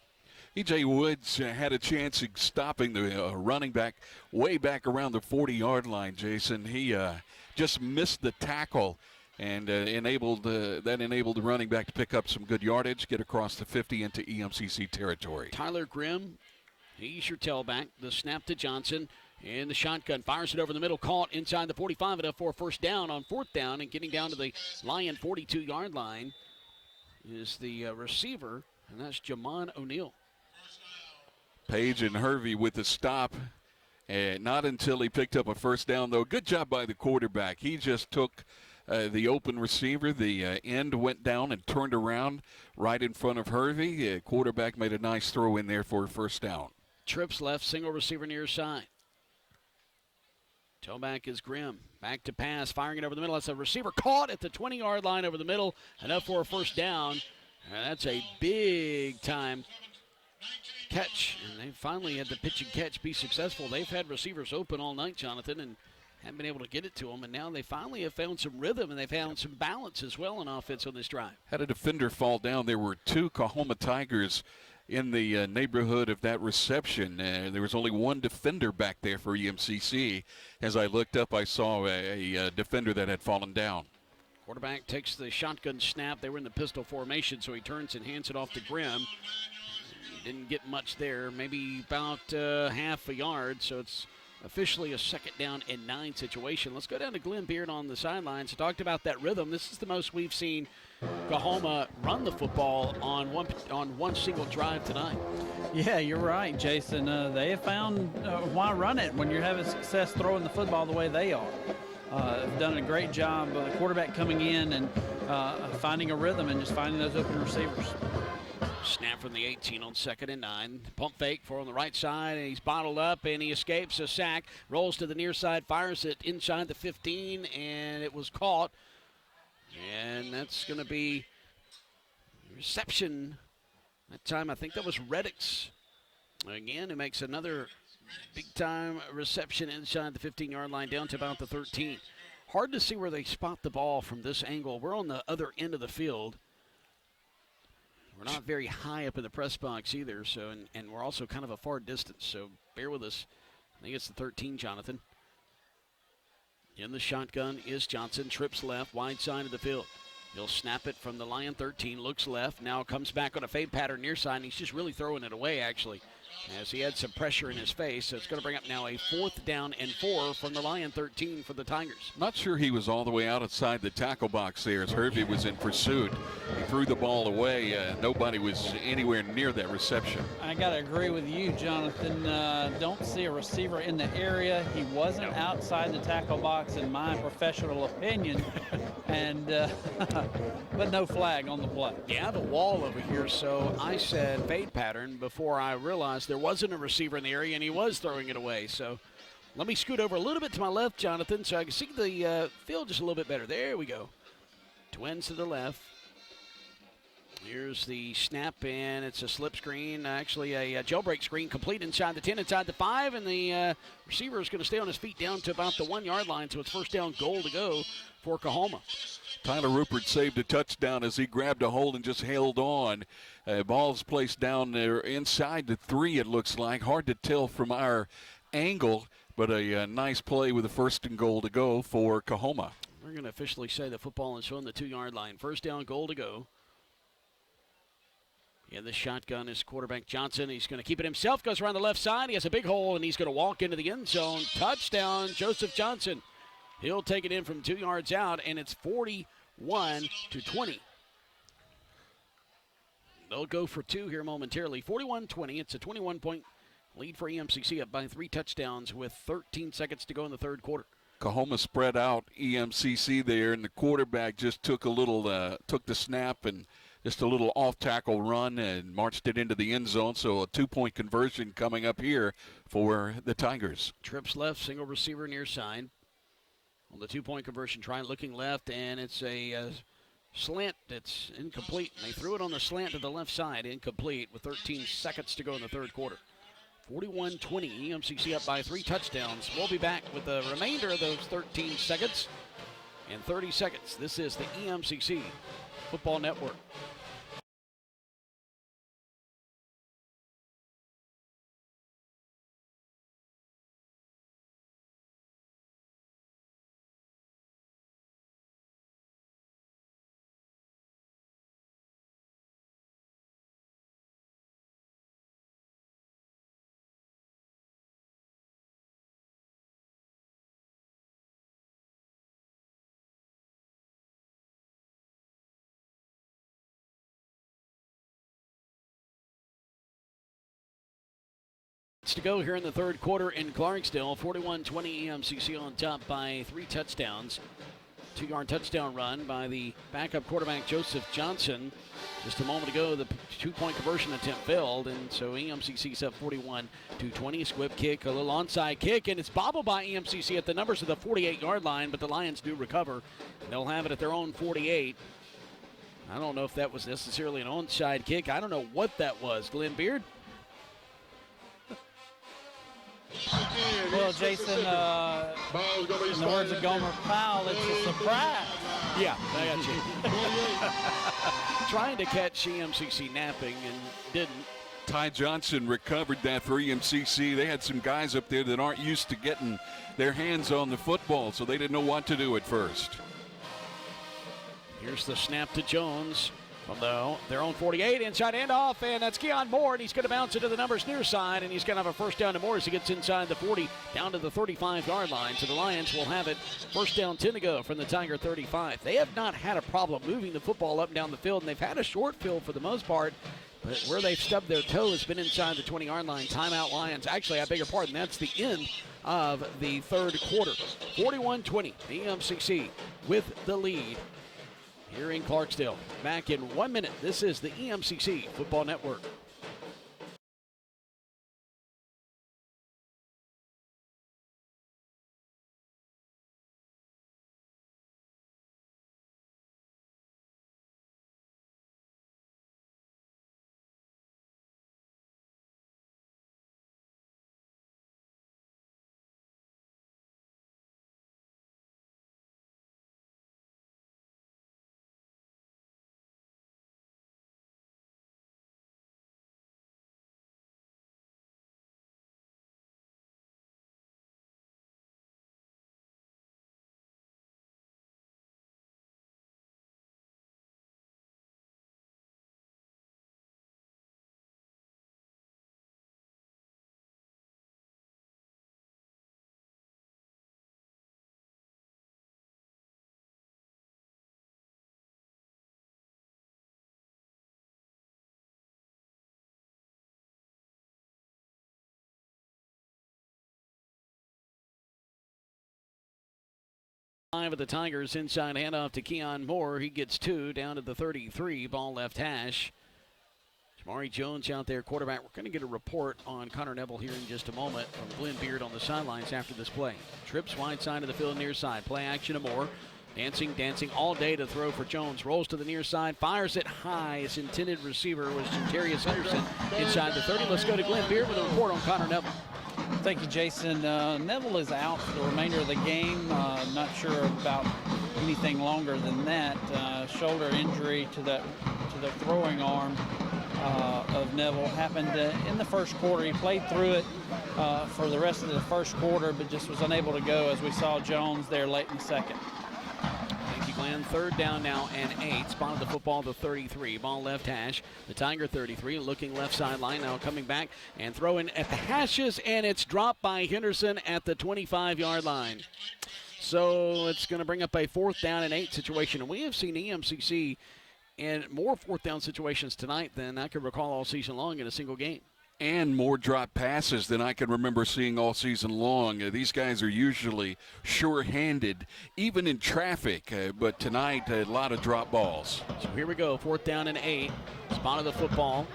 E.J. Woods had a chance of stopping the running back way back around the 40-yard line, Jason. He just missed the tackle and enabled the running back to pick up some good yardage, get across the 50 into EMCC territory. Tyler Grimm, he's your tailback. The snap to Johnson. In the shotgun, fires it over the middle, caught inside the 45, enough for a first down on 4th down, and getting down to the Lion 42-yard line is the receiver, and that's Jamon O'Neal. Page and Hervey with the stop, and not until he picked up a first down, though. Good job by the quarterback. He just took the open receiver. The end went down and turned around right in front of Hervey. Quarterback made a nice throw in there for a first down. Trips left, single receiver near side. Tailback is Grimm. Back to pass, firing it over the middle. That's a receiver caught at the 20-yard line over the middle. Enough for a first down. And that's a big-time catch. And they finally had the pitch and catch be successful. They've had receivers open all night, Jonathan, and haven't been able to get it to them. And now they finally have found some rhythm, and they've found some balance as well in offense on this drive. Had a defender fall down. There were 2 Coahoma Tigers in the neighborhood of that reception. There was only 1 defender back there for EMCC. As I looked up, I saw a defender that had fallen down. Quarterback takes the shotgun snap. They were in the pistol formation, so he turns and hands it off to Grimm. He didn't get much there, maybe about half a yard, so it's officially a 2nd down and 9 situation. Let's go down to Glenn Beard on the sidelines. Talked about that rhythm. This is the most we've seen Coahoma run the football on one single drive tonight. Yeah, you're right, Jason. They have found why run it when you're having success throwing the football the way they are. Have done a great job. Quarterback coming in and finding a rhythm and just finding those open receivers. Snap from the 18 on 2nd and 9. Pump fake for on the right side, and he's bottled up, and he escapes a sack. Rolls to the near side, fires it inside the 15, and it was caught. And that's going to be reception. That time, I think that was Redax. Again, it makes another big-time reception inside the 15-yard line down to about the 13. Hard to see where they spot the ball from this angle. We're on the other end of the field. We're not very high up in the press box either, so and we're also kind of a far distance, so bear with us. I think it's the 13, Jonathan. In the shotgun is Johnson, trips left, wide side of the field. He'll snap it from the Lion 13, looks left, now comes back on a fade pattern near side, and he's just really throwing it away, actually, as he had some pressure in his face. So it's going to bring up now a 4th down and 4 from the Lion 13 for the Tigers. Not sure he was all the way outside the tackle box there as Hervey was in pursuit. He threw the ball away. Nobody was anywhere near that reception. I got to agree with you, Jonathan. Don't see a receiver in the area. He wasn't outside the tackle box, in my professional opinion, and but no flag on the play. Yeah, the wall over here, so I said fade pattern before I realized there wasn't a receiver in the area, and he was throwing it away. So let me scoot over a little bit to my left, Jonathan, so I can see the field just a little bit better. There we go. Twins to the left. Here's the snap, and it's a slip screen, actually a jailbreak screen, complete inside the 10, inside the 5, and the receiver is going to stay on his feet down to about the 1-yard line, so it's first down, goal to go for Coahoma. Tyler Rupert saved a touchdown as he grabbed a hold and just held on. Ball's placed down there inside the 3, it looks like. Hard to tell from our angle, but a nice play with a first and goal to go for Coahoma. We're going to officially say the football is on the 2-yard line. First down, goal to go. In the shotgun is quarterback Johnson. He's going to keep it himself, goes around the left side. He has a big hole, and he's going to walk into the end zone. Touchdown, Joseph Johnson. He'll take it in from 2 yards out, and it's 41-20. They'll go for 2 here momentarily. 41-20. It's a 21-point lead for EMCC, up by 3 touchdowns with 13 seconds to go in the third quarter. Coahoma spread out EMCC there, and the quarterback just took the snap and just a little off-tackle run and marched it into the end zone. So a 2-point conversion coming up here for the Tigers. Trips left, single receiver near side. On the 2-point conversion try, looking left, and it's a slant that's incomplete. And they threw it on the slant to the left side, incomplete, with 13 seconds to go in the third quarter. 41-20, EMCC up by 3 touchdowns. We'll be back with the remainder of those 13 seconds in 30 seconds. This is the EMCC Football Network. To go here in the third quarter in Clarksdale. 41-20, EMCC on top by 3 touchdowns. 2-yard touchdown run by the backup quarterback Joseph Johnson. Just a moment ago, the 2-point conversion attempt failed, and so EMCC's up 41-20. Squib kick, a little onside kick, and it's bobbled by EMCC at the numbers of the 48-yard line, but the Lions do recover. They'll have it at their own 48. I don't know if that was necessarily an onside kick. I don't know what that was. Glenn Beard? Well, Jason, in the words of Gomer Powell, it's a surprise. Yeah, I got you. Trying to catch EMCC napping and didn't. Ty Johnson recovered that for EMCC. They had some guys up there that aren't used to getting their hands on the football, so they didn't know what to do at first. Here's the snap to Jones from their own 48, inside handoff, and that's Keon Moore, and he's going to bounce it to the numbers near side, and he's going to have a first down to Moore as he gets inside the 40, down to the 35-yard line. So the Lions will have it first down 10 to go from the Tiger 35. They have not had a problem moving the football up and down the field, and they've had a short field for the most part, but where they've stubbed their toe has been inside the 20-yard line. Timeout Lions. Actually, I beg your pardon, that's the end of the third quarter. 41-20, EMCC with the lead here in Clarksdale. Back in 1 minute. This is the EMCC Football Network. Five of the Tigers, inside handoff to Keon Moore. He gets 2 down to the 33, ball left hash. Jamari Jones out there, quarterback. We're going to get a report on Connor Neville here in just a moment from Glenn Beard on the sidelines after this play. Trips wide side of the field, near side. Play action to Moore. Dancing all day to throw for Jones. Rolls to the near side, fires it high. His intended receiver was Jantarius Henderson inside the 30. Let's go to Glenn Beard with a report on Connor Neville. Thank you, Jason. Neville is out for the remainder of the game. Not sure about anything longer than that. Shoulder injury to the throwing arm of Neville happened in the first quarter. He played through it for the rest of the first quarter, but just was unable to go as we saw Jones there late in the second. Thank you, Glenn. Third down now and 8. Spotted the football to 33. Ball left hash. The Tiger 33 looking left sideline. Now coming back and throwing at the hashes, and it's dropped by Henderson at the 25-yard line. So it's going to bring up a 4th down and 8 situation. And we have seen EMCC in more 4th down situations tonight than I can recall all season long in a single game. And more drop passes than I can remember seeing all season long. These guys are usually sure-handed, even in traffic, but tonight a lot of drop balls. So here we go, 4th down and 8. Spot of the football,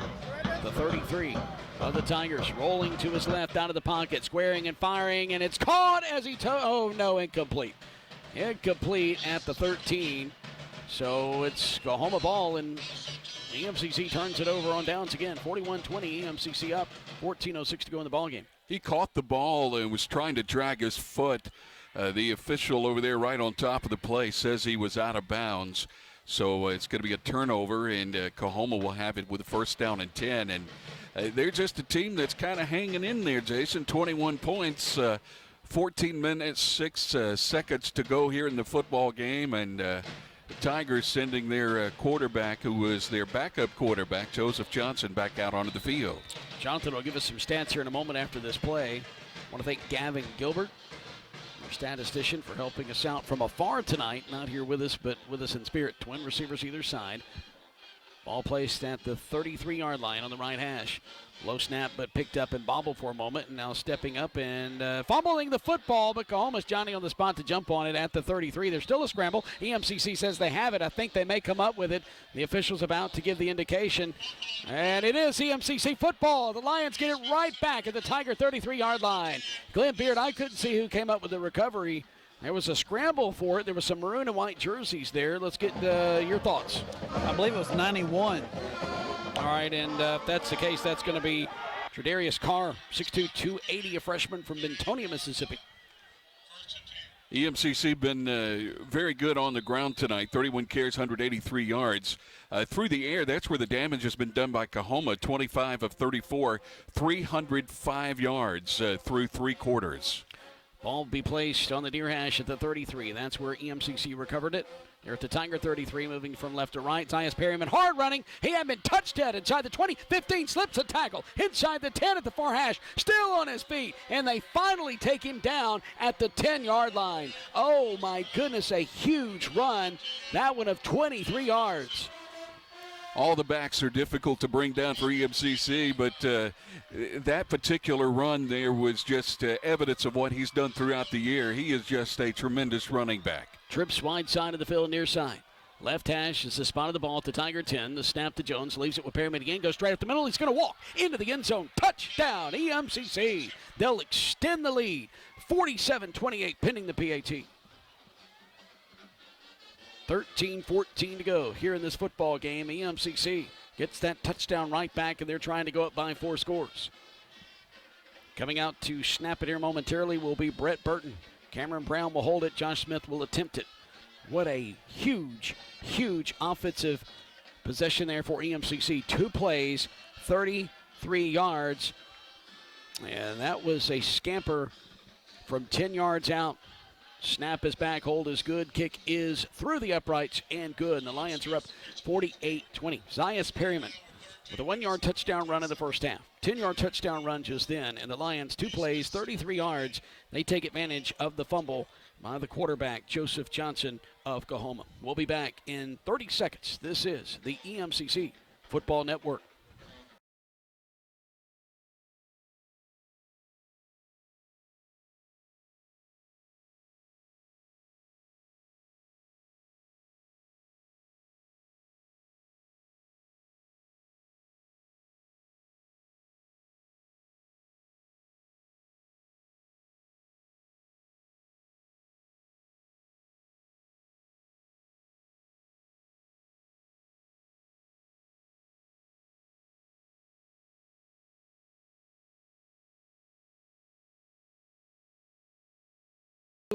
the 33 of the Tigers, rolling to his left out of the pocket, squaring and firing, and it's caught as he incomplete. Incomplete at the 13. So it's Coahoma ball, and EMCC turns it over on downs again. 41-20, EMCC up. 14:06 to go in the ballgame. He caught the ball and was trying to drag his foot. The official over there right on top of the play says he was out of bounds. So it's going to be a turnover, and Coahoma will have it with a first down and 10. And they're just a team that's kind of hanging in there, Jason. 21 points, 14 minutes, 6 seconds to go here in the football game. And the Tigers sending their quarterback, who was their backup quarterback, Joseph Johnson, back out onto the field. Jonathan will give us some stats here in a moment after this play. I want to thank Gavin Gilbert, our statistician, for helping us out from afar tonight. Not here with us, but with us in spirit. Twin receivers either side. Ball placed at the 33-yard line on the right hash. Low snap, but picked up and bobbled for a moment, and now stepping up and fumbling the football, but Coahoma's Johnny on the spot to jump on it at the 33. There's still a scramble. EMCC says they have it. I think they may come up with it. The official's about to give the indication, and it is EMCC football. The Lions get it right back at the Tiger 33-yard line. Glenn Beard, I couldn't see who came up with the recovery. There was a scramble for it. There was some maroon and white jerseys there. Let's get your thoughts. I believe it was 91. All right, and if that's the case, that's going to be Tredarius Carr, 6'2", 280, a freshman from Bentonia, Mississippi. EMCC been very good on the ground tonight. 31 carries, 183 yards. Through the air, that's where the damage has been done by Coahoma. 25 of 34, 305 yards through 3 quarters. Ball will be placed on the near hash at the 33. That's where EMCC recovered it. They're at the Tiger 33, moving from left to right. Zias Perryman hard running. He had been touched at inside the 20, 15, slips a tackle. Inside the 10 at the far hash, still on his feet. And they finally take him down at the 10-yard line. Oh, my goodness, a huge run. That one of 23 yards. All the backs are difficult to bring down for EMCC, but that particular run there was just evidence of what he's done throughout the year. He is just a tremendous running back. Trips wide side of the field, near side. Left hash is the spot of the ball at the Tiger 10. The snap to Jones, leaves it with Perryman again, goes straight up the middle. He's going to walk into the end zone. Touchdown, EMCC. They'll extend the lead. 47-28, pending the PAT. 13-14 to go here in this football game. EMCC gets that touchdown right back, and they're trying to go up by 4 scores. Coming out to snap it here momentarily will be Brett Burton. Cameron Brown will hold it. Josh Smith will attempt it. What a huge, huge offensive possession there for EMCC. 2 plays, 33 yards. And that was a scamper from 10 yards out. Snap is back, hold is good, kick is through the uprights and good. And the Lions are up 48-20. Zias Perryman with a 1-yard touchdown run in the first half. 10-yard touchdown run just then. And the Lions, 2 plays, 33 yards. They take advantage of the fumble by the quarterback, Joseph Johnson of Coahoma. We'll be back in 30 seconds. This is the EMCC Football Network.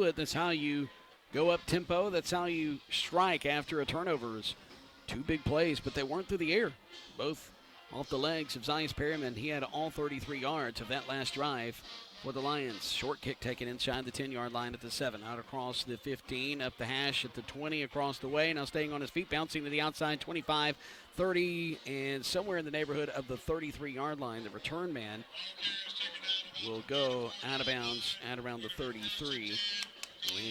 That's how you go up tempo. That's how you strike after a turnover. Is 2 big plays, but they weren't through the air. Both off the legs of Zias Perryman. He had all 33 yards of that last drive for the Lions. Short kick taken inside the 10-yard line at the 7. Out across the 15, up the hash at the 20, across the way. Now staying on his feet, bouncing to the outside, 25, 30, and somewhere in the neighborhood of the 33-yard line. The return man will go out of bounds at around the 33.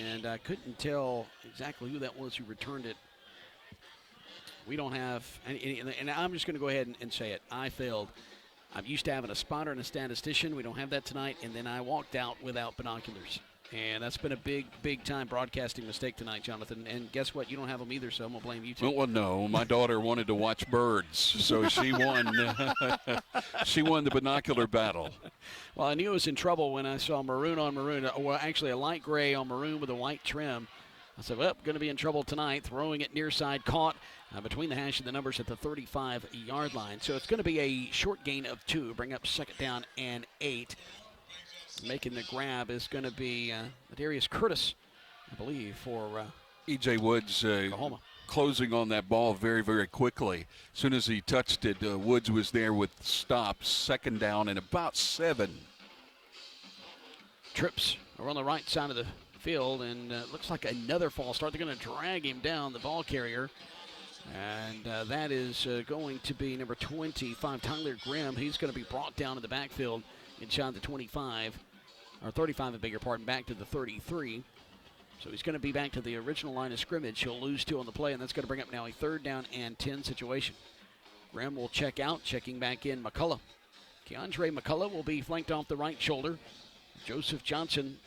And I couldn't tell exactly who that was who returned it. We don't have, and I'm just going to go ahead and say it. I failed. I'm used to having a spotter and a statistician. We don't have that tonight. And then I walked out without binoculars. And that's been a big, big time broadcasting mistake tonight, Jonathan. And guess what? You don't have them either, so I'm going to blame you too. Well, no. My daughter wanted to watch birds, so she won. She won the binocular battle. Well, I knew I was in trouble when I saw maroon on maroon. Well, actually a light gray on maroon with a white trim I said, well, going to be in trouble tonight. Throwing it near side, caught between the hash and the numbers at the 35-yard line. So it's going to be a short gain of 2. Bring up 2nd down and 8. Making the grab is going to be Darius Curtis, I believe, for E.J. Woods Coahoma. Closing on that ball very, very quickly. As soon as he touched it, Woods was there with stops. 2nd down and about 7. Trips are on the right side of the field, and looks like another false start. They're going to drag him down, the ball carrier. And that is going to be number 25, Tyler Grimm. He's going to be brought down in the backfield inside the 25, or 35, I beg your pardon, back to the 33. So he's going to be back to the original line of scrimmage. He'll lose 2 on the play, and that's going to bring up now a 3rd down and 10 situation. Grimm will check out, checking back in McCullough. Keandre McCullough will be flanked off the right shoulder. Joseph Johnson,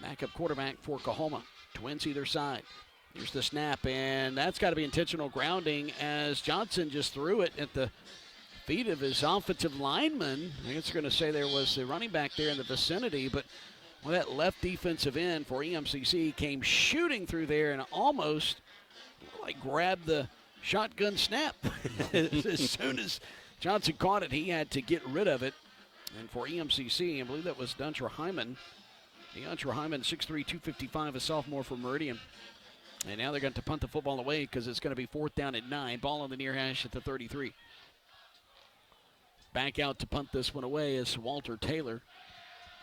backup quarterback for Coahoma. Twins either side. Here's the snap, and that's got to be intentional grounding as Johnson just threw it at the feet of his offensive lineman. I guess they're going to say there was the running back there in the vicinity, but well, that left defensive end for EMCC came shooting through there and almost like grabbed the shotgun snap. As soon as Johnson caught it, he had to get rid of it. And for EMCC, I believe that was Duntra Hyman. DeAndre Hyman, 6'3", 255, a sophomore from Meridian. And now they're going to punt the football away because it's going to be 4th down and 9. Ball on the near hash at the 33. Back out to punt this one away is Walter Taylor.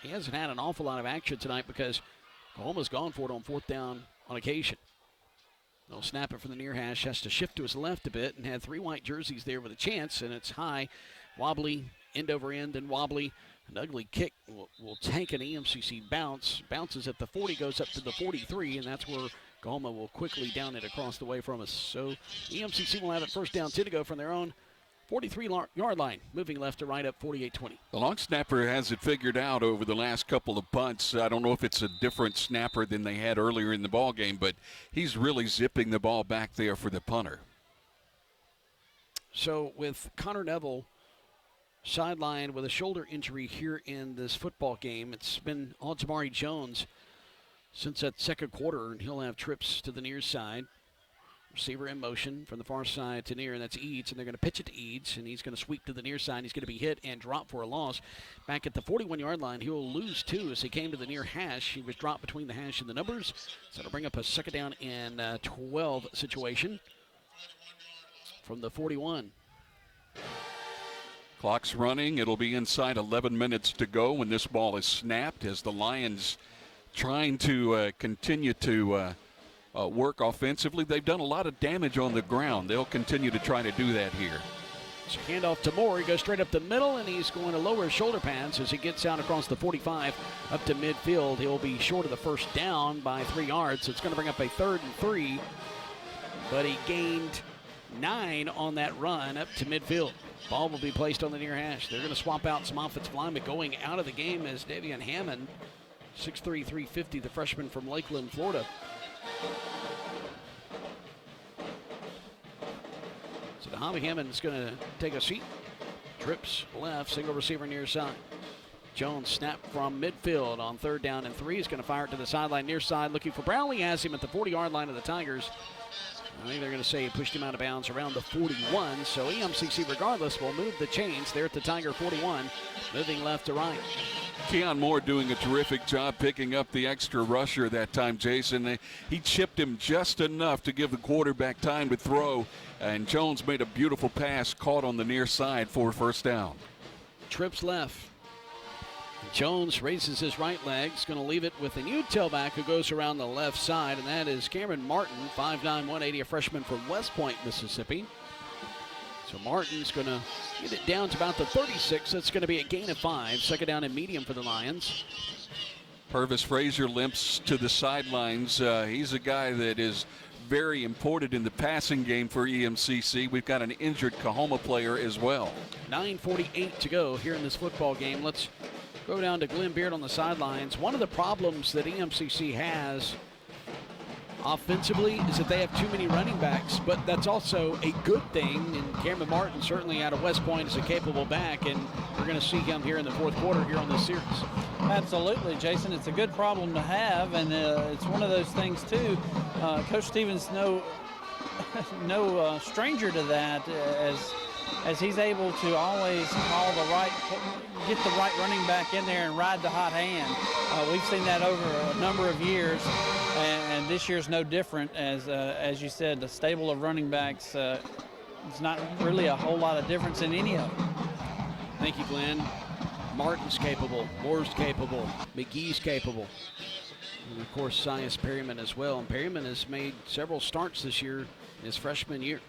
He hasn't had an awful lot of action tonight because Coahoma's gone for it on 4th down on occasion. They'll snap it from the near hash, has to shift to his left a bit, and had 3 white jerseys there with a chance, and it's high, wobbly, end over end, and wobbly. An ugly kick will take an EMCC bounce. Bounces at the 40, goes up to the 43, and that's where Coahoma will quickly down it across the way from us. So EMCC will have it 1st down 10 to go from their own 43-yard line, moving left to right up 48-20. The long snapper has it figured out over the last couple of punts. I don't know if it's a different snapper than they had earlier in the ball game, but he's really zipping the ball back there for the punter. So with Connor Neville sideline with a shoulder injury here in this football game, it's been on Jamari Jones since that 2nd quarter, and he'll have trips to the near side. Receiver in motion from the far side to near, and that's Eads, and they're going to pitch it to Eads, and he's going to sweep to the near side. He's going to be hit and drop for a loss. Back at the 41-yard line, he will lose 2 as he came to the near hash. He was dropped between the hash and the numbers, so it'll bring up a 2nd down and 12 situation from the 41. Clock's running. It'll be inside 11 minutes to go when this ball is snapped as the Lions trying to continue to work offensively. They've done a lot of damage on the ground. They'll continue to try to do that here. So handoff to Moore. He goes straight up the middle, and he's going to lower his shoulder pads as he gets out across the 45 up to midfield. He'll be short of the 1st down by 3 yards, so it's going to bring up a 3rd and 3. But he gained 9 on that run up to midfield. Ball will be placed on the near hash. They're going to swap out some offensive linemen. Going out of the game is Davion Hammond, 6'3", 350, the freshman from Lakeland, Florida. So Dahavi Hammond is going to take a seat. Trips left, single receiver near side. Jones snap from midfield on 3rd down and 3. He's going to fire it to the sideline near side, looking for Brownlee. Has him at the 40-yard line of the Tigers. I think they're going to say he pushed him out of bounds around the 41. So EMCC, regardless, will move the chains. They're at the Tiger 41, moving left to right. Keon Moore doing a terrific job picking up the extra rusher that time, Jason. He chipped him just enough to give the quarterback time to throw, and Jones made a beautiful pass caught on the near side for 1st down. Trips left. Jones raises his right leg. He's going to leave it with a new tailback who goes around the left side, and that is Cameron Martin, 5'9", 180, a freshman from West Point, Mississippi. So Martin's going to get it down to about the 36. That's going to be a gain of 5. 2nd down and medium for the Lions. Purvis Frazier limps to the sidelines. He's a guy that is very important in the passing game for EMCC. We've got an injured Coahoma player as well. 9:48 to go here in this football game. Let's go down to Glenn Beard on the sidelines. One of the problems that EMCC has offensively is that they have too many running backs, but that's also a good thing. And Cameron Martin, certainly out of West Point, is a capable back, and we're going to see him here in the fourth quarter here on this series. Absolutely, Jason. It's a good problem to have, and it's one of those things, too. Coach Stevens, no stranger to that, as he's able to always get the right running back in there and ride the hot hand. We've seen that over a number of years, and this year's no different. As you said, the stable of running backs, it's not really a whole lot of difference in any of them. Thank you, Glenn. Martin's capable, Moore's capable, Mcgee's capable, and of course Sias Perryman as well. And Perryman has made several starts this year in his freshman year.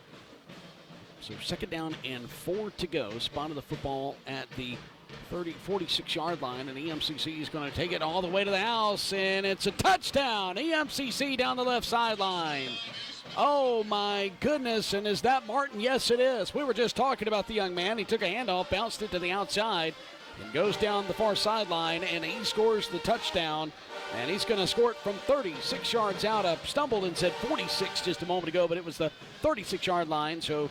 So 2nd down and 4 to go. Spotted the football at the 46-yard line, and EMCC is going to take it all the way to the house, and it's a touchdown. EMCC down the left sideline. Oh my goodness, and is that Martin? Yes, it is. We were just talking about the young man. He took a handoff, bounced it to the outside, and goes down the far sideline, and he scores the touchdown. And he's going to score it from 36 yards out. I stumbled and said 46 just a moment ago, but it was the 36-yard line, so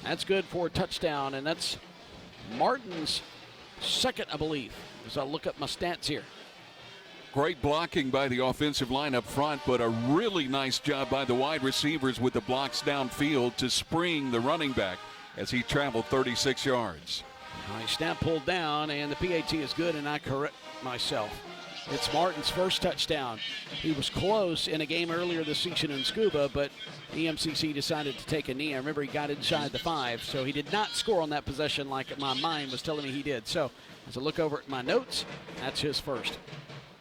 that's good for a touchdown, and that's Martin's second, I believe, as I look up my stats here. Great blocking by the offensive line up front, but a really nice job by the wide receivers with the blocks downfield to spring the running back as he traveled 36 yards. Nice snap pulled down, and the PAT is good, and I correct myself. It's Martin's first touchdown. He was close in a game earlier this season in Scuba, but EMCC decided to take a knee. I remember he got inside the 5, so he did not score on that possession like my mind was telling me he did. So as I look over at my notes, that's his first.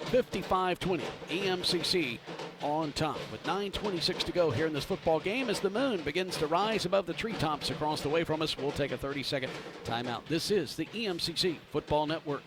55-20, EMCC on top with 9:26 to go here in this football game as the moon begins to rise above the treetops across the way from us. We'll take a 30-second timeout. This is the EMCC Football Network.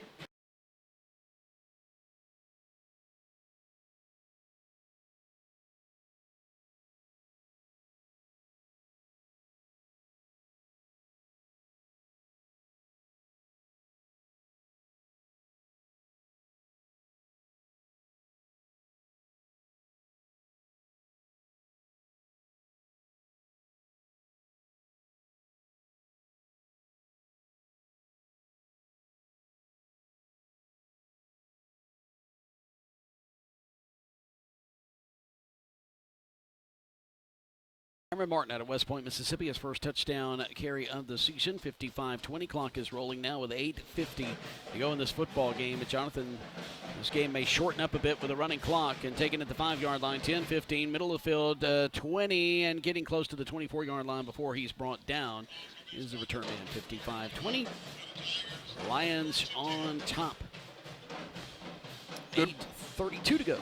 Cameron Martin out of West Point, Mississippi, his first touchdown carry of the season. 55-20. Clock is rolling now with 8:50 to go in this football game. But Jonathan, this game may shorten up a bit with a running clock and taking it at the 5-yard line. 10-15, middle of the field, 20, and getting close to the 24-yard line before he's brought down is the return man. 55-20. Lions on top. 8:32 to go.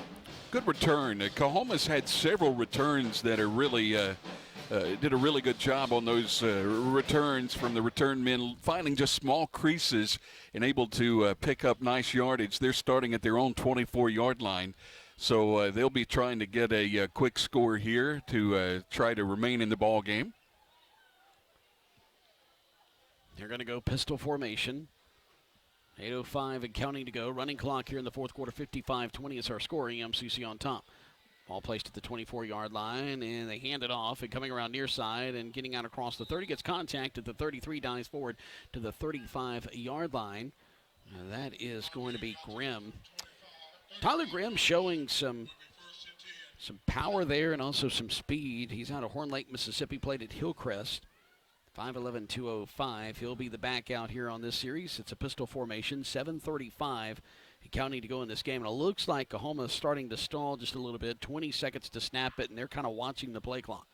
Good return. Coahoma's had several returns that are really did a really good job on those returns from the return men, finding just small creases and able to pick up nice yardage. They're starting at their own 24-yard line, so they'll be trying to get a quick score here to try to remain in the ball game. They're going to go pistol formation. 8:05 and counting to go. Running clock here in the fourth quarter. 55-20 is our score. EMCC on top. Ball placed at the 24-yard line, and they hand it off, and coming around near side and getting out across the 30. Gets contact at the 33, dives forward to the 35-yard line. And that is going to be Grimm. Tyler Grimm showing some power there and also some speed. He's out of Horn Lake, Mississippi, played at Hillcrest. 5'11", 205. He'll be the back out here on this series. It's a pistol formation. 7:35 counting to go in this game. And it looks like Coahoma is starting to stall just a little bit. 20 seconds to snap it, and they're kind of watching the play clock.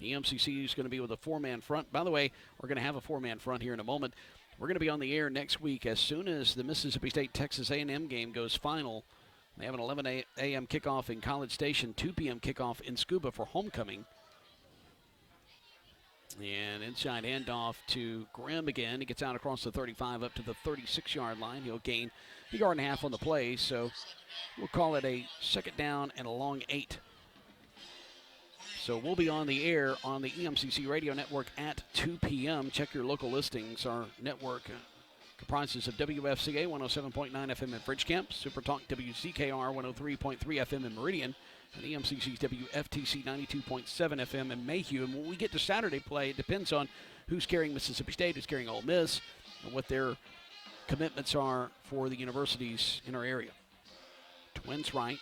The EMCC is going to be with a 4-man front. By the way, we're going to have a 4-man front here in a moment. We're going to be on the air next week as soon as the Mississippi State-Texas A&M game goes final. They have an 11 a.m. kickoff in College Station, 2 p.m. kickoff in Scuba for homecoming. And inside handoff to Grimm again. He gets out across the 35 up to the 36-yard line. He'll gain a yard and a half on the play, so we'll call it a 2nd down and a long 8. So we'll be on the air on the EMCC radio network at 2 p.m. Check your local listings. Our network comprises of WFCA 107.9 FM in Bridgecamp, Super Talk WCKR 103.3 FM in Meridian, and EMCC's WFTC 92.7 FM in Mayhew. And when we get to Saturday play, it depends on who's carrying Mississippi State, who's carrying Ole Miss, and what their commitments are for the universities in our area. Twins right.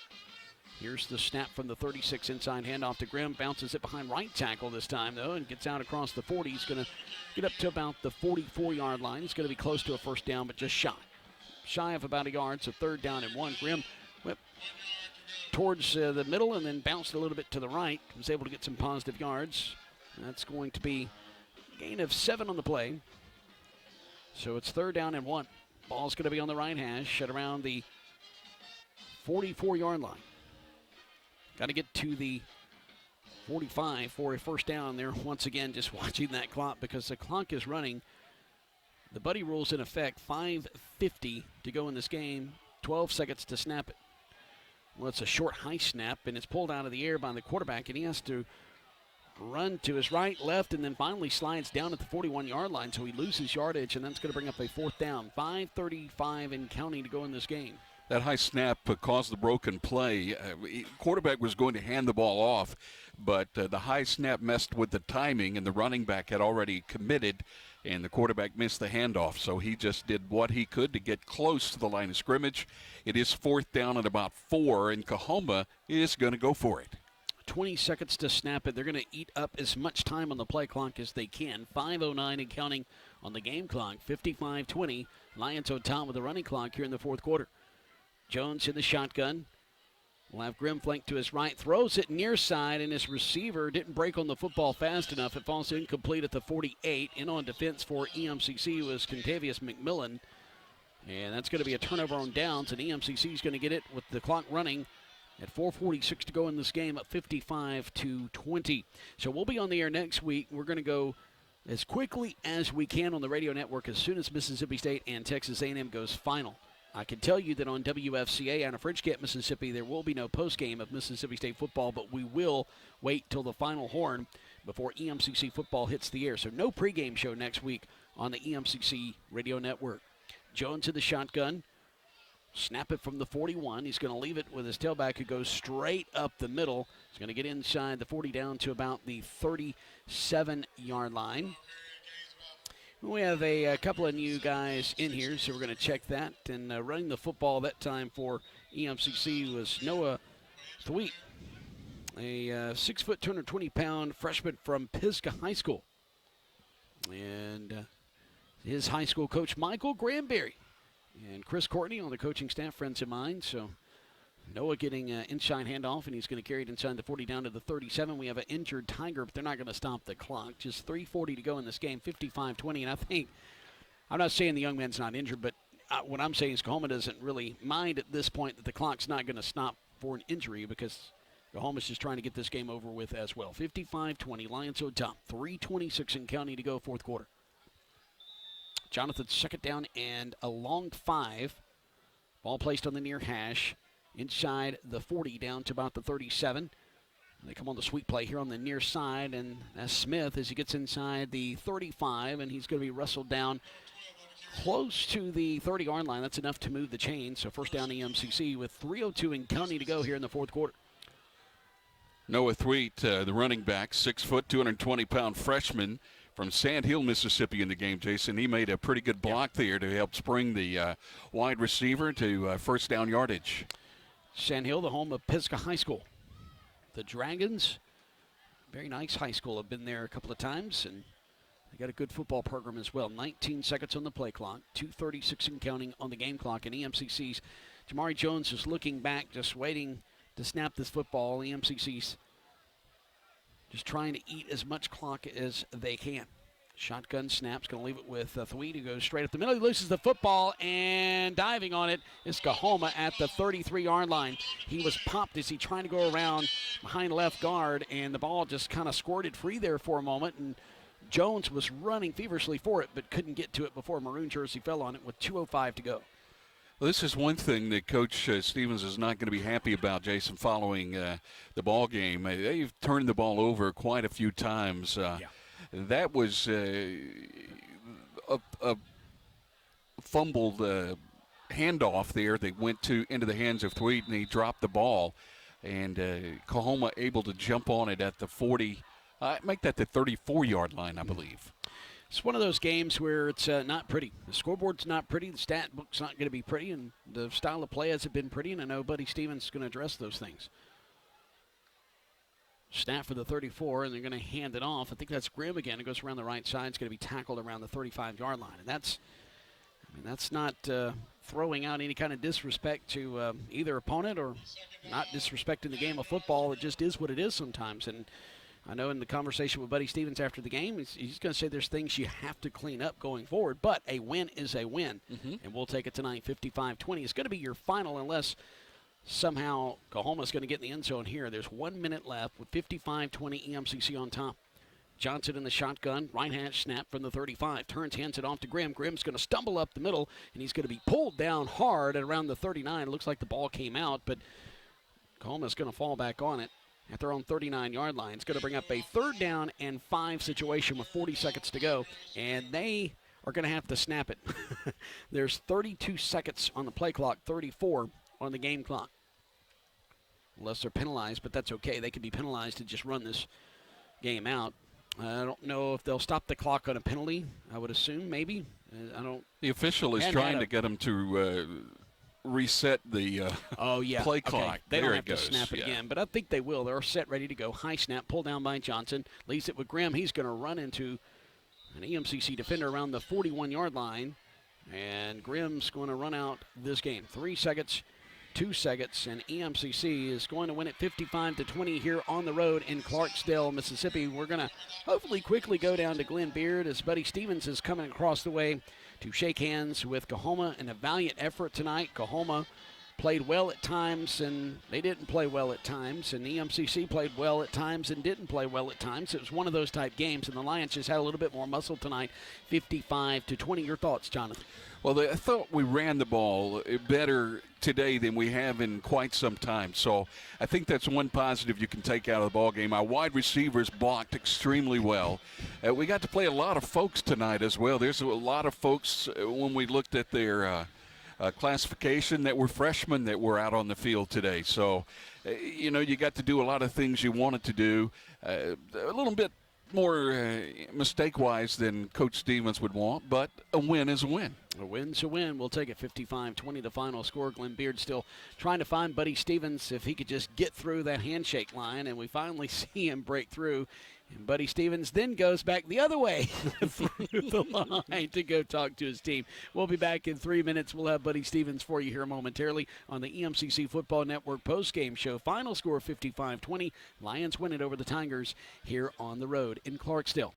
Here's the snap from the 36 inside handoff to Grimm. Bounces it behind right tackle this time, though, and gets out across the 40. He's going to get up to about the 44-yard line. He's going to be close to a first down, but just shy. Shy of about a yard, so 3rd down and 1. Grimm whipped towards the middle and then bounced a little bit to the right. Was able to get some positive yards. That's going to be a gain of 7 on the play. So it's 3rd down and 1. Ball's going to be on the right hash at around the 44-yard line. Got to get to the 45 for a first down there. Once again, just watching that clock because the clock is running. The buddy rule's in effect. 5:50 to go in this game. 12 seconds to snap it. Well, it's a short high snap, and it's pulled out of the air by the quarterback, and he has to run to his right, left, and then finally slides down at the 41-yard line, so he loses yardage, and that's going to bring up a 4th down. 5:35 and counting to go in this game. That high snap caused the broken play. Quarterback was going to hand the ball off, but the high snap messed with the timing, and the running back had already committed, and the quarterback missed the handoff. So he just did what he could to get close to the line of scrimmage. It is 4th down at about 4, and Coahoma is going to go for it. 20 seconds to snap it. They're going to eat up as much time on the play clock as they can. 5:09 and counting on the game clock. 55-20. Lions on top with the running clock here in the 4th quarter. Jones in the shotgun. We'll have Grimm flanked to his right. Throws it near side, and his receiver didn't break on the football fast enough. It falls incomplete at the 48. In on defense for EMCC was Contavious McMillan. And that's going to be a turnover on downs, and EMCC is going to get it with the clock running at 4:46 to go in this game at 55-20. So we'll be on the air next week. We're going to go as quickly as we can on the radio network as soon as Mississippi State and Texas A&M goes final. I can tell you that on WFCA out of Bridgecamp, Mississippi, there will be no postgame of Mississippi State football, but we will wait till the final horn before EMCC football hits the air. So no pregame show next week on the EMCC radio network. Jones in the shotgun. Snap it from the 41. He's going to leave it with his tailback who goes straight up the middle. He's going to get inside the 40 down to about the 37-yard line. We have a couple of new guys in here, so we're going to check that. And running the football that time for EMCC was Noah Thweet, a 6', 220-pound freshman from Pisgah High School. And his high school coach, Michael Granberry, and Chris Courtney on the coaching staff, friends of mine. So Noah getting inside handoff, and he's going to carry it inside the 40 down to the 37. We have an injured Tiger, but they're not going to stop the clock. Just 3:40 to go in this game, 55-20. And I think, I'm not saying the young man's not injured, but what I'm saying is Coahoma doesn't really mind at this point that the clock's not going to stop for an injury because Coahoma's just trying to get this game over with as well. 55-20, Lions on top. 3:26 and counting to go, 4th quarter. Jonathan, 2nd down and a long 5. Ball placed on the near hash. Inside the 40 down to about the 37. They come on the sweep play here on the near side, and that's Smith as he gets inside the 35, and he's going to be wrestled down close to the 30-yard line. That's enough to move the chain. So 1st down EMCC with 3:02 and counting to go here in the 4th quarter. Noah Thweet, the running back, 6', 220-pound freshman from Sand Hill, Mississippi in the game, Jason. He made a pretty good block there to help spring the wide receiver to 1st down yardage. Sand Hill, the home of Pisgah High School. The Dragons, very nice high school. I've been there a couple of times, and they got a good football program as well. 19 seconds on the play clock, 2:36 and counting on the game clock. And EMCC's Jamari Jones is looking back, just waiting to snap this football. EMCC's just trying to eat as much clock as they can. Shotgun snaps, going to leave it with Thweet, who goes straight up the middle. He loses the football, and diving on it is Coahoma at the 33-yard line. He was popped as he tried to go around behind left guard, and the ball just kind of squirted free there for a moment, and Jones was running feverishly for it, but couldn't get to it before Maroon Jersey fell on it with 2:05 to go. Well, this is one thing that Coach Stevens is not going to be happy about, Jason, following the ball game. They've turned the ball over quite a few times. That was a fumbled handoff there that went into the hands of Tweed, and he dropped the ball. And Coahoma able to jump on it at the 40, make that the 34-yard line, I believe. It's one of those games where it's not pretty. The scoreboard's not pretty, the stat book's not going to be pretty, and the style of play hasn't been pretty, and I know Buddy Stevens is going to address those things. Snap for the 34, and they're going to hand it off. I think that's Grimm again. It goes around the right side. It's going to be tackled around the 35-yard line, and that's not throwing out any kind of disrespect to either opponent or not disrespecting the game of football. It just is what it is sometimes. And I know in the conversation with Buddy Stevens after the game, he's going to say there's things you have to clean up going forward, but a win is a win. And we'll take it tonight, 55-20. It's going to be your final unless somehow Coahoma's going to get in the end zone here. There's 1 minute left with 55-20 EMCC on top. Johnson in the shotgun, right hand snap from the 35. Turns, hands it off to Grimm. Grimm's going to stumble up the middle, and he's going to be pulled down hard at around the 39. It looks like the ball came out, but Coahoma's going to fall back on it at their own 39-yard line. It's going to bring up a 3rd down and 5 situation with 40 seconds to go, and they are going to have to snap it. There's 32 seconds on the play clock, 34 on the game clock. Unless they're penalized, but that's okay. They can be penalized to just run this game out. I don't know if they'll stop the clock on a penalty. I would assume maybe. I don't. The official is trying to get them to reset the play clock. They there don't have it goes. to snap it again, but I think they will. They're set, ready to go. High snap, pull down by Johnson. Leaves it with Grimm. He's going to run into an EMCC defender around the 41-yard line, and Grimm's going to run out this game. 3 seconds. 2 seconds, and EMCC is going to win it 55-20 here on the road in Clarksdale, Mississippi. We're going to hopefully quickly go down to Glenn Beard as Buddy Stevens is coming across the way to shake hands with Coahoma in a valiant effort tonight. Coahoma played well at times, and they didn't play well at times, and EMCC played well at times and didn't play well at times. It was one of those type games, and the Lions just had a little bit more muscle tonight, 55-20. Your thoughts, Jonathan? Well, I thought we ran the ball better today than we have in quite some time. So I think that's one positive you can take out of the ball game. Our wide receivers blocked extremely well. We got to play a lot of folks tonight as well. There's a lot of folks when we looked at their classification that were freshmen that were out on the field today. So, you got to do a lot of things you wanted to do. A little bit more mistake-wise than Coach Stevens would want, but a win is a win. A win's a win. We'll take it 55-20 the final score. Glenn Beard still trying to find Buddy Stevens if he could just get through that handshake line, and we finally see him break through. And Buddy Stevens then goes back the other way through the line to go talk to his team. We'll be back in 3 minutes. We'll have Buddy Stevens for you here momentarily on the EMCC Football Network postgame show. Final score 55-20. Lions win it over the Tigers here on the road in Clarksdale.